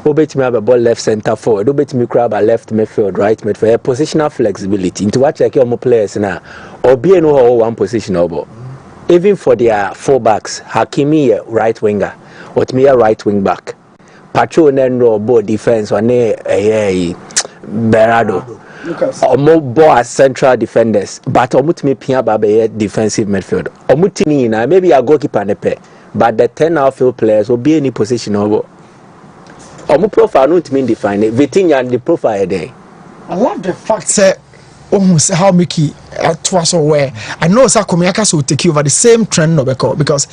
obetimi have a ball left center forward obetimi grab a left midfield right midfield positional flexibility into what check your players na obi no ho one position obo even for their full backs Hakimi right winger otimi right wing back Pacho no ball defense one Berardo omo ball as central defenders but omutimi pia ba be defensive midfield omutini na maybe a goalkeeper nepe but the 10 outfield players will be any position obo omo profile no mean define it Vitinha and the profile there. I love the fact that almost how Mickey was aware. I know Sakomiaka will take you over the same trend no because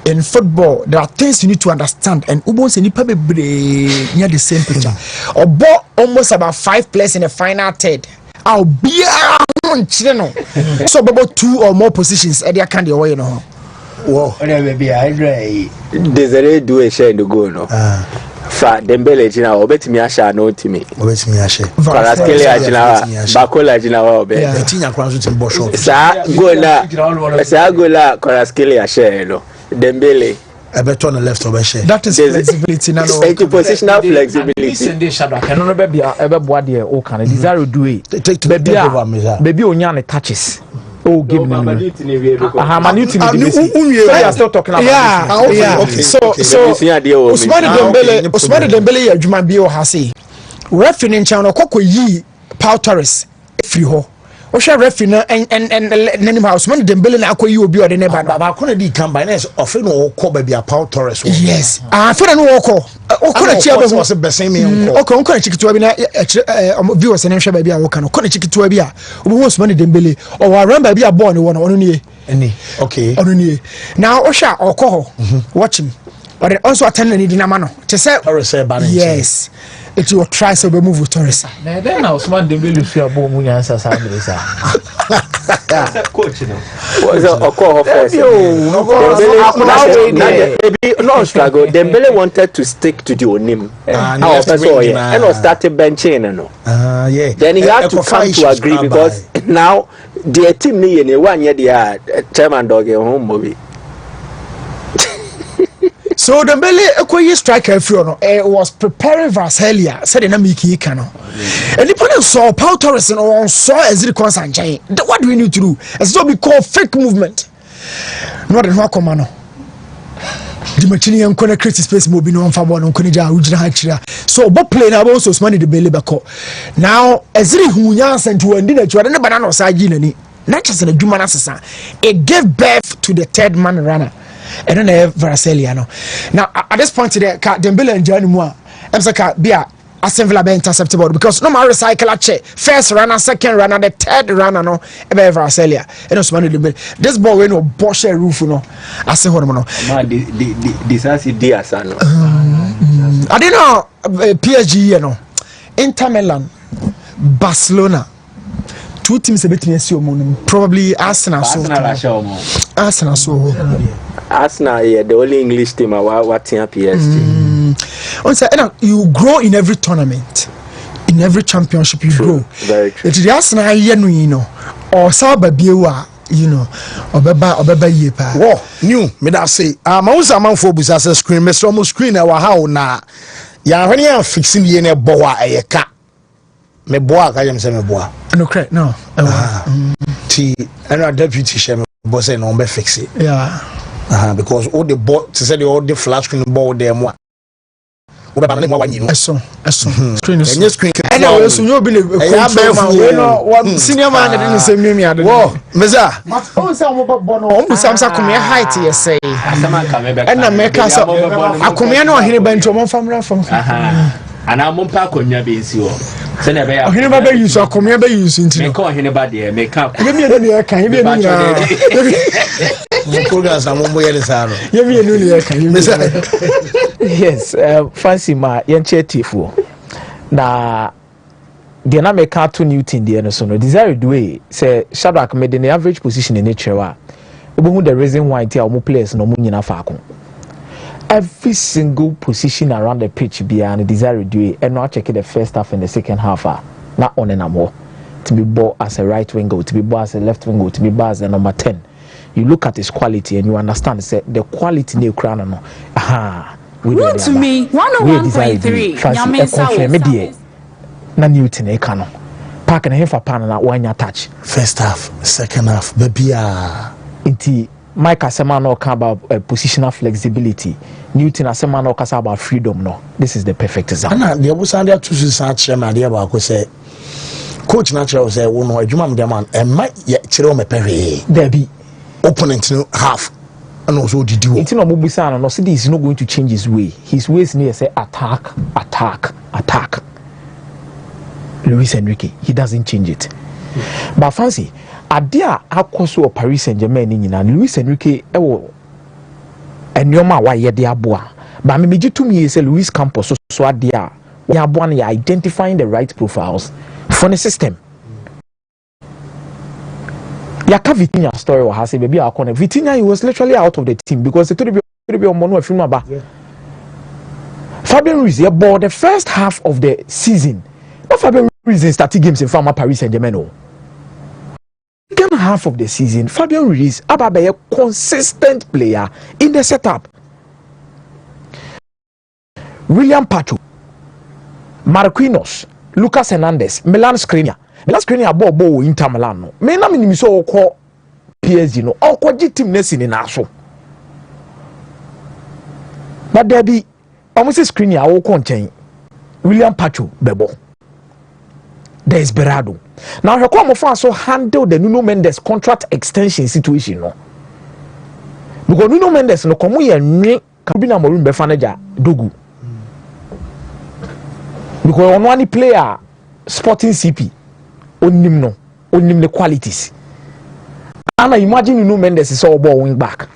in football there are things you need to understand and Ubon's in near the same picture. Or bought almost about 5 players in the final third. I'll be so about 2 or more positions at their candy away no. Whoa, Desiree do a share in the goal no. Fa Dembele jina obetimi asha no timi obetimi ashe Kvaratskhelia ajina Bakola ajina wa obe Vitinha kwa nzo timbo shot sa gola Kvaratskhelia ashe no Dembele ebeto on the left over share that is flexibility na no positional flexibility send Shadrack no no be bia ebe de o kan desire do it baby onya ne touches. Oh, give me. Manute we are still talking about okay. So Ousmane Dembele adwuma bi o ha say referee ncha no kokko yi Pau Torres free ho o hwe referee na nanim house Ousmane Dembele na akoyi obi o de ne ba ba ko na di kan ba na ofe no ko ba bia Pau Torres yes fere no ko na chia be so besen me nko okay nko na chikituwa bi na viewers na hwe ba bia wo kan ko na chikituwa bi a obo Ousmane Dembele o wa ran ba bia ball ne wo no nie okay onu nie now o hwa okọ watch him but also attend ni di na ma no te say yes it will try so be move with Torres na then now Ousmane Dembele fi abo mu nyansa sa Coach, was a call first. No struggle. Dembele wanted to stick to the Onim. And was started benching. Then he had to come to agree because now the team need 1 year the chairman dog home movie. So Dembele Ekoye striker was preparing Varselia said in Amiki Kano. And the opponent saw Paul Torres and saw Ezri Konsanjay. What do we need to do? It's not be called fake movement. Not in Wakomano. The machine and connect creative space will be known for one on Konija Ujina. So both playing about also money the Bele Bako. Now Ezri Hunya sent to a dinner to a banana or side not just in a Duman assassin. It gave birth to the third man runner. I don't have Varselia no. Now at this point today, Dembele and Johnny Moore, Emsaka Bia Assemble be interceptable because no more recycle check. First runner, second runner, the third runner no ebe Varselia. And also man Dembele. This ball we no Bosch roof no. I say what no. Man this has ideas no. I don't know PSG you know. Inter Milan, Barcelona. Two teams a bit probably Arsenal so. Arsenal so. Arsenal, yeah, the only English team what in PSG. You grow in every tournament, in every championship you grow. Very true. It's the Arsenal, you know, or Saba Biwa, you know, or Baba Yepa. Whoa, new, me that say, Mausa Manfobus as a screen, Mr. Almost screen our how na. Ya when you are fixing the ene boa a ka. Me boa, I am saying me boa. No, correct, no. T and our deputy shame boss and on be fix it. Yeah. Because all the ball to say all the flash screen ball there more. Screen is screen. Anyway, so you'll be senior man that didn't say me. Whoa, Meza. Samsa come here height, yes, say. And America, I come here no here bench from and I'm on pack on your base. Send a bear. I never use or come here by using to call anybody, make up. Give me a new can you yes, fancy my young chetifu. Na the na make cartoon new thing the so no desire do way say Shadrack made in the average position in nature wa. Obo the reason why tia omo players no mo nyina faako. Every single position around the pitch be and desire do it and not check the first half and the second half not on and more to be bought as a right winger, to be bought as a left winger, to be bought as a number 10. You look at his quality and you understand say the quality new crown no Wontumi 101.3 Nyamensa na Newton e kano park na hefa pan na wanya touch first half second half baby inti Mike asema no talk about positional flexibility. Newton asema no talk about freedom no. This is the perfect example. Na the obusandia to search na dia ba ko say coach natural say wo no adwuma me man e ma ye kire o mepere there be opponent no half and also did you inti no mobusa no say this is not going to change his way. His ways near say attack. Luis Enrique, he doesn't change it. But fancy adia akoso Paris Saint-Germain ni nyina Luis Enrique ewo enioma wa ye de aboa ba me megitumi say Luis Campos so adia ya aboa na identifying the right profiles for the system. Ya ka Vitinha story wa say baby akona Vitinha, he was literally out of the team because it to be omono afinu aba. Fabian Ruiz bought the first half of the season. Not Fabian Ruiz started games in former Paris Saint-Germain. Second half of the season, Fabian Ruiz ababe a consistent player in the setup. William Pacho, Marquinhos, Lucas Hernandez, Milan Skriniar bo Inter Milan no. Me na minimi so okọ PSG no. Okọ team nesi ni na so. But there be almost Skriniar okọ nchen. William Pacho bebo. Desperado. Now he come for so handle the Nuno Mendes contract extension situation no. Because Nuno Mendes no come here nwe kabina morum be fanager dogu. Because on one player Sporting CP onim the qualities. And I imagine Nuno Mendes is all ball wing back.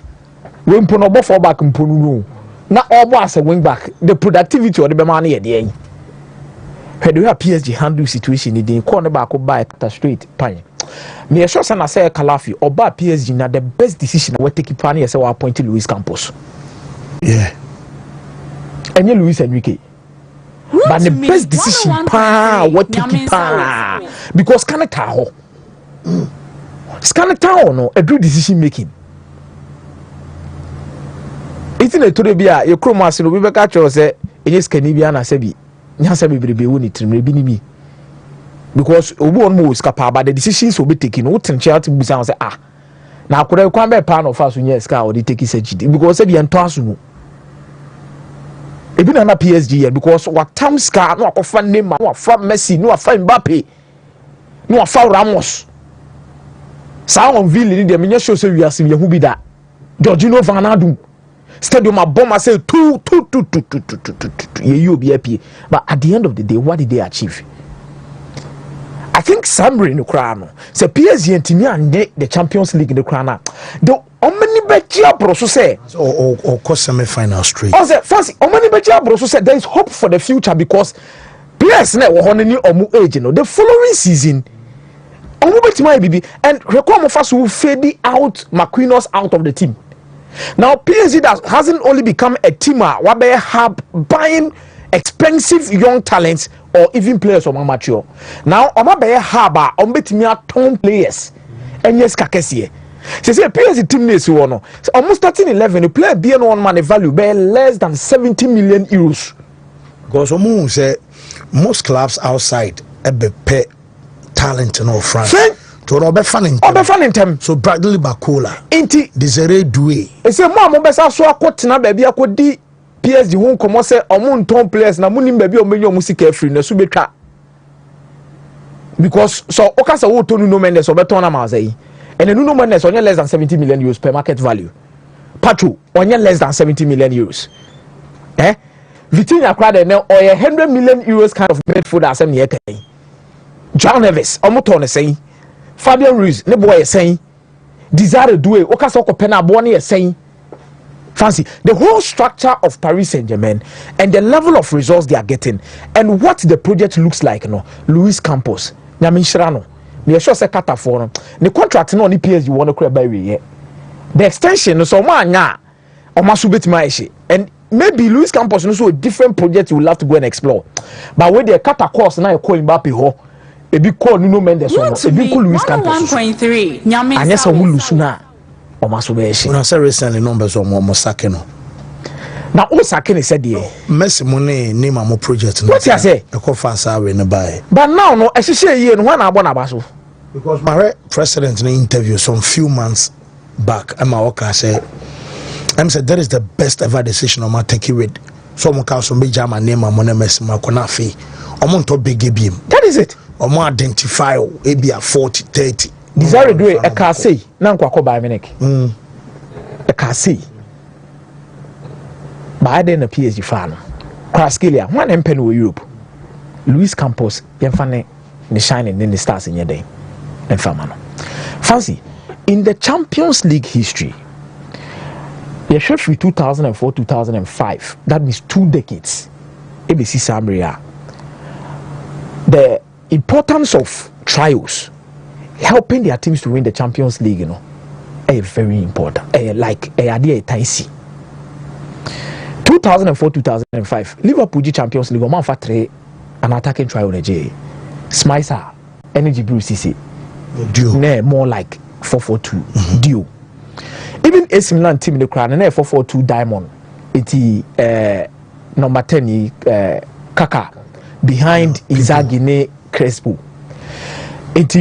When puno ball for back no. Na all ball as a wing back. The productivity of the man here there. Had we have PSG handle situation in the corner back by straight pine. me sure say na say Kalafi oba PSG na the best decision we take plan here say we appoint Luis Campos. Yeah. Enye Luis Enrique. But the best decision what take pa because Canada ho. Canada no a good decision making. It's in a to be a your chromas no we be catch us say enye skani bia na say bi nya say bebrebe woni trim bi ni mi. Because obi on mo skapa but the decisions will be taken no tenchia to busa say ah na akure kwan be pa no fa so nya ska or dey take surgery because say bi ento aso mu ebi na PSG here because what time ska no akofa Neymar no afa Messi no afa Mbappe no afa Ramos sa on ville ni de menye show say wiase ye hu bi da Jorginho Van Adum stadium aboma say two ye obi apie but at the end of the day what did they achieve? I think Samri in Ukraine. So PSG and Timmy and the Champions League in Ukraine. The many betia broso say or semi-final straight. Oh, say fancy. Many betia broso say there is hope for the future because players na wo honey omu age no. The following season, omu betima bibi and Rekwamo Faso will fade out Marquinhos out of the team. Now PSG that hasn't only become a teamer, what they have buying expensive young talents or even players from amateur. Now, Oma be haba on betimi aton players. And yes, kakesiye. Say PSG team name so no. Almost starting 11, you play be one man value be less than 70 million euros. Because omo say most clubs outside ebe pay talent in France. To no be fan in them. So Bradley Bacola. Inti Desiree Doué. E say mo be sa so akotena ba bia akodi PSG won komo say omo nton players na munim ba bi omenyo musika free na so betwa because so okasa wo to Nuno Mendes obeton na ma say and Nuno Mendes only less than 70 million euros per market value. Pacho only less than 70 million euros. Vitinha crowd now or 100 million euros kind of midfielder asem ne kai. John Neves omo to ne say Fabian Ruiz ne boy say Desire Doué okasa okopɛ na abo ne say fancy the whole structure of Paris Saint-Germain and the level of results they are getting and what the project looks like no Luis Campos nyame nhyira no me sure say Qatar for no the contract no ni PSG won no by we the extension no so ma anya o ma so betima ehye and maybe Luis Campos no so a different project you will have to go and explore but with the Qatar course na e call Mbappe ho e bi call Nuno Mendes so e bi call Luis Campos 1.3 nyame anya so wulusu na when I say recently numbers on more sacking. Now, all sacking is said here. Messi money name a project. What you say? A call fast in the buy. But now, no, as you say, you one I want to because my president in an interview some few months back, I'm a worker said, I'm said that is the best ever decision on my take with someone comes from big my name, my money, Messi, my konafi. I'm on top big game. That is it. I'm more identify maybe a 40, 30. Desire Doué e ka say na nkwakọ Bayern Munich e ka say ba de na PSG fan Kraskelia one empen wo Europe Luis Campos yemfa ne shining in the stars in yeden emfa ma no fancy in the Champions League history the short 2004 2005 that means 2 decades ABC Samria the importance of trials helping their teams to win the Champions League, you know, is very important. Like a idea taisi. 2004-2005, Liverpool Champions League, man for 3 an attacking trial on J. Smicer, Energy Brew CC. Duo. More like 4-4-2. Duo. Even AC Milan team in the crown, 4-4-2 diamond. It's number 10, Kaka, behind Inzaghi, Crespo. It's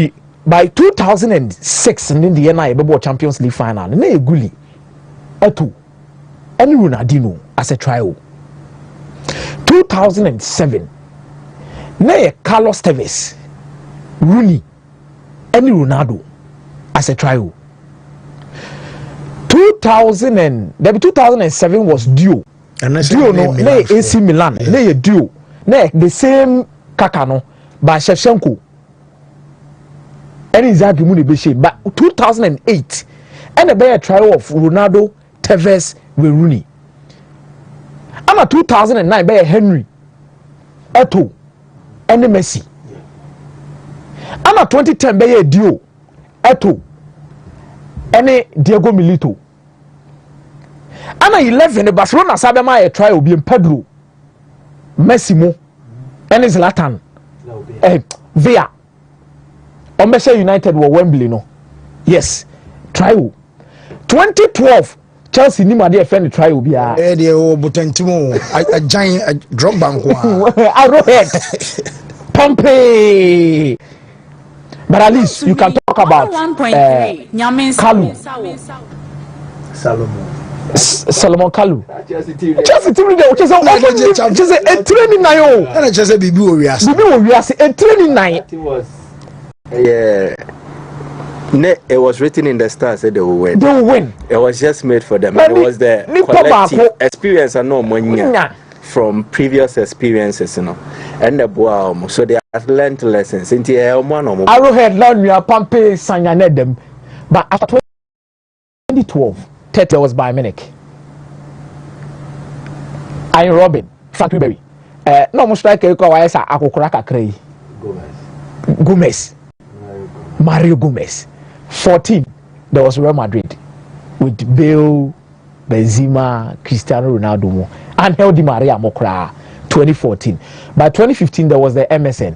by 2006 in the NI Champions League final, ne Gulli, Eto, and Ronaldinho as a trial. 2007, ne Carlos Tevez, Rooney, and Ronaldo as a trial. 2007 was duo. Duo no, ne AC Milan, ne duo, ne the same Kakano, by Shevchenko. And Inzaghi mu be shame but 2008 and a better trial of Ronaldo, Tevez with Rooney. And a 2009 by Henry, Eto, and Messi. And a 2010 by a duo Eto ene Diego Milito ana 11 Barcelona sabe ma ye try obi Pedro Messi mo ene Zlatan Villa Omesha United were Wembley no yes try 2012 Chelsea ni ma dey friend try obi a dey o butantimo a giant drop bank Arrowhead Pompey. But at least you can talk about Kalu. Solomon Kalu. Chelsea team there, which is a training now. And just a Bibi Orias. Bibi Orias, a training night. Yeah. It was written in the stars that they will win. They will win. It was just made for them. And it was the collective experience and no money from previous experiences, you know. And the boy, so they have learned lessons. Arrowhead, now we are pumping Sanyane them. But after 2012, Tete was by Munich. Iron Robin, Frank Ribery. No more striker, you call Akokuraka Krei. Gomez. Mario Gomez. 14, there was Real Madrid with Bale, Benzema, Cristiano Ronaldo, Angel Di Maria Mokra. 2014. By 2015, there was the MSN,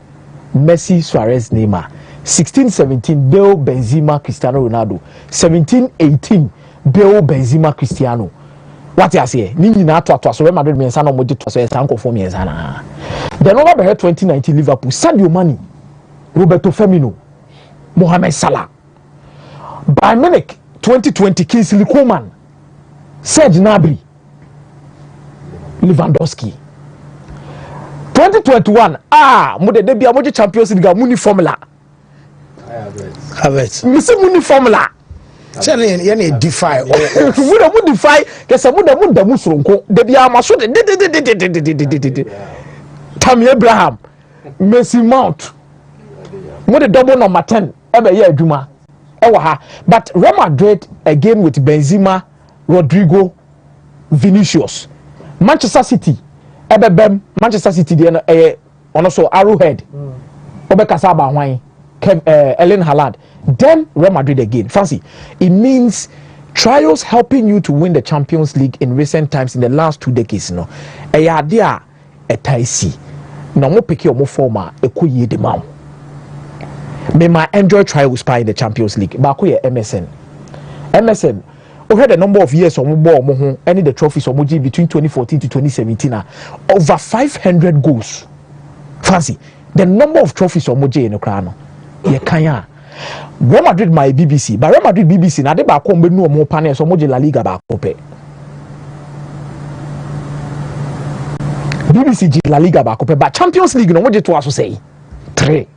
Messi, Suarez, Neymar. 16-17, Bale, Benzema, Cristiano Ronaldo. 17-18, Bale, Benzema, Cristiano. What you say? Nini na to so Real Madrid me nsa na mo to so sanko for me nsa na. Then over by 2019 Liverpool, Sadio Mane, Roberto Firmino, Mohamed Salah. By Munich 2020, Kingsley Coman, Serge Gnabry, Lewandowski. 2021 mo de bia mo Champions League muni formula Havertz me muni formula say ye defy mo defy kesa mo da mu soronko de bia ma so de Tammy Abraham Messi Mount mo de double number 10 e be ye aduma e wa ha. But Real Madrid again with Benzema, Rodrigo, Vinicius. Manchester City ebebem Manchester City dey also Arrowhead obekasa ba hwan Erling Haaland, then Real Madrid again. Fancy it means trials helping you to win the Champions League in recent times in the last 2 decades no eya de a etaisi no mo pick your mo former ekoyie de ma me my enjoy trials in the Champions League ba ko ye MSN we had a number of years on more any the trophies on between 2014 to 2017 over 500 goals. Fancy the number of trophies on Moji in the crown. Ye kanya Real Madrid my BBC, but Real Madrid BBC na de ba ko mbe no mo panel so Moji La Liga ba ko pe. BBC G La Liga ba ko pe, but Champions League no Moji to aso say 3.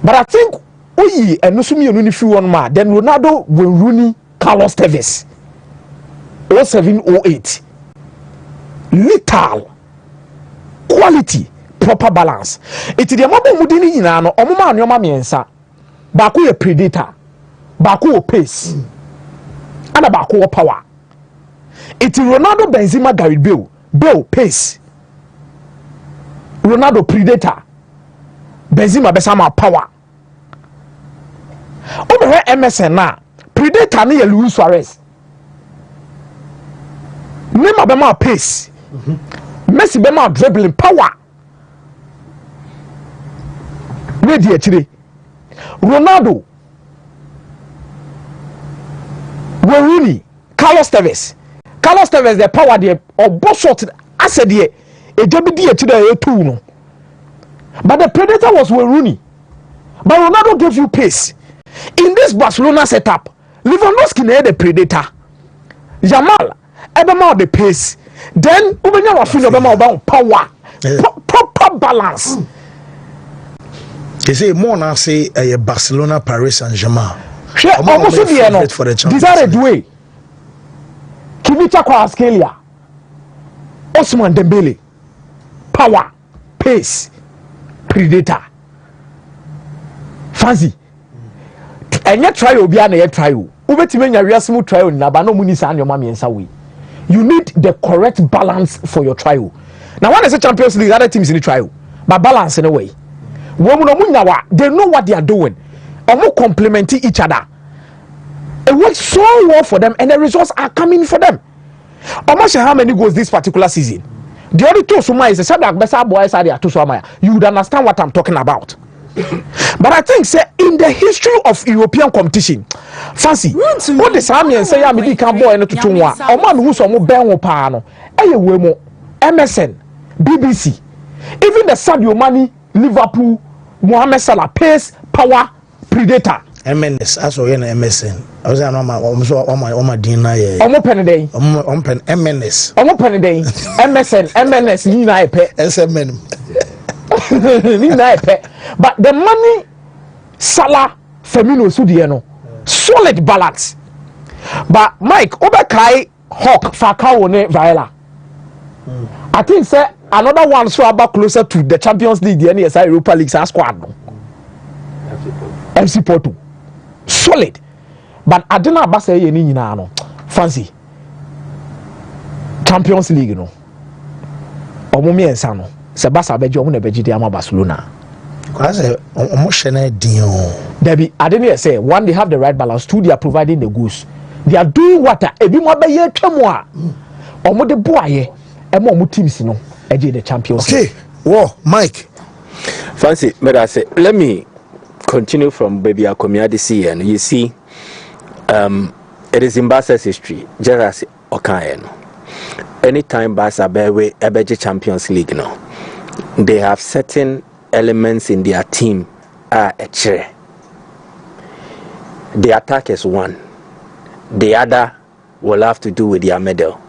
But I think oyi enusumi enu ni fi won ma then Ronaldo will Rooney Carlos Tevez 0708 lethal quality proper balance. Iti de mabo mudini nyina no omoma anoma miensa ba ko ye predator ba ko pace ana ba ko power. Iti Ronaldo, Benzema, Gareth Bale pace, Ronaldo predator, Benzema besama power. Omo MSN na predator ni Luis Suarez. Neymar be ma pace. Messi be ma dribbling power. Ready actually. Ronaldo. Rooney, Carlos Tevez the power there or both shot as a dear a deputy actually two no. But the predator was Rooney. But Ronaldo gave you pace. In this Barcelona setup, Lewandowski had the predator. Jamal Ebema the pace. Then Ubenya was feeling about power. Proper balance. They say more now say Barcelona, Paris Saint-Germain. Almost for the Champions League. Way. Kivita Kvaratskhelia, Ousmane Dembele, power, pace, predator. Fancy. And yet try obi na yet try o. Ubetime nya wiase mu try na ba no muni sa anyoma miensa we. You need the correct balance for your trial. Now when I say Champions League, other teams in the trial, but balance in a way. They know what they are doing. Omo complementing each other. It works so well for them, and the results are coming for them. Almost how many goals this particular season? The only two Suma is a subject better boys are there to Sumaya. You would understand what I'm talking about. But I think say in the history of European competition, fancy what the Samian say I'm the can boy no to Tunwa. Or man who's on Ben Opano, Wemo, MSN, BBC, even the Sadio Mane, Liverpool, Mohamed Salah, pace, power, predator. MNS, as well as MSN. I was on my dinner. Omo pen day. Omo pen MNS. Omo pen day. MSN, MNS, ni na epe. SMN. Ni na epe. But the money, Salah, Firmino, Sudiano, solid balance. But Mike, Obekai, Hawk, Fakao, ne Viola. I think say another one so about closer to the Champions League, the NSI Europa League squad. FC Porto. Solid. But I don't know about say any no fancy Champions League no omomi ensa no se Barca beje omo na beje di ama Barcelona because omo shene din Debbie I didn't say one they have the right balance, two they are providing the goods, they are doing what ebi mo be ye twam a omo de boaye e mo omo teams no eje the Champions League. Okay, whoa Mike fancy but I say let me continue from baby Akomia this year, and you see it is in Barca's history, just as Okayen. Anytime Barca bewe ebeje Champions League no, they have certain elements in their team are a chair. The attack is one, the other will have to do with their medal.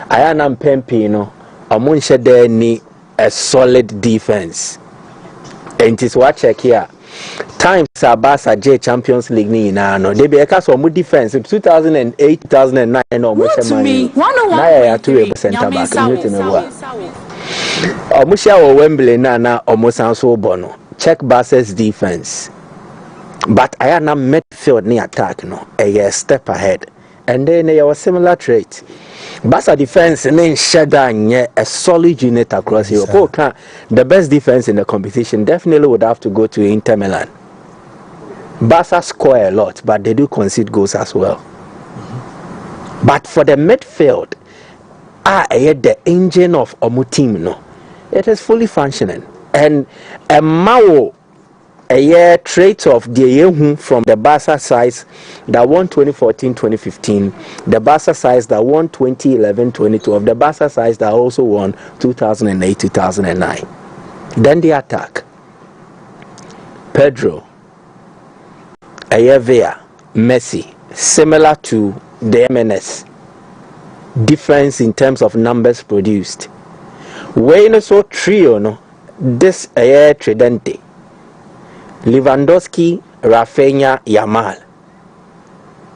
Ayana Mpempi no, amunshe there ni a solid defense. And it is what check here. Times Barca J Champions League ni na no they be cast on defense in 2008 2009 no mo shema na ya to center back Newton Ewa omusha wo Wembley na omusan so bono check Barca's defense, but I am midfield ni attack no a step ahead, and then there was similar trait. Barca defense then shada a solid unit across Europe. The best defense in the competition definitely would have to go to Inter Milan. Barca score a lot, but they do concede goals as well. But for the midfield, the engine of Omu team no, it is fully functioning, and a Mao a trait of the year from the Barca size that won 2014-2015, the Barca size that won 2011-2012, the Barca size that also won 2008-2009. Then the attack. Pedro, Ayevea, Messi, similar to the MNS. Difference in terms of numbers produced. When so trio no, this Tridente. Lewandowski, Rafinha, Yamal.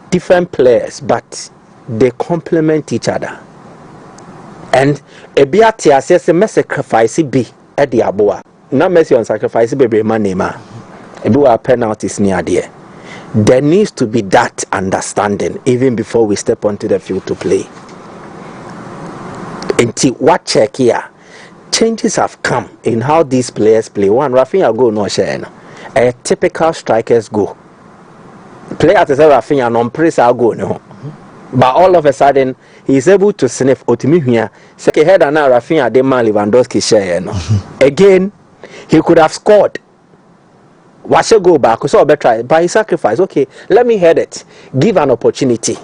Different players, but they complement each other. And Ebiati says a sacrifice be at the Aboa. Not Messi on sacrifice be Manema. Ebua penalties near there. There needs to be that understanding even before we step onto the field to play. Until what check here, changes have come in how these players play. One, Rafinha go no share. A typical strikers go. Players as Rafinha non-press go no. But all of a sudden, he's able to sniff Wontumi here. Second head and now Rafinha de man Lewandowski share no. Again, he could have scored. What should go back? So better by sacrifice. Okay, let me head it. Give an opportunity.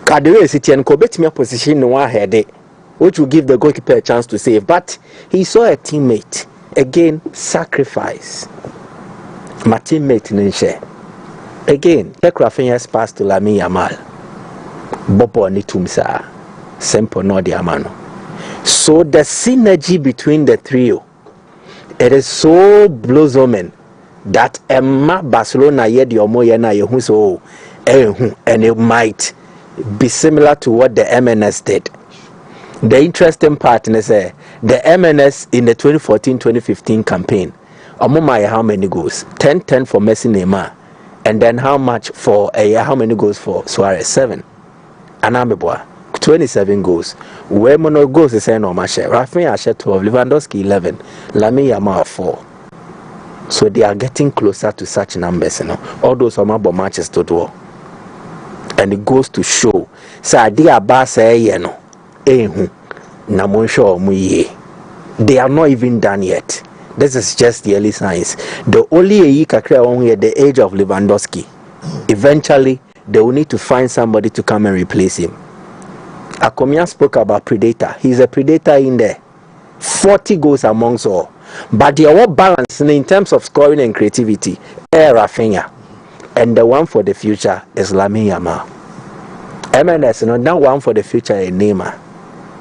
Kadere City and Kobet me position no one head it, which will give the goalkeeper a chance to save. But he saw a teammate. Again, sacrifice. My teammate didn't share. Again, check Rafinha's pass to Lamine Yamal. Bobo Nitumsa. Simple no diamano. So the synergy between the trio, it is so blossoming that Emma Barcelona yet your moyena yehu so and it might be similar to what the MNS did. The interesting part is the MNS in the 2014-2015 campaign. Omoma how many goals? 10-10 for Messi, Neymar, and then how much for how many goals for Suarez? 7. Anameboa 27 goals. Where mono goals is no match. Rafinha 12, Lewandowski 11, Lamine Yamal 4. So they are getting closer to such numbers, all those Omabo matches to do. And it goes to show, say, they are they are not even done yet. This is just the early signs. The only the age of Lewandowski. Eventually, they will need to find somebody to come and replace him. Akomia spoke about Predator. He's a Predator in there. 40 goals amongst all. But they are all balanced in terms of scoring and creativity. Rafinha. And the one for the future is Lamine Yamal. MLS, that one for the future is Neymar.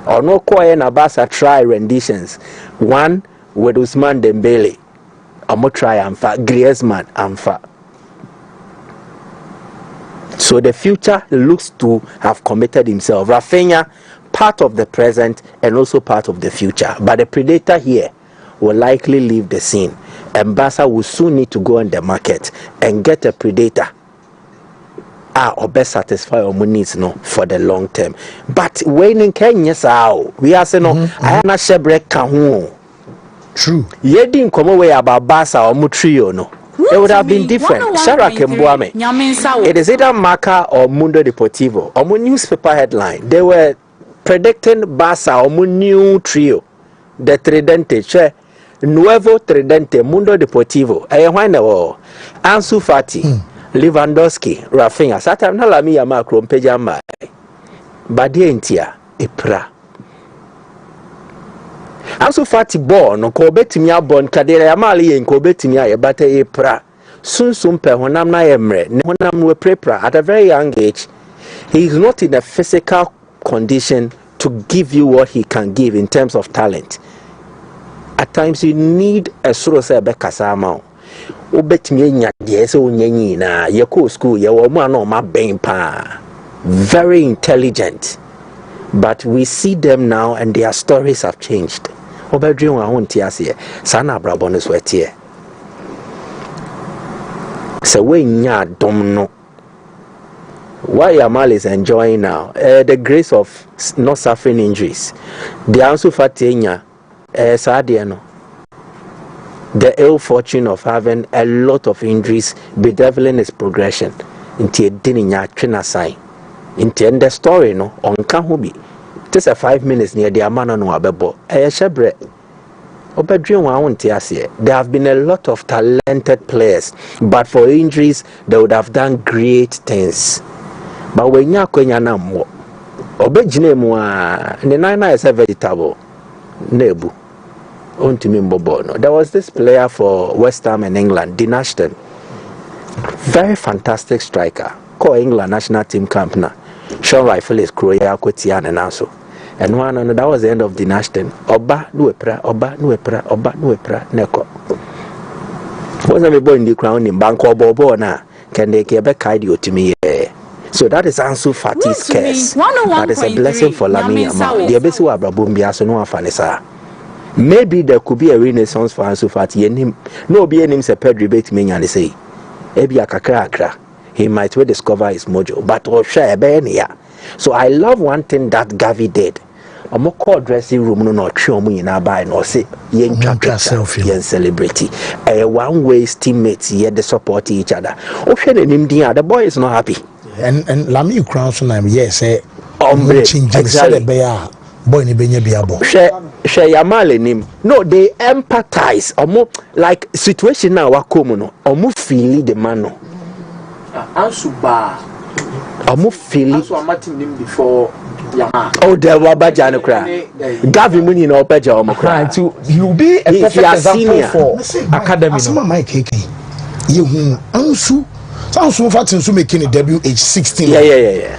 Or no Koye na Barca try renditions. One with Ousmane Dembele. Amo try Amfa. Griezmann Amfa. So the future looks to have committed himself. Rafinha, part of the present and also part of the future. But the Predator here will likely leave the scene. And Barca will soon need to go on the market and get a Predator. Or best satisfy our needs for the long term. But when in Kenya, we are saying, I am not sure break True. You didn't come away about Barca or Mutrio, no. It would have been different. Shara Kembuame. It is either Marca or Mundo Deportivo. Or my newspaper headline. They were predicting Barca or new trio. The Tridente. Nuevo Tridente. Mundo Deportivo. Ansu Fati. Lewandowski. Rafinha. Sata na lami ya makro mpeja mba. Badientia. Ipra. Ansu Fati born no ko betimi abon kadere ya mali yen ko betimi aye bate epra sunsun pe honam na yemre ne honam we prepra at a very young age. He is not in a physical condition to give you what he can give in terms of talent. At times you need a sort of say bekasama o betimi nya de se onyanyi na ye ko school ye wo ma na o ma ben pa. Very intelligent, but we see them now and their stories have changed. Obedrin wa honti ase sana brabo no swetie se we nya dom no what Yamal is enjoying now, the grace of not suffering injuries, the also fatenya no, the ill fortune of having a lot of injuries bedeviling his progression into dininya twina sign into the story no on kahobi. Just a 5 minutes near the amana no abebo. Shebre. There have been a lot of talented players, but for injuries they would have done great things. But when you are mo, obejine mo the nina is a vegetable. Nebu. Wontumi mbobo no. There was this player for West Ham in England, Dean Ashton. Very fantastic striker. Call England national team camp now. Sean Rifle is Kroya Kotian and also. And that was the end of the Ashton. Oba nuepra, neko. Wasn't a boy in the crown in Banco Bobo na can they get back idea to me? So that is Ansu Fati's case. That is a blessing for Lamine Yamal. The Abesu Abrabumbia so no fanisa. Maybe there could be a renaissance for Ansu Fati and him. No be him se Pedri bet me and say. Ebi akakra. He might well discover his mojo, but so I love one thing that Gavi did. I'm more called dressing room no show me in our buy no say yen celebrity. A one way teammates here they support each other. The boy is not happy. And Lamine Crown's name, yes, exactly. Boy ni benye biabo. Share Yamal in him. No, they empathize. Like situation now wakomo no. Omo feel the man no. Ansuba. Omo feel. Ansu amatim nim before Yamal. Oh, there were baja no cry. Gavi muni no baja omo cry. You be a perfect example for academy. Asama my keke. You Ansu. Ansu fatin so making a debut age 16. Yeah.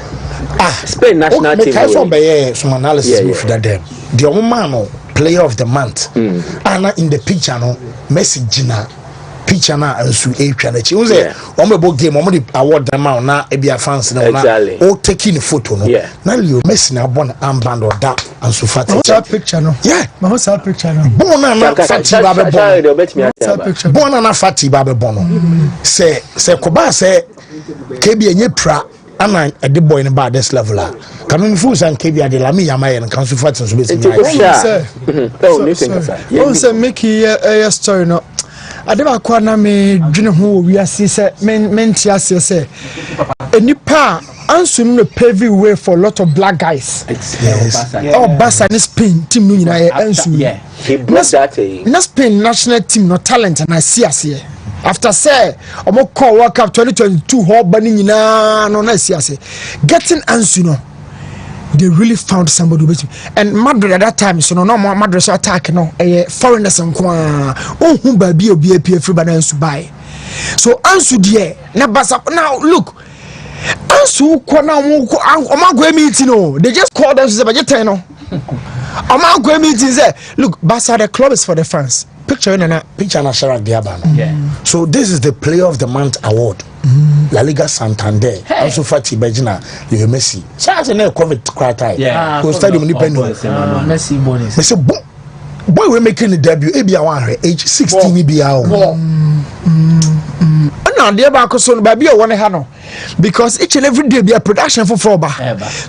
Spain national team. I from some analysis with that them. The man player of the month. Anna in the picture no Messi Gina picture na Ansu Echanechi. Who say omebo game omodi award them na ebia fans na o taking the photo no. Now you Messi na born armband or that Ansu Fati. What's that picture no? Yeah. What's that picture no? Born na Fati babe born. Born na Fati babe born. Say koba say kebi enye pra ana a the boy in about this level. Coming fools and KB de Lamine Yamal and Council Fats and say make a story no. adeba kwa na me dwene ho wi ase se menti ase se enipa Ansu no paving way for a lot of black guys. Yes. Barca and Spain team no nyina Ansu. Yeah. He brought that na Spain national team no talent and I see us here. After say omo call World Cup 2022 ho bani nyina no na see us. Getting Ansu no they really found somebody with and Madrid at that time so no Madrid so attack no foreigners nko ohun ba bi obi apie free ban Ansu buy. So Ansu there na Barca now look Ansu kona omagwe meeting no they just called us say no omagwe meeting say look Barca the club is for the fans picture na Sharak Diaba no. So this is the Player of the Month award. La Liga Santander also Fati Bejina Leo Messi say na COVID criteria go stadium ni pendo Messi bonus say boy we making the debut ebia wan age 16 bia o na dey back so no baby o won ha no because each and every day be a production for Froba.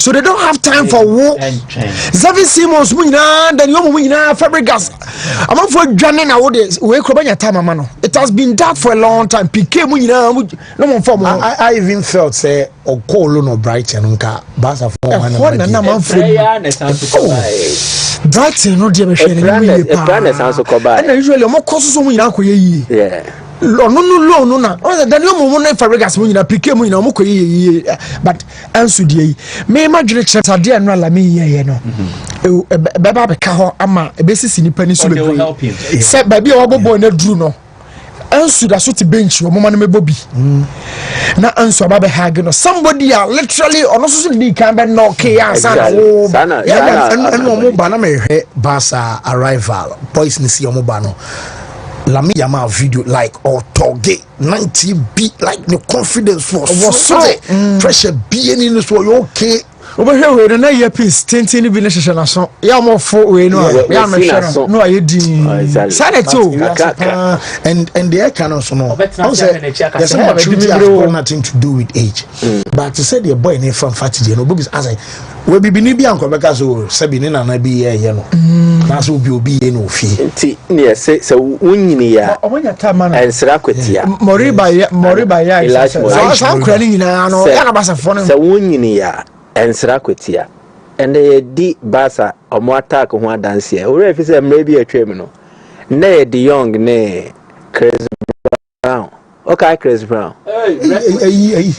So they don't have time for work. Xavi Simons munyina then you munyina Fabregas. I'm for dwane na wo dey we krobanya time amano. It has been that for a long time. PK munyina no more form. I even felt say o call no Brighton nka Barca for one na man for Brighton no dey be hwe ni pa. And usually mo koso so munyina akoye yeah. No na then you mo na Fabregas munyina PK munyina mo koye but Ansu dey me imagine chade anu ala me ye no beba be ka ho ama ebesisi nipa ni so be say baby o bobo na duru no Ansu da so ti bench o mo ma na mebobi na Ansu aba be hag no somebody are literally ono so di kan be no ke ansa na wo and mo ba na me hwe Barca arrival boys ni si o mo ba no Lami Yama video like or Toge 90 beat like the confidence for so pressure being in this way okay over here we na earpiece 10 bi na hehhe na so ya mo fo we no ya me hwe no aye din sare to and the kind of no there's nothing to do with age but to say the boy ne from fatty no bobis as we be ni bi anko beka so sabi ni na bi ye no na so obi ye no fi nti ne se wunyini ya omonya tama na ensra kwetia moriba ya so kura ni nyina no ya na basa fo no se wunyini ya ensra kwetia ene di Barca omo attack ho adanse e ore fi se mra bi atwam no na de young ne Chris Brown okay Chris Brown hey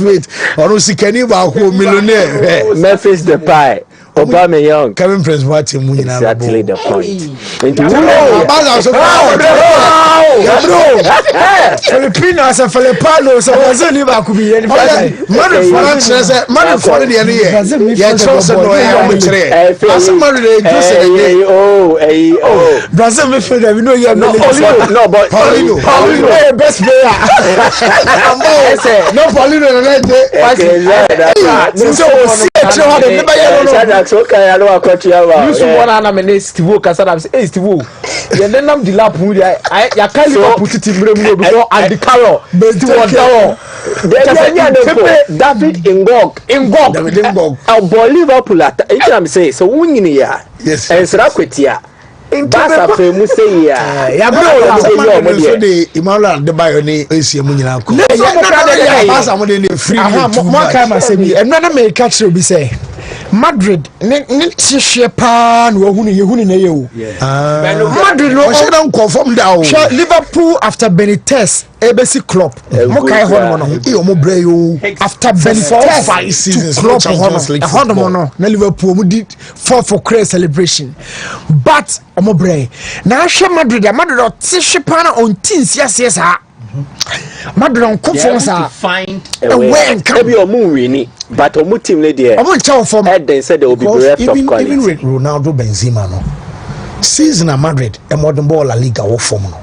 wait onu sikani ba ko millionaire Memphis the pie Obama young Kevin Prince Party munyina exactly the point into Filipinos and Filipinos so was only ba ku bi money for the year yeah Chelsea no ya o metre as money dey go say Brazil me feel that we know you no but Paulino best player no Paulino so okay I know akotia ba you so one na me Steve Kasa na say Steve ye nenam di lap mu dia ya kali ko put timbre mu obi so and the carol Steve Wadawo David Ingog our Liverpool at I'm say so wunyini ya ensra kwetia Barca fe mu say ya bro so the Emmanuel Adebayo ni esie mu nyina ko Barca mo dey free mo ka ma say bi enna na me catch you be say Madrid ne hye pa no yehuni na yewu Madrid no she don confirm that Liverpool after Benitez ebesi club mo kai ho no e mo bra yo after Benitez 5 seasons club ho no na Liverpool mo did for crazy celebration but mo bra na hye Madrid o hye pa na on teams yes Madrid on conference find a way maybe o mu wini but o mu team ne there o mu chow form they said they will be bereft of quality even with Ronaldo Benzema no season at Madrid e modern ball La Liga wo form no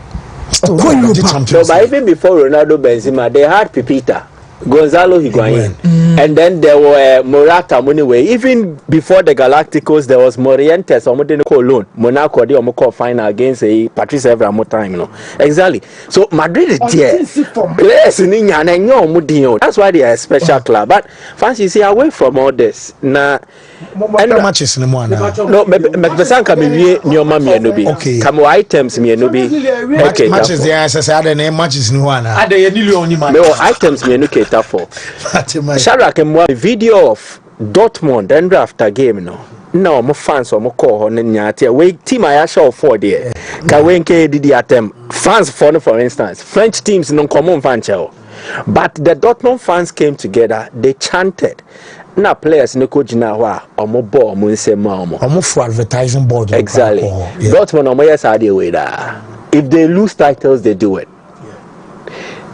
but even before Ronaldo Benzema they had Pipita Gonzalo Higuain. And then there were Morata anyway. Even before the Galacticos, there was Morientes or Modena loan. Monaco the Omoko final against Patrice Evra more time, you know. Exactly. So Madrid is there. Players in England and that's why they are a special club. But fans, you see, away from all this, now matches in the morning. No, Besan can be near Mammy and Nubi. Okay. Come items me and Nubi. Okay, matches the answer. I had name matches in one. I items me and Nuketa for. Sharak and one video of Dortmund and after game, no. No, my fans or my call on the wait team I show for there. Kawenke did the attempt. Fans for instance, French teams non common fan show. But the Dortmund fans came together, they chanted. Now players no coach na wa omo ball mo nse ma omo for advertising board. Exactly. Yeah. Dortmund omo yes are the way da. If they lose titles, they do it.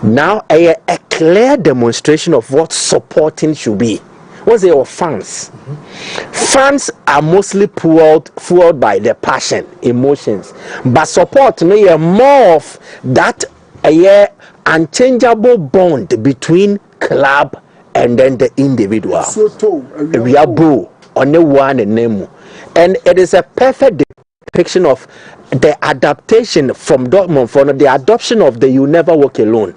Now a clear demonstration of what supporting should be. What's your fans? Fans are mostly fueled by their passion, emotions, but support no more of that unchangeable bond between club and then the individual. We are both on the one and name, and it is a perfect depiction of the adaptation from Dortmund, from the adoption of the "you never walk alone."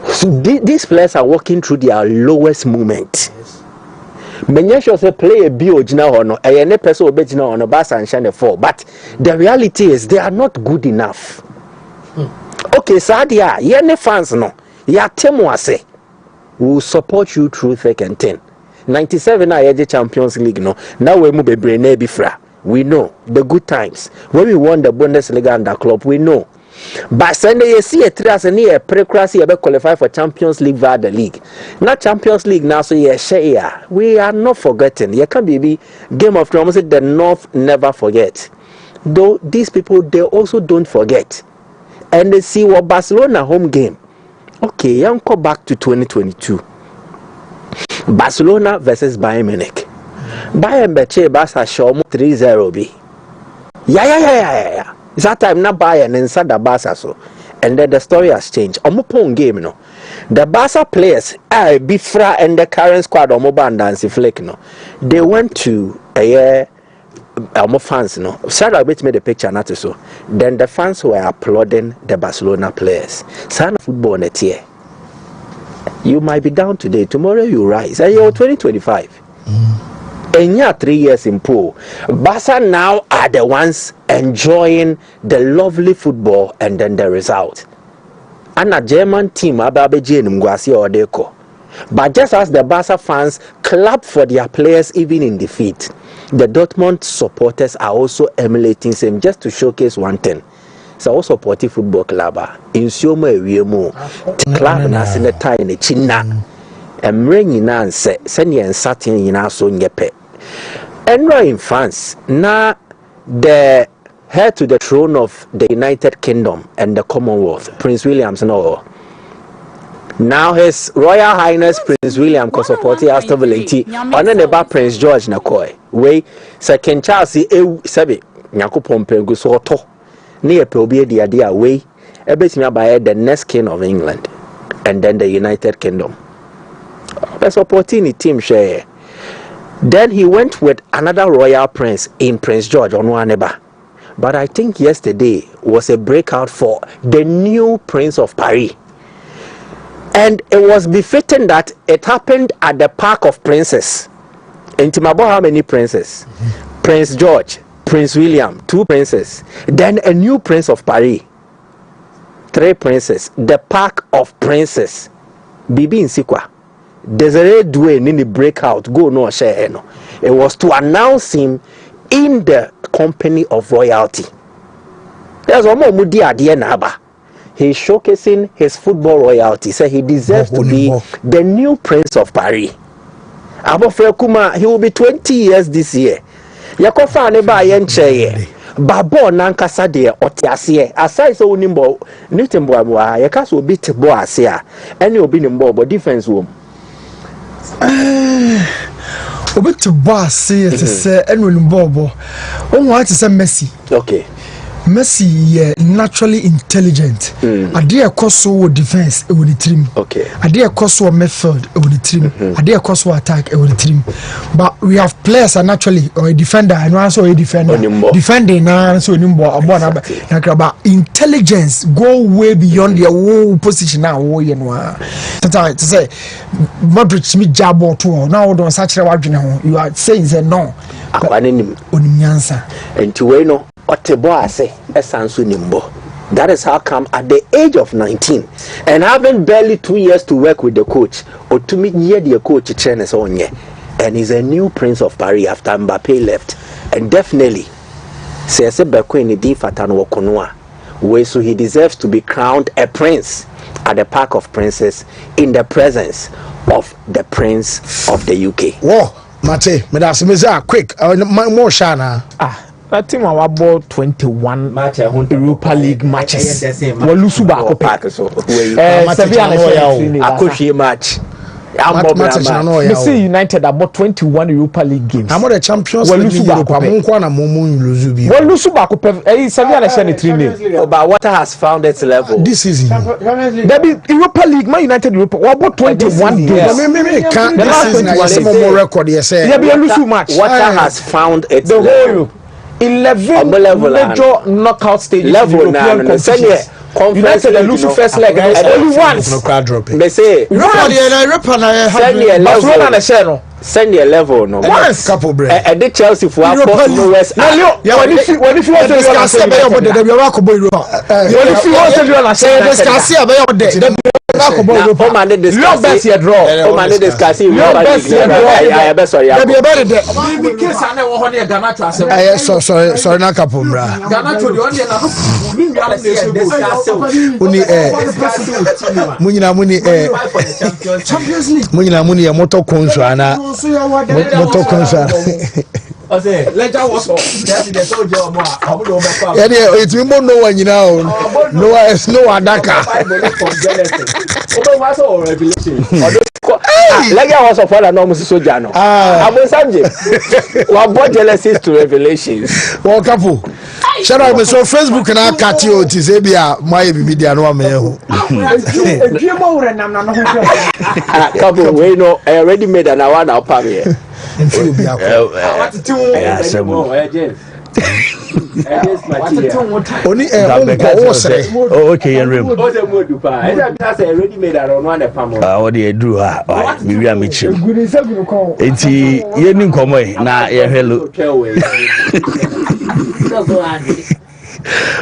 So these players are walking through their lowest moment. Menyesho say play a biogina or no, a person obejina or no bas and shine fall. But the reality is they are not good enough. Okay, Sadia, yene fans no, ya temo say we will support you through thick and thin. 97 I Champions League no. Now we move be bifra. We know the good times when we won the Bundesliga and the club. We know. But Sunday you see a trust and a precracy about qualify for Champions League via the league. Not Champions League now, so share. We are not forgetting. You can be Game of Thrones, the North never forget. Though these people they also don't forget. And they see what Barcelona home game. Okay, I'm go back to 2022. Barcelona versus Bayern Munich. Bayern Beche Barca show 3-0 B. Yeah. It's that time not Bayern inside the Barca so. And then the story has changed. Omupon game no. The Barca players, Bifra and the current squad Omoba and Dancy Flake no. They went to fans no. Sarah made the picture not so. Then the fans were applauding the Barcelona players. Son of football net here. You might be down today, tomorrow you rise. And you're 2025. And yeah, 3 years in pool. Barca now are the ones enjoying the lovely football and then the result. And a German team Ababeji Ngwasi or Deko. But just as the Barca fans clap for their players even in defeat, the Dortmund supporters are also emulating same just to showcase one thing. So also supporting football club in Sioma Wiemo club na seneta in China. And ring in say send and satin in our son yepe. And in France, now the heir to the throne of the United Kingdom and the Commonwealth, Prince William's no. Now His Royal Highness Prince William ko support Aston Villa ti. Ono ne ba Prince George na koi. We second Charles sabi Nyakopon pengu so to. Ne ye pe obi e dia we ebetimi abaye the next king of England and then the United Kingdom. That's opportunity team share. Then he went with another royal prince in Prince George Onwaneba. But I think yesterday was a breakout for the new Prince of Paris. And it was befitting that it happened at the Park of Princes. In Timabo, how many princes? Prince George, Prince William, 2 princes. Then a new Prince of Paris. 3 princes. The Park of Princes. Bibi Nsikwa. Desiree Doué in the breakout go no share no. It was to announce him in the company of royalty. There's one more mudi adie naba. He's showcasing his football royalty. So he deserves to be the new Prince of Paris. Abofre Kuma, he will be 20 years this year. Yakofa neba yenche Babo nankasa de otiasie. Aside so nimbo nitembo abwa yakaso obi tebo asia. Any obi nimbo but defense wom. Obi to boss say say enwelu bobo. On want to say Messi. Okay. Messi naturally intelligent. Adia koso defense with the team. Okay. Adia koso midfield with the team. Adia koso attack with the team. But we have players are naturally or a defender and also a defender. Defending and so but intelligence go way beyond their whole position now. To say Modric me jabo too. Now don't such a you are saying no. And to know Otebo ase esansu nimbo. That is how come at the age of 19 and having barely 2 years to work with the coach, Wontumi hear the coach Chenes onye, and he's a new Prince of Paris after Mbappe left. And definitely says Bekwe din fatan wokonwa. Way so he deserves to be crowned a prince at the Park of Princes in the presence of the Prince of the UK. Whoa, Mate, medasimiza quick. More shana. That team are about 21 Europa League matches. Walusu bako pack so. Akoshi match. We see United about 21 Europa League games. I'm the Champions League Europa. Walusu bako pe. Sevilla na share 3-0. But water has found its level this season. There be Europa League, Man United Europa. About 21 games. Can't this season I see more record here say. There be a Walusu match. Water has found its the level. whole 11 major knockout stages level in European competitions. United and lose first leg only once. They say Barcelona na share no. Send your level no. Once couple break. And the Chelsea for our West. When if you want to discuss about the Europa. When if you want to discuss about the sorry na kapombra muni ya moto konso ana moto konso Ledger was the soldier of it's me no one you know no adaka Ledger was of all enormous soldier no Abu Sanjay one bought jealousies to revelations. Well couple shout out me so Facebook na cat you to say bia my media no me couple we know I already made an hour now pam here. Only okay, and rim. What do you do? Maybe I'm Mitchell. It's yen come na hello.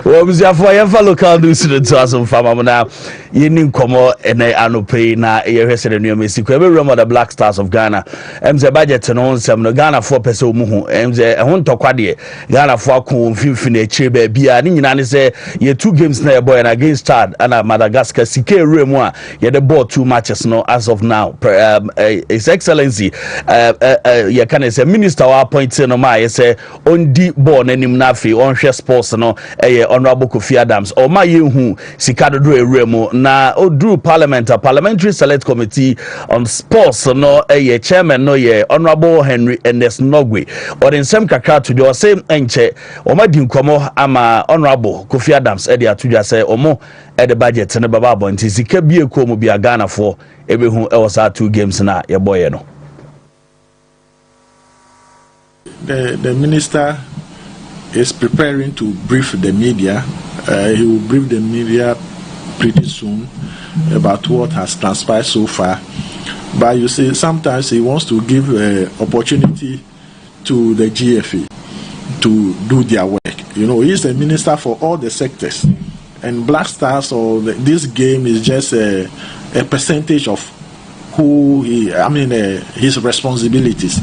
Well, Mr. For local news to us on Farmer now. Yin Como and Anope na Yeresan and Mexico. Every room of the Black Stars of Ghana. MZ budget and on some Ghana 4 peso muhu. MZ a Honto Quadi Ghana 4 kun Finfine Chebe Bia Ninani say ye 2 games na boy and against Chad and Madagascar Sike Remwa. Ye the ball 2 matches no as of now. His Excellency ye can say Minister wa appointed no ma say on deep ball nanim nafi on share sports no Honorable Kofi Adams or my yehu Sikado do a remo na Odru Parliamentary Select Committee on Sports no chairman no Honorable Henry Ernest Nogwe or in some kakra to the same enche or my dinkomo ama Honorable Kofi Adams edia to just say omo the budget and baba bonti sika bie ko mo bia Ghana for ebehu e was 2 games na ye boy no. The minister is preparing to brief the media. He will brief the media pretty soon about what has transpired so far. But you see, sometimes he wants to give opportunity to the GFA to do their work. You know, he's the minister for all the sectors. And Black Stars or this game is just a percentage of who his responsibilities.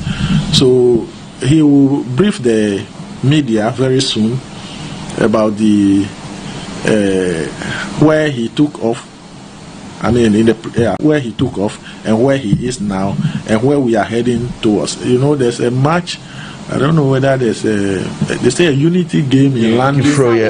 So he will brief the media very soon about the where he took off. Where he took off and where he is now and where we are heading towards. You know, there's a much I don't know whether there's they say a unity game in London.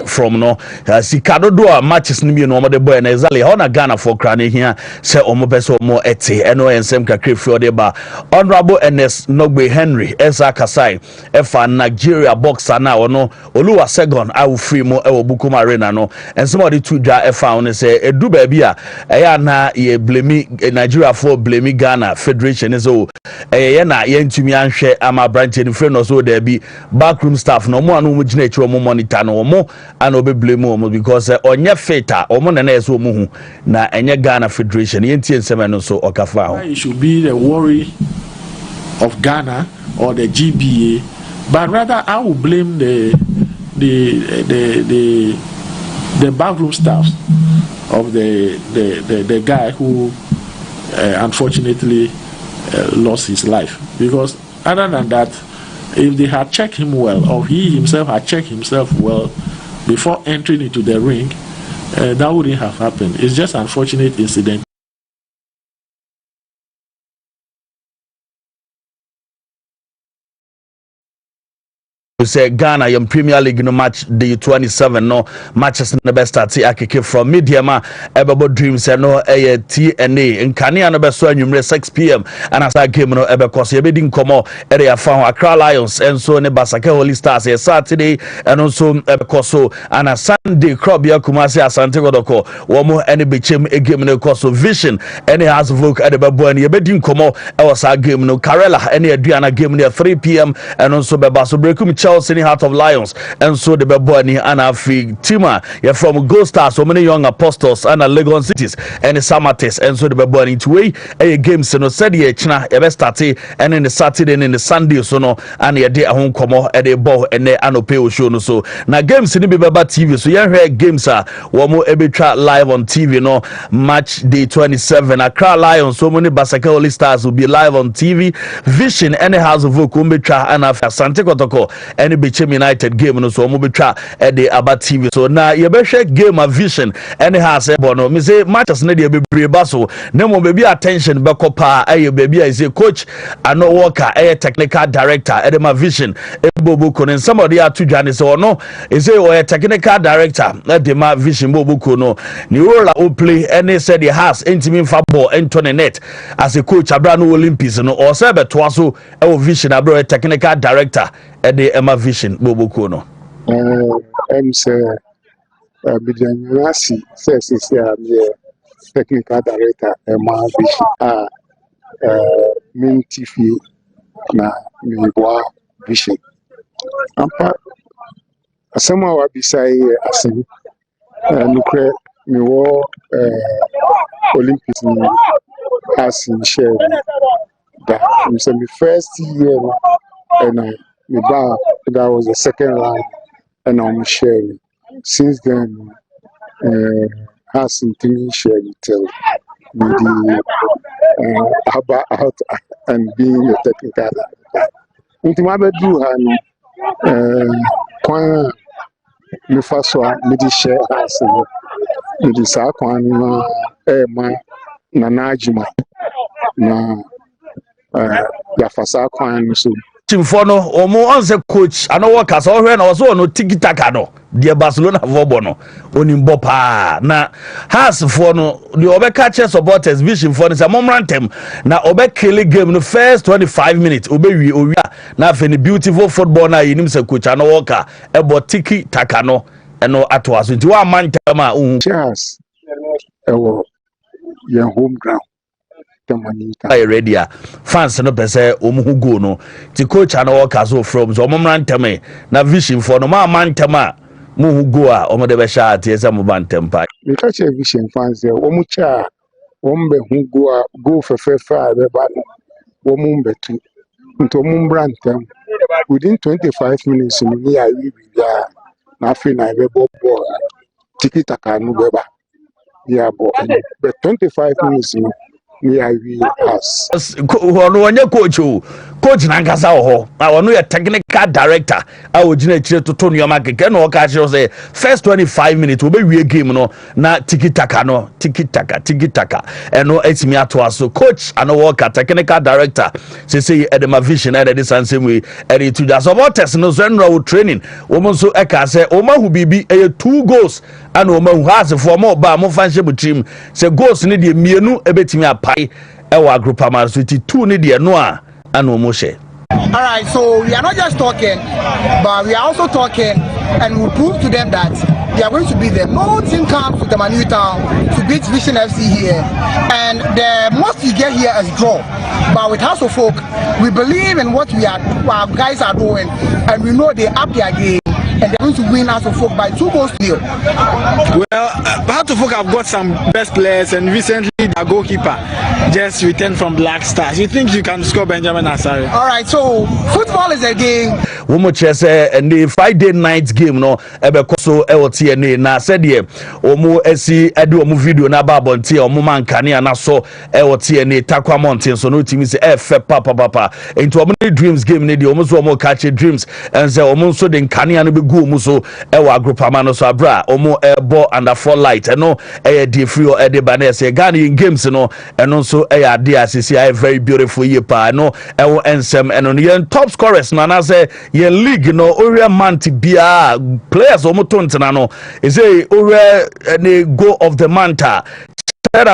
From no, Sikado do a matches ni bi no mo de boy na exactly how na Ghana for kra ne hia se omo pese omo ete eno ensem kakre fi ode ba Honorable NS Nogbe Henry Esa Kasai efa Nigeria boxer na ono Oluwa Segon awu free mo e wo Bukum Arena no ensem ode tu dwa efa on se edu ba bia eya na ye blame Nigeria for blame Ghana Federation so ye na ye ntumi anhwe ama branch ni free no so there be backroom staff no mo anu mo gina echi mo monitor no mo ana obe blame mo because onye feta omo na na so mo hu na enye Ghana Federation ye ntie nsem no so okafa ho. It should be the worry of Ghana or the GBA, but rather I will blame the backroom staff of the guy who unfortunately lost his life. Because other than that, if they had checked him well, or he himself had checked himself well before entering into the ring, that wouldn't have happened. It's just an unfortunate incident. Say Ghana your Premier League no match the 27 no matches in the best start akeke from mediama ebebo dreams no TNA in Kania no be so anwumre 6 p.m. and as that game no ebe course be din komo area fa Accra Lions and so ne Basake Holy Stars Saturday and also ebe course and a Sunday crowd bia Kumasi Asante Godoko wo mo ene be chem e game no course Vision ene has vote at the bebo ene be din komo e was that game no Karela ene aduana game near 3 p.m. and also be baso breakum Chelsea Heart of Lions and so the Beboni and Afi Tima you're from Gold Stars so many young apostles and Legon Cities and the Samates and so the Beboni to way a games no said ye china e be start and in the Saturday and in the Sunday so no and ye day home komo e dey ball and they anope show no so na games ni be beba TV so you hear games wo mo e be try live on TV no match day 27 Accra Lions so many Basake Holy Stars will be live on TV Vision any house of vote be try and Afi Asante Kotoko any Bechem United game no so mo betwa e dey aba TV so na ye be hwe game of Vision any has e bono me say matches na dey bebre ba so na mo be attention be kopa aye baby I say coach ano worker technical director e dey ma Vision e bobuko no somebody atudwa ne so no e say o technical director na dey ma Vision bobuko no ni role o play any said he has intimi fa ball into the net as a coach abra no Olympics no or say beto so e Vision abra technical director the Emma Vision Bobuko no. Say Bidian says is technical director Emma Vision. Main TV na Miwa Vision. Ampa asema wa bisai asen nukre miwo Olympics ni has in share that it's my first year and that was the second round and I'm sharing. Since then, hasn't been sharing till the out and being a technical. Ultimately, do and me first one, me the share has me the second one, Nanajima na Yafasa Kwan so. Timfo no omo onse coach ano workers ohwe na oso no tiki-taka no de Barcelona football no onimbo pa na has for no the obeka che supporters Vision for no say momrantem na obekele game no first 25 minutes obewi owia na fe ni beautiful football na yinim se coach ano worker ebo tiki-taka no eno atoaso nti wa mantem a Cheers ewo your home ground ready fans no pese omuhu go no ti coach and workers so from so momrantem na Vision for no ma mantem a muhu go a omo de be sha tie se mo bantem pa me ka che Vision fans e omu cha ombe hu go a go fefe be ba no omu betu nto omu brantem within 25 minutes we are na afi na be ball tiki taka no be ba yeah but 25 minutes we us. Onye coach nankasa ho na ono ye technical director a ogina chire toto nneoma keke na o ka chire say first 25 minutes we be game no na tiki taka eno etimi ato aso coach and worker technical director say edema vision and the same way e to just about test no general training wo mo so e ka say o ma hu bibi e 2 goals and o ma hu has for mo ba mo fan ship team say goals ni de mienu e betimi apai e wa group ama so 2 ni de no a and no more share. All right, so we are not just talking, but we are also talking, and we prove to them that they are going to be there. No team comes to the Manu Town to beat Vision FC here, and the most you get here is draw. But with House of Folk, we believe in what our guys are doing, and we know they up their game. And they're going to win House of Folk by 2 goals to 0. Well, House of Folk have got some best players, and recently the goalkeeper just returned from Black Stars. You think you can score Benjamin Asare? All right, so football is a game. We mo chese and the Friday night game no ebe koso TNA na said ye omo esi edu omo video na ba bonti omo mankane na so TNA Takwa Mountain so no team say fe papa into omo dreams game ne de omo so omo catch dreams and say omo so de nkane no be go omo so agrupama no so abra omo ebo under 4 light no de free or de ba na say Ghanaian games no eno so ade asisi very beautiful ye pa no ensem eno no top scorers no na say ye league no area month bia players omotontina no is a area any goal of the month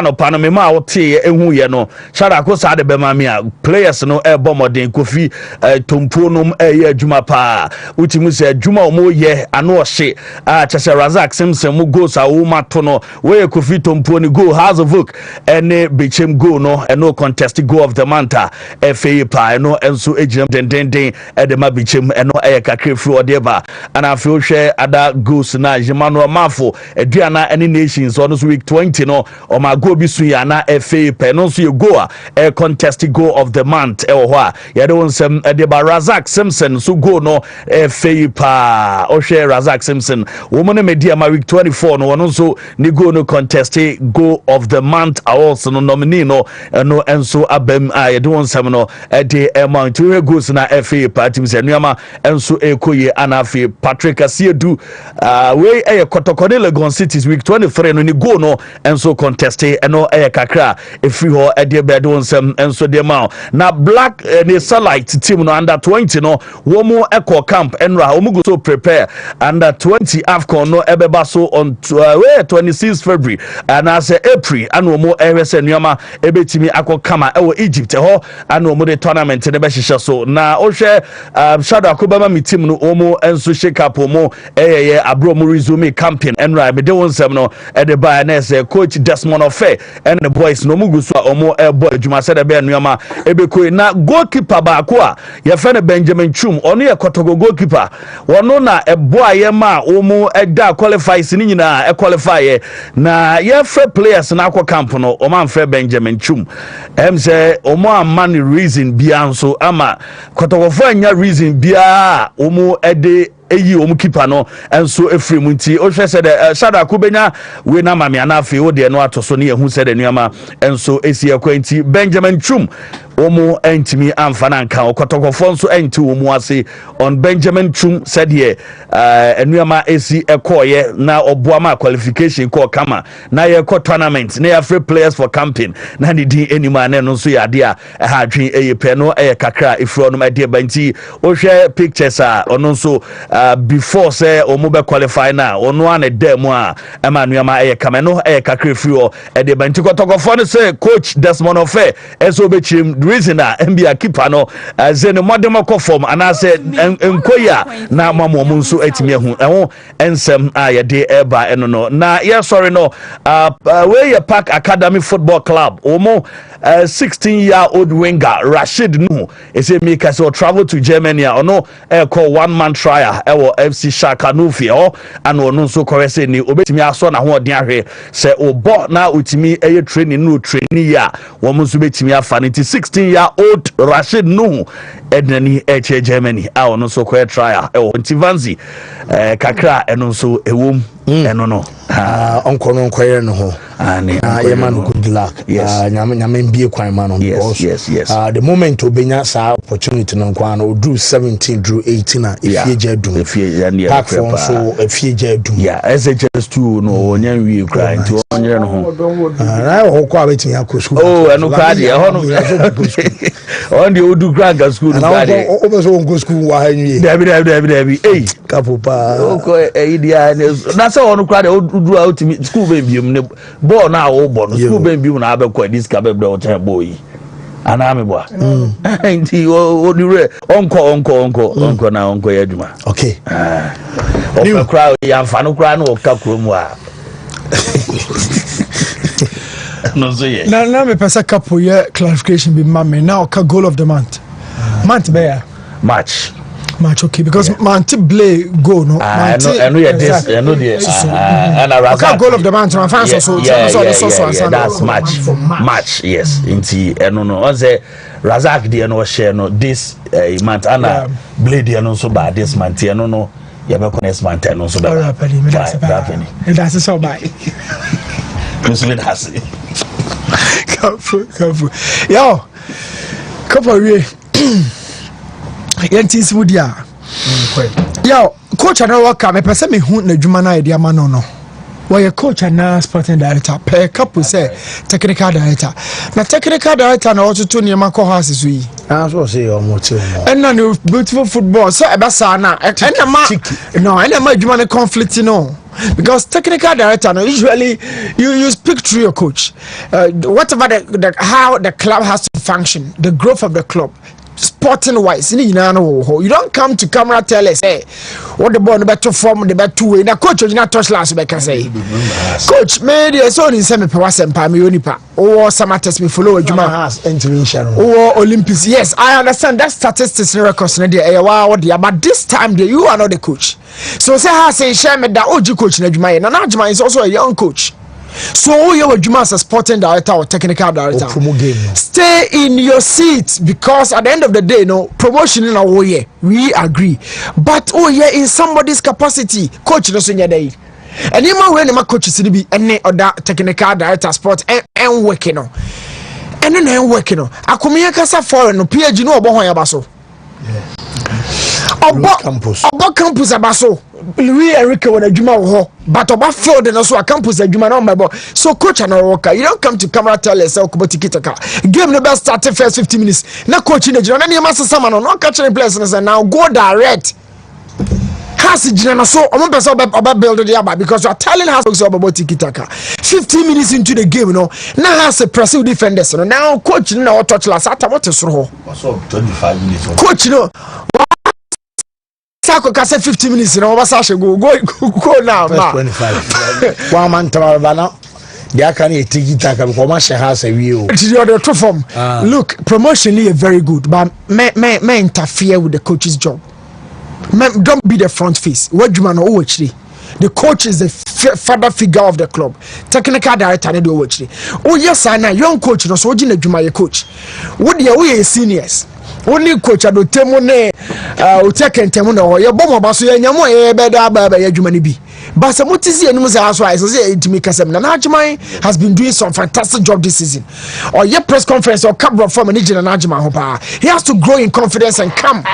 no panama wote ehu ye no shara ko sa de bema me a players no e bomodin kofi tompo nom ye adwuma pa utimu se adwuma omo ye ano ohye a chese Razak Simpson mu goals a wo mato no we kofi tompo ni goal has a book ene bechem goal no eno contest goal of the month FA pa eno enso ejim den e de ma bechem eno e kakre free odeba ana afi hwe ada goals na Jimano Mafo eduana any nations on week 20 no ma go bi su ya na FA pe no so ye go a contest goal of the month e wo ho a ye de wonsem de ba Razak Simpson so go no FA pa o hwe Razak Simpson wo mo ne media ma week 24 no wono so ni go no contest goal of the month also no nominee no enso abem a ye de wonsem no de amount to goals na FA pa team se nuama enso ekoye anafi Patrick Asiedu we e kotokone Legon Cities week 23 no ni go no enso contest eno kakra free ho e de bed wonsem enso de ma na black ne satellite team no under 20 no wo mu eco camp enra wo mu go so prepare under 20 AFCON no ebeba so on 26 February and as April and wo mu ehwese nuama ebetimi akokama e Egypt ho and wo mu the tournament ne be hihye so na o hwe shadow akobama mi team no wo mu enso shake up mo abro mu resume campaign enra be de wonsem no e de ba na say coach Desmond Ofe and the boys no mugu so omo boy adwuma se de be anuama ebekoi na goalkeeper ba ko a ye fe ne Benjamin Chum ono ye kotogo goalkeeper wono na boy ye ma omo da qualifies ni nyina qualify na ye fe players na akọ camp no o man fe Benjamin Chum say omo amani reason bia nso ama kotogo fo anya reason bia omo de eyi omu keeper no enso efrem nti o hwe se de shada kubenya we na mame anafe o de no atoso ne ehu se de nuama enso esi akwanti Benjamin Chum omu entimi amfana nka okotokofo nso enti omu ase on Benjamin Chum said ye enuama esi ekoye na oboama qualification ko kama na ye ko tournament na ye free players for camping na ni din enima na no so ya de a ha dwen eye pe no kakra efro no ma de banti o hwe pictures a ono nso before say omo be qualify na ono an dem a emanuama kama no kakra free o de banti kotokofo no say coach Desmond Ofe eso be chim reason a NBA keeper no ze ne modem form ana say enkoya na mamo nso atimi ahu eho ensem a ye de eba eno no na ye sorry no we ye Park Academy Football Club omo 16-year-old winger Rashid Nuhu say make us travel to Germany ono call 1 man trial ewo FC Shaka Nufi and ono nso korese ni obetimi aso na ho odin ahwe say obo na otimi training no trainee ya wo nso betimi afa 16-year-old Rashid Nuhu ednani Germany ono nso ko trial ewo Ntivanzi kakra eno nso ewom eno no Uncle no nkoye no ho. Man, good luck. Yes. Nyame mbie kwan ma no. Yes. The moment obenya sa opportunity no nkwa no do 17 drew 18 if ye dum. Pack for so if ye dum. Yeah, SHS2 no onya wi cry nti onye no ho. Na ho kwa betimi akosu. Oh, eno kwa de ho no. On the odu granga school na de. Obeso on go school wa hanyi. Dabi. Hey, kapopa. Oko idea na se onu kwa de odu out school be biom ne ball na wo bo no school be biom na abekwa this ka be do che boy. Anami boy. Nti odure onko na onko yaduma. Okay. New crowd ya mfa no crowd no ka kromu a. No so yeah. Na me pesa couple year clarification be mama now ka goal of the month. Month bear. Match okay because Manti Blay go no. I know this. I know this. And a Razak goal of the month. My fans so that's match. Yes. Inti no. On say Razak dey no share no this month and Blay dey no so bad this month. No. You be next month no so bad. That's so bad. Muslim has it. Careful. Yo. Couple we. Yentis Woodia. Yo, coach and I work. Me person me who na juma na idea man no. Why a coach and na sporting director? Per couple say technical director. Na technical director na also to niema ko house we. I so say your motive. And na beautiful football. So ebasa na. And ma juma na conflict no. Because technical director usually you speak through your coach. Whatever how the club has to function, the growth of the club. Sporting wise, you don't come to camera tell us, hey, what the ball the better form, the better way. Now, coach, you not touch last week, I say. Coach, maybe it's only semi pass and pamionipa or some test me follow Juma has intervention or Olympics. Yes, I understand that statistics records in the but this time you are not the coach. So say I say share me that OG coach in Juma, and Najma is also a young coach. So you Juma as a sporting director or technical director. Stay in your seat because at the end of the day, no promotion in our way. We agree. But in somebody's capacity, coach no so day. And you know when my coaches to be any other technical director sport and working on. And then working on. Akumia kasa foreign no PhD no obo hon yabaso. Obo campus abaso. Louis Enrique when a Juma ho, but about field and also a campus a Juma on my boy. So coach and worker, you don't come to camera tell us game the best start the first 50 minutes. Now coaching the John and your master someone not catching players and now go direct. Has it so about building the other because you are telling us about tiki taka. 15 minutes into the game, now has a pressing defender. So now coach now touch last at what is wrong. 25 minutes. Coach Sako kase 50 minutes na obasa go now. 25. One man tawabana. They can tiki taka because man she has a view. It is the other true form. Look, promotion is very good, but may interfere with the coach's job. Don't be the front face. What you man actually? The coach is the father figure of the club. Technical director do actually. Oh yes, I know young coach no so jina juma coach. What we seniors. Only coach ado temo ne uteke ntemo na ye bomo baso ye nyamo ye beda baba ye adwuma ne bi but some mutisi enum say aso I say intimi kasem na Najman has been doing some fantastic job this season or ye press conference or cabro form ni gina Najman ho pa he has to grow in confidence and come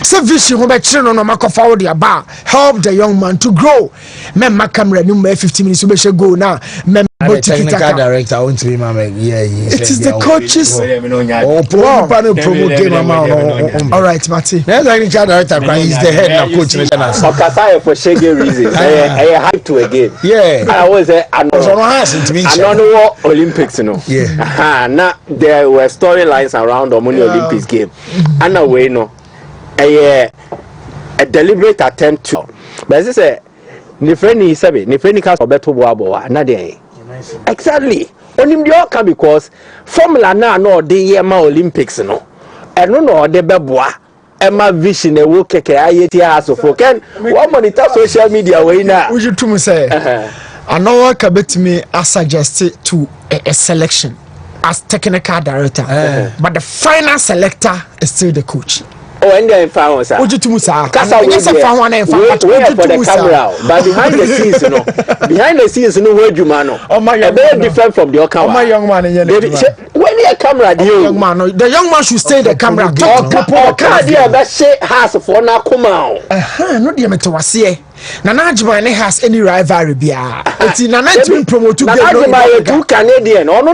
say vision ho be kire no makofa wo dia ba help the young man to grow men ma camera ni 15 minutes we be go now men technical director I want to be it is the coaches promote game all right Mati technical director is the head now coach Okasa for shege reasons I hype to a game I was I know Olympics now there were storylines around the Olympics game and away no a deliberate attempt to but this is ni friend cast obeto boabo na dey exactly onim dey oka because formula na dey year ma Olympics no eno no dey beboa ema vision e wo keke ayeti asofo ken one monitor social media we na we should to say anowa ka betimi suggest to a selection as technical director but the final selector is still the coach. Oh, and then found sir. Ojitum sir. Kasa we for the camera, but behind the scenes, you know, behind the scenes, you know where you man. Oh my, very different from the camera. Oh my young man, when you camera, young man, the young man should stay the camera. Can't dear that say has for now come out. No dear to was here. Nana Jumane has any rivalry bia. It's in an entry promote to get two Canadian or no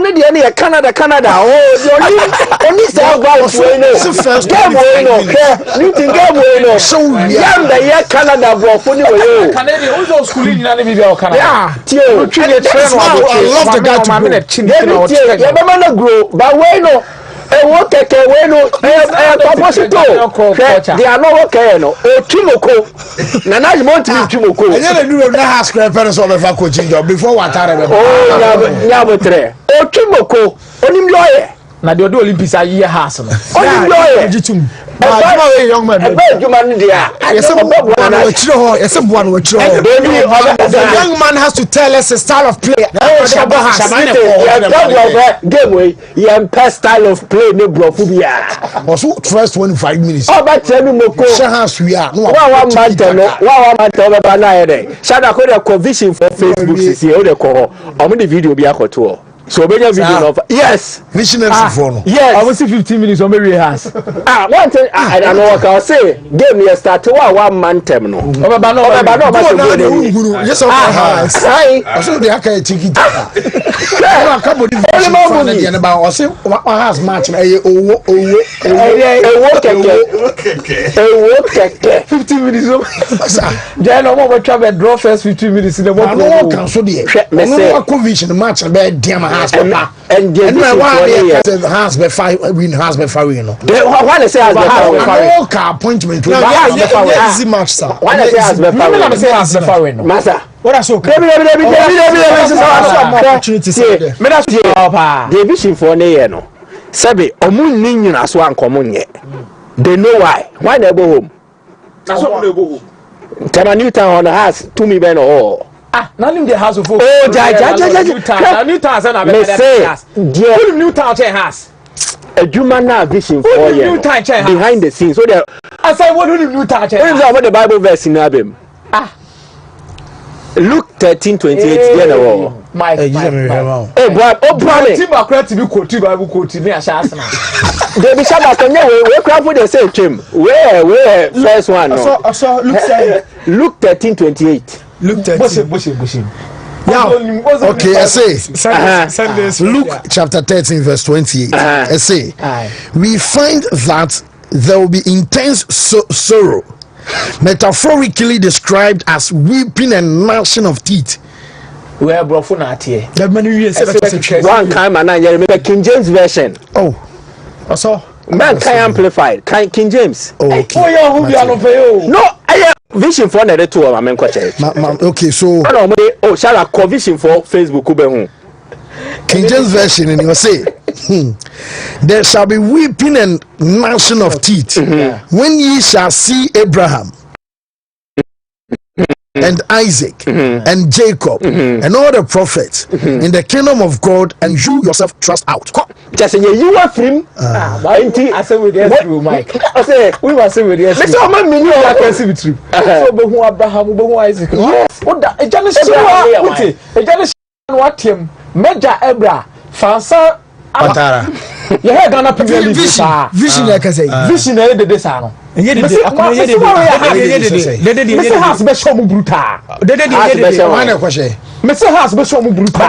Canada oh only South Wales first game so yeah Canada go for you Canadian also schooling na be Canada yeah I love the guy to grow but we no e wo keke we no opposite they are not okay no o timoko na na you want to timoko and then you na has scrap parents of a coaching job before what time oh nya botre o timoko onim yo ye na the Olympics are year house no onim yo ye jitum young man dia the young man has to tell us the style of play game way style of play ne brofubia also first 25 minutes oh but tell me moko chance we are no one man be na here shada ko the vision for Facebook see o de ko o the video bi akoto so obenya video of yes visionary for no yes almost 15 minutes on Mary has one thing I don't know what I say game here start one man term no obeba no yes of has I also dey aka tiki taka no akabo the vision for na say has match na owo keke 15 minutes then no more travel draw first 15 minutes in the morning no can so there no conviction match be dem has and the has be fire win has be fire you know why they say has be fire car appointment easy match sir why they say has be fire say has be fire no master what is okay opportunity the vision for ne here no sabe omun ni nyina so ankomo nye they know why they go home na so they go home Tama Newtown on the house to me ben oh na nim the house of oh Newtown say na be the Newtown che house adwuma na vision for you behind the scenes so there I say what do Newtown che what the Bible verse in abem Luke 13:28 there no my boy Obrame Tiba credit be quote Bible quote ni asha na they be sure that we craft for the same team where first one no so Luke 13:28 Luke 13 yeah okay I say Luke chapter 13 verse 28 I say we find that there will be intense sorrow metaphorically described as weeping and gnashing of teeth. Where brofo na tie that many years one kind man na King James version so man can amplified King James okay oh yeah who be alone pay no vision for na the two of men kwache okay so shall I vision for Facebook ube hu King James version and you say there shall be weeping and gnashing of teeth when ye shall see Abraham and Isaac and Jacob and all the prophets in the kingdom of God and you yourself thrust out. Just say you are free. I say with the through Mike. I say we must say with the let's all man me I can see with through. So be who Abraham be who Isaac. What that e jana so e jana what him Major Ebra Fansa Patara. You heard Ghana Premier League vision like I say vision na de de sa no Mr. House be show mu brutal. Mr. House be show mu brutal.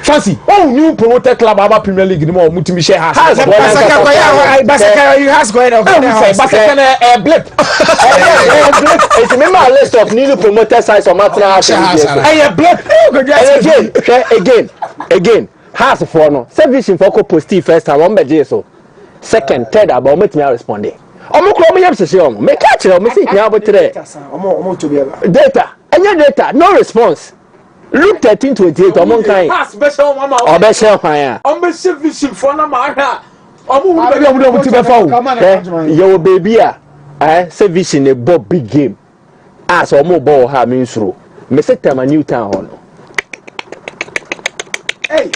Fancy. Oh, new promoted club about Premier League ni mo mutimi share house. Basaka you has going Basaka blip. It's remember a list of newly promoted sites of Martina blip. Again. House for no. Service for ko posti first time on be so. Second, third about me to respond. Omo kro me yamse se omo. Me catch it, me see nya abotre. Omo to be data. Anya data, no response. Luke 13:28 omo kan. Pass be show mama. Obe show kwan ya. Omo service for na ma ha. Omo hu be omo ti be fa o. Yo baby service in a big game. As omo ball ha me nsuro. Me se Tama Newtown ho no. Hey.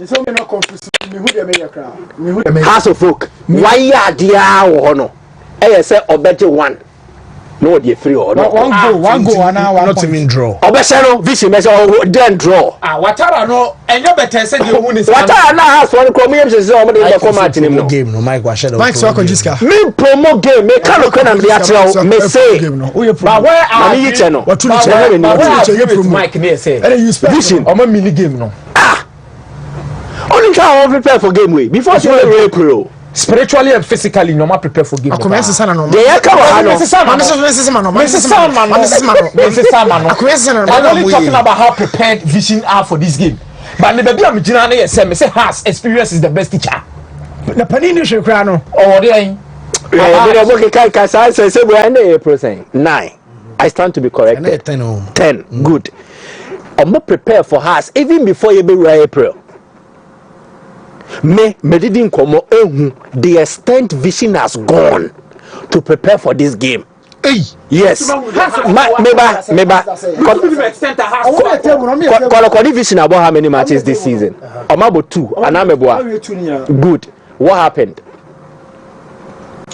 So me no confuse me who dey make crowd. Me who House of Folk. Why ya dia wo no? Eh say obete 1. No dey free or no. One go and now not even draw. Obese no vision me say then draw. Watara no enyo better say dey omu ni. Watara na house one come yem say omo dey come match nim no. Game no Mike wa shadow. Mike so Jiska. Me promo game me kan no na dey atrew me say. But where are you channel? What you channel? Mike me say. Vision Omo mini game no. Only can prepare for game way before you April. Spiritually and physically, no matter prepare for game. Akomesi sana no. They are come on. I'm only talking about how prepared Vision are for this game. But the baby I'm generally say has experience is the best teacher. Na panini she kra no. Oh, there. Say we are April saying 9. I stand to be corrected. 10. Good. I'm not prepared for us even before you be April. Me didn't come the extent Vision has gone to prepare for this game. Hey, yes. Meba. Kolokoni Vision about how many matches this season? Omabo 2. Anameboa. Good. What happened?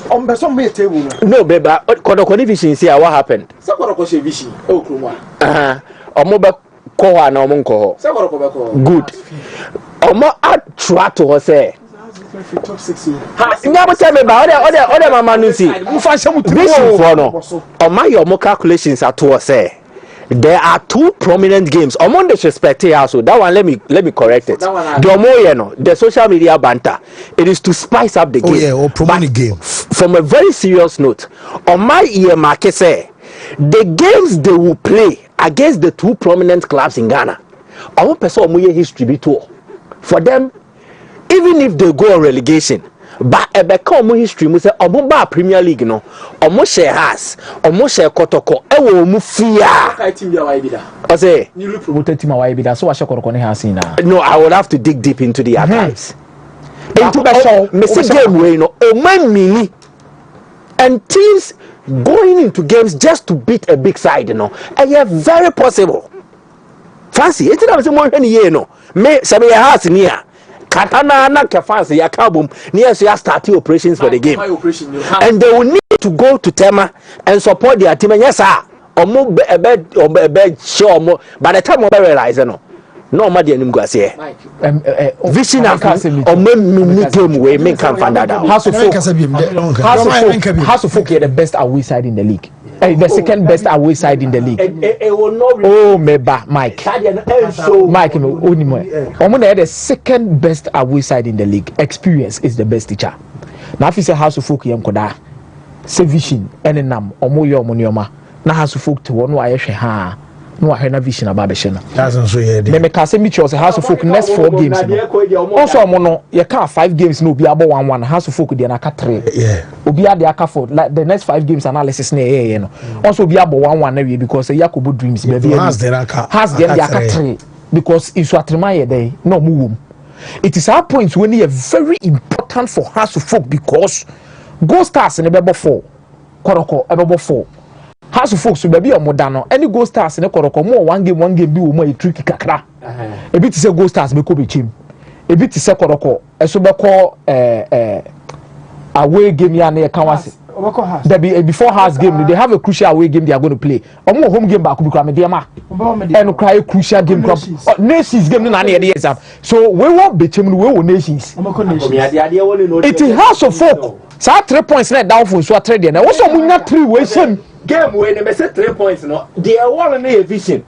No, Beba. Kolokoni Vision say what happened? Omoba koha na omonko. Good. Omo atwa to ho say Nyabo tell me about other mama no see. Vision for no. Omo your calculations at to say there are 2 prominent games. Omo disrespect here, so that one let me correct it. The Omo no, the social media banter. It is to spice up the game. Oh yeah, prominent game. From a very serious note, on my ear market say the games they will play against the 2 prominent clubs in Ghana. Omo person omo history be too. For them, even if they go on relegation, but omo history mu say omo ba Premier League no, omo share has, omo share kotoko, ewo omo fear. I say, no, I would have to dig deep into the archives. Into the game way no, omo mini, and teams going into games just to beat a big side, you know, and yeah, very possible. Fancy, it's not more than a year, no. Me, some house near Katana, not fancy, a carbon near so you start operations for the game. And they will need to go to Tema and support their team. And yes, sir, or move a bed, show more. By the time I realize, no, Madi and Mguasia. Vision or mini game way, make can find that out. House of Folk the best away side in the league. The second best away side in the league. Oh, Meba, Mike, the second best away side in the league. Experience is the best teacher. Now, if you say House of Folk, you koda, say Vision, and nam, omoyo monioma. Now House of Folk to one why ha. No, I have Vision about the channel. That's also here. Me can say Mitchell House of Folk next 4 games. Also, mono you can't 5 games no be about 1-1. House of Folk the anaka 3. Yeah. Obi ade aka for like the next 5 games analysis na you know. Also be about 1-1 because Yakubu dreams be has the aka 3 because it's what remind there no move. It is our points when they very important for House of Folk because Gold Stars in the bebo 4. Koroko ebebo 4. House of Folks baby or modano any Gold Stars in a koroko more one game be more tricky kakra. A bit is a Gold Stars be kobe chim. A bit is a koroko a subako away game ya near Kawasi. There be before House game they have a crucial away game they are going to play. Or more home game back because Mediama and cry crucial game nations game na near the exam. So we won't be chim we will nations. It is House of Folk. So 3 points net down for so trade and also munya 3 way same game when they say 3 points no they are one in a Vision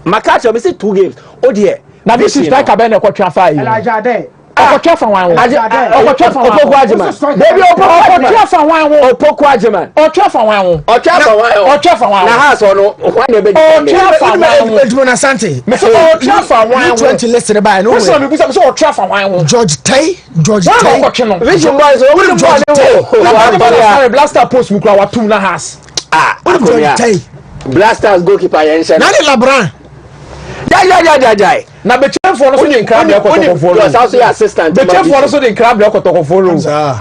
Makacha me say 2 games oh dear na this is like abena ko transfer you transfer one Opoku Ajiman baby transfer one Opoku Ajiman transfer one na house no one be transfer one Edmond Asante me say transfer one 20 listed by no so transfer one George Tay Vision boys we George Tay blaster post mu kwa watum na house George Tay Blasters goalkeeper yense na ni Labran Jai. Na be chef for so dey crab dey kotoko you also your assistant be chef for so dey crab dey kotoko follow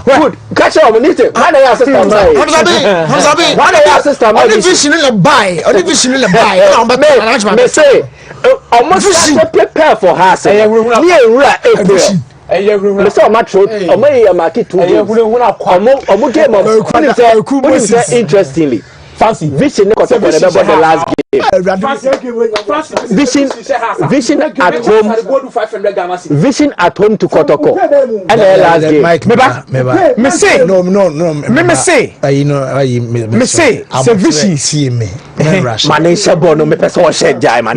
good catch up need to why dey assistant buy Hamzabi why dey assistant buy Vision le buy me say almost prepare for her say me say matro omo market 2 days omo game of interestingly fancy vision got for the last game vision at home to Kotoko and the last game me say no me say you know me say c'est vision see me manisha bono me person share jai man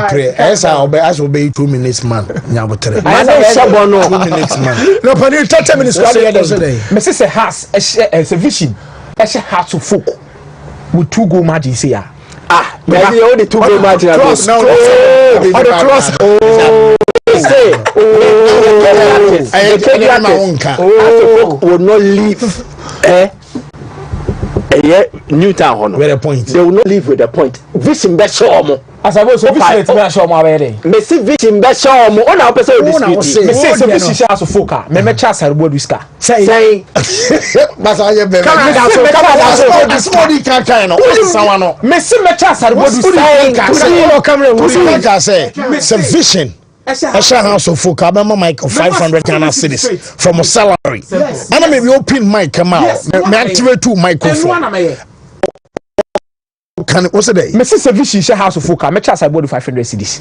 pray esa obey 2 minutes man nyabotere manisha bono 2 minutes man no pani 30 minutes me say has a vision a has to folk with 2 goal margin say maybe all the 2 goal margin trust now the trust say will not leave Newtown with a point. They will not leave with a point. Vision be show mo. As I was so vision be show mo abere. Me see vision be show mo. Ona person dispute. Me say vision share so foka. Me chance aribo duska. Say. That's how you be. Come on, somebody can kind of. Someone no. Me see me chance aribo duska. Say vision. I shall have so for Kabama mic of 500 Ghana cedis from a salary. And maybe open mic come out. Me activate 2 microphone. Can what's the day? Mrs. Vision share house of Fuka. Me chance I bought 500 cedis.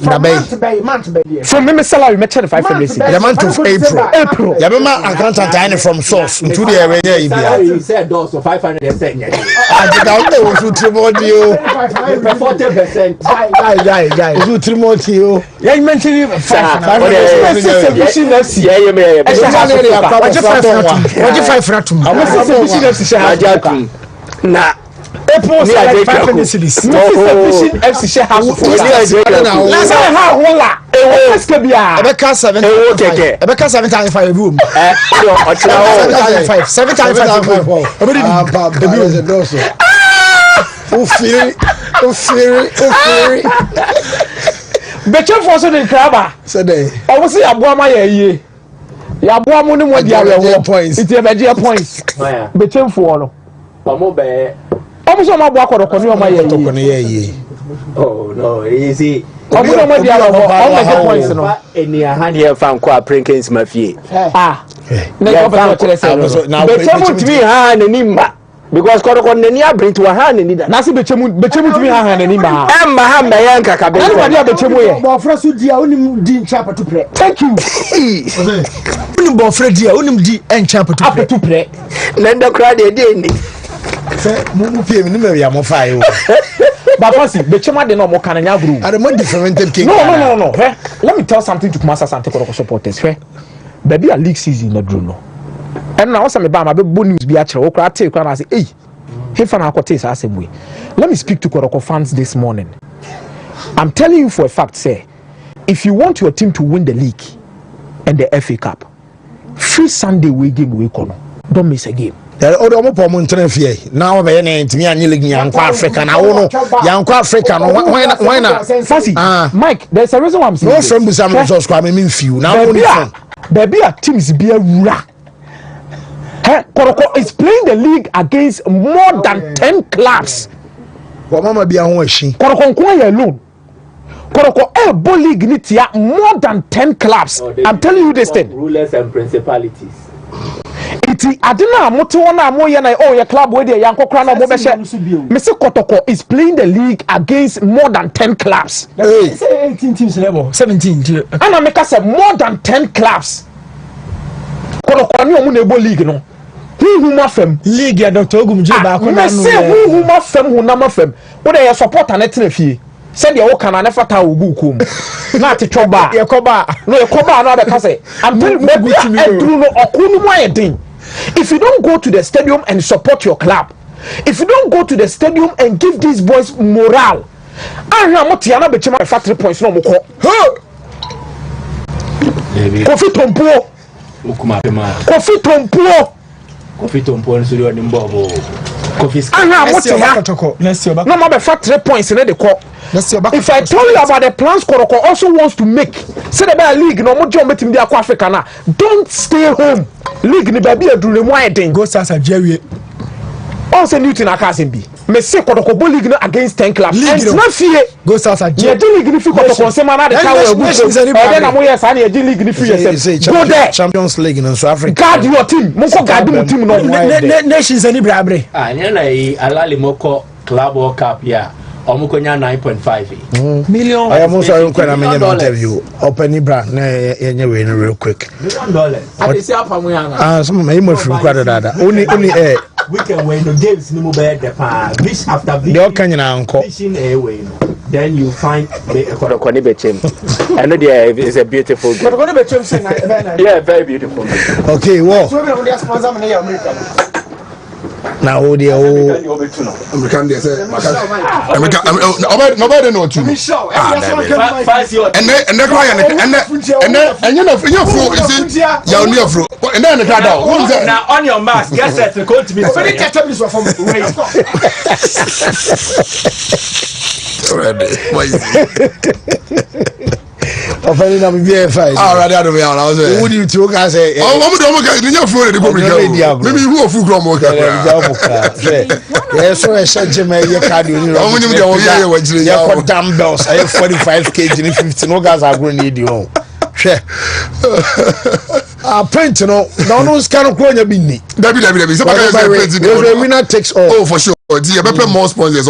From me salary me charge 500 cedis. The month of April. Yeah, remember accountant tiny from source into the area. You said those so 500 cedis. I did not know to triple you. 40%. Guy. You triple you. Yeah, you mentioned 500. Yeah, you may. What you 500? Nah. April like 500 cities. Vision FC share house of let's say how hola. Eskebia. Ebeka 7. Ebeka 7.5 room. 7.5. Ufiri. Betcha for so the crabba. Said obviously aboama ye. Ya aboamu ni mo dia we points. It be dia points. Betcha for no. Omo be almost on my block or a oh no, easy. I'm going to the points. In your hand here, found quite prinkins, my fee. Now, to me, hand and nimba. Because Korokon bring to a hand and neither. Nasi Bechamu to me, hand and nimba. And my hand by Yanka Cabin. Thank you. Unimbo Freddy, Unim D and Champa to play. Lendo cried a day. But Fancy, Bechema de no more can group. I don't different king. No. Let me tell something to Kumasa Sante Koroko supporters. Baby, a league season no Bruno. And now some about my good news be actual or take when I say, hey, fan Akotes as same way. Let me speak to Koroko fans this morning. I'm telling you for a fact, say, if you want your team to win the league and the FA Cup, free Sunday way game we call. Don't miss a game. Now we need to be Africa. Now, young Africa. Why not? Fancy, Mike. There's a reason why I'm saying. No friend with some resource. I mean, few now. Baby, teams be a rula. Koroko is playing the league against more than 10 clubs. What mama be a washing? Koroko nkwaya alone. Koroko Ebo League nitia more than 10 clubs. I'm telling you this thing. Rulers and principalities. Iti adina moto na moye na oh your club wey dey yanko kra na mo be she Mr. Kotoko is playing the league against more than 10 clubs. Hey. Say 18 teams level 17. And I make us say more than 10 clubs. Kotoko ni omo na Ebo League no. Who mafem league ya Dr. Ogumje ba ko na no. Say who mafem hu na mafem. Wo dey support na tena fie. Said the old can never tell Bukum. Not a choba. No, a coba, not a casse. I'm telling you, if you don't go to the stadium and support your club, if you don't go to the stadium and give these boys morale, I am not Tiana Bechema 3 points no more. Kofi Tompo. Kofi Tompo, so you are in Bobo. No more 3 points in the court. If I tell you about the plans Koroko also wants to make, say the league no more job meeting the Africa now. Don't stay home. League ni baby do the wide thing. Go Sasa Jerry. Also Newton Akasim bi. Me say Kotoko league no against 10 clubs. And it's not fear. Go south and yeah, league ni fi Kotoko say man na the tower go. Then am here say na league ni fi yourself. Go there. Champions League in South Africa. Guard your team. Mo ko guard your team no. Nations any brabre. Ah, na alali moko Club World Cup ya. Omukonya 9.5 million. I am also going to make an interview. Open brand na yenye we real quick. $1 million. I say apa mo yana. Ah, some may mo free kwada dada. Only we can win the games ni mo be the pa. Wish after wish. They can na anko. Then you find Kotokoni Bechem. I know there is a beautiful game. Kotokoni Bechem say yeah, very beautiful. Okay, well. Now oh dear American they say nobody know too. And they cry and you know you fro is it you near fro and then the crowd now on your mask get set to go to me already why is it offending them be fine. Already I don't know. Who do you talk as a you phone the public. Maybe who of food from yes, so I said Jimmy, you can't do it. Dumbbells, I have 45 kg and 50 no guys are going to need you. Share. Print, you know, no kind of growing a binny. The winner takes all. Oh, for sure. The more sponsors.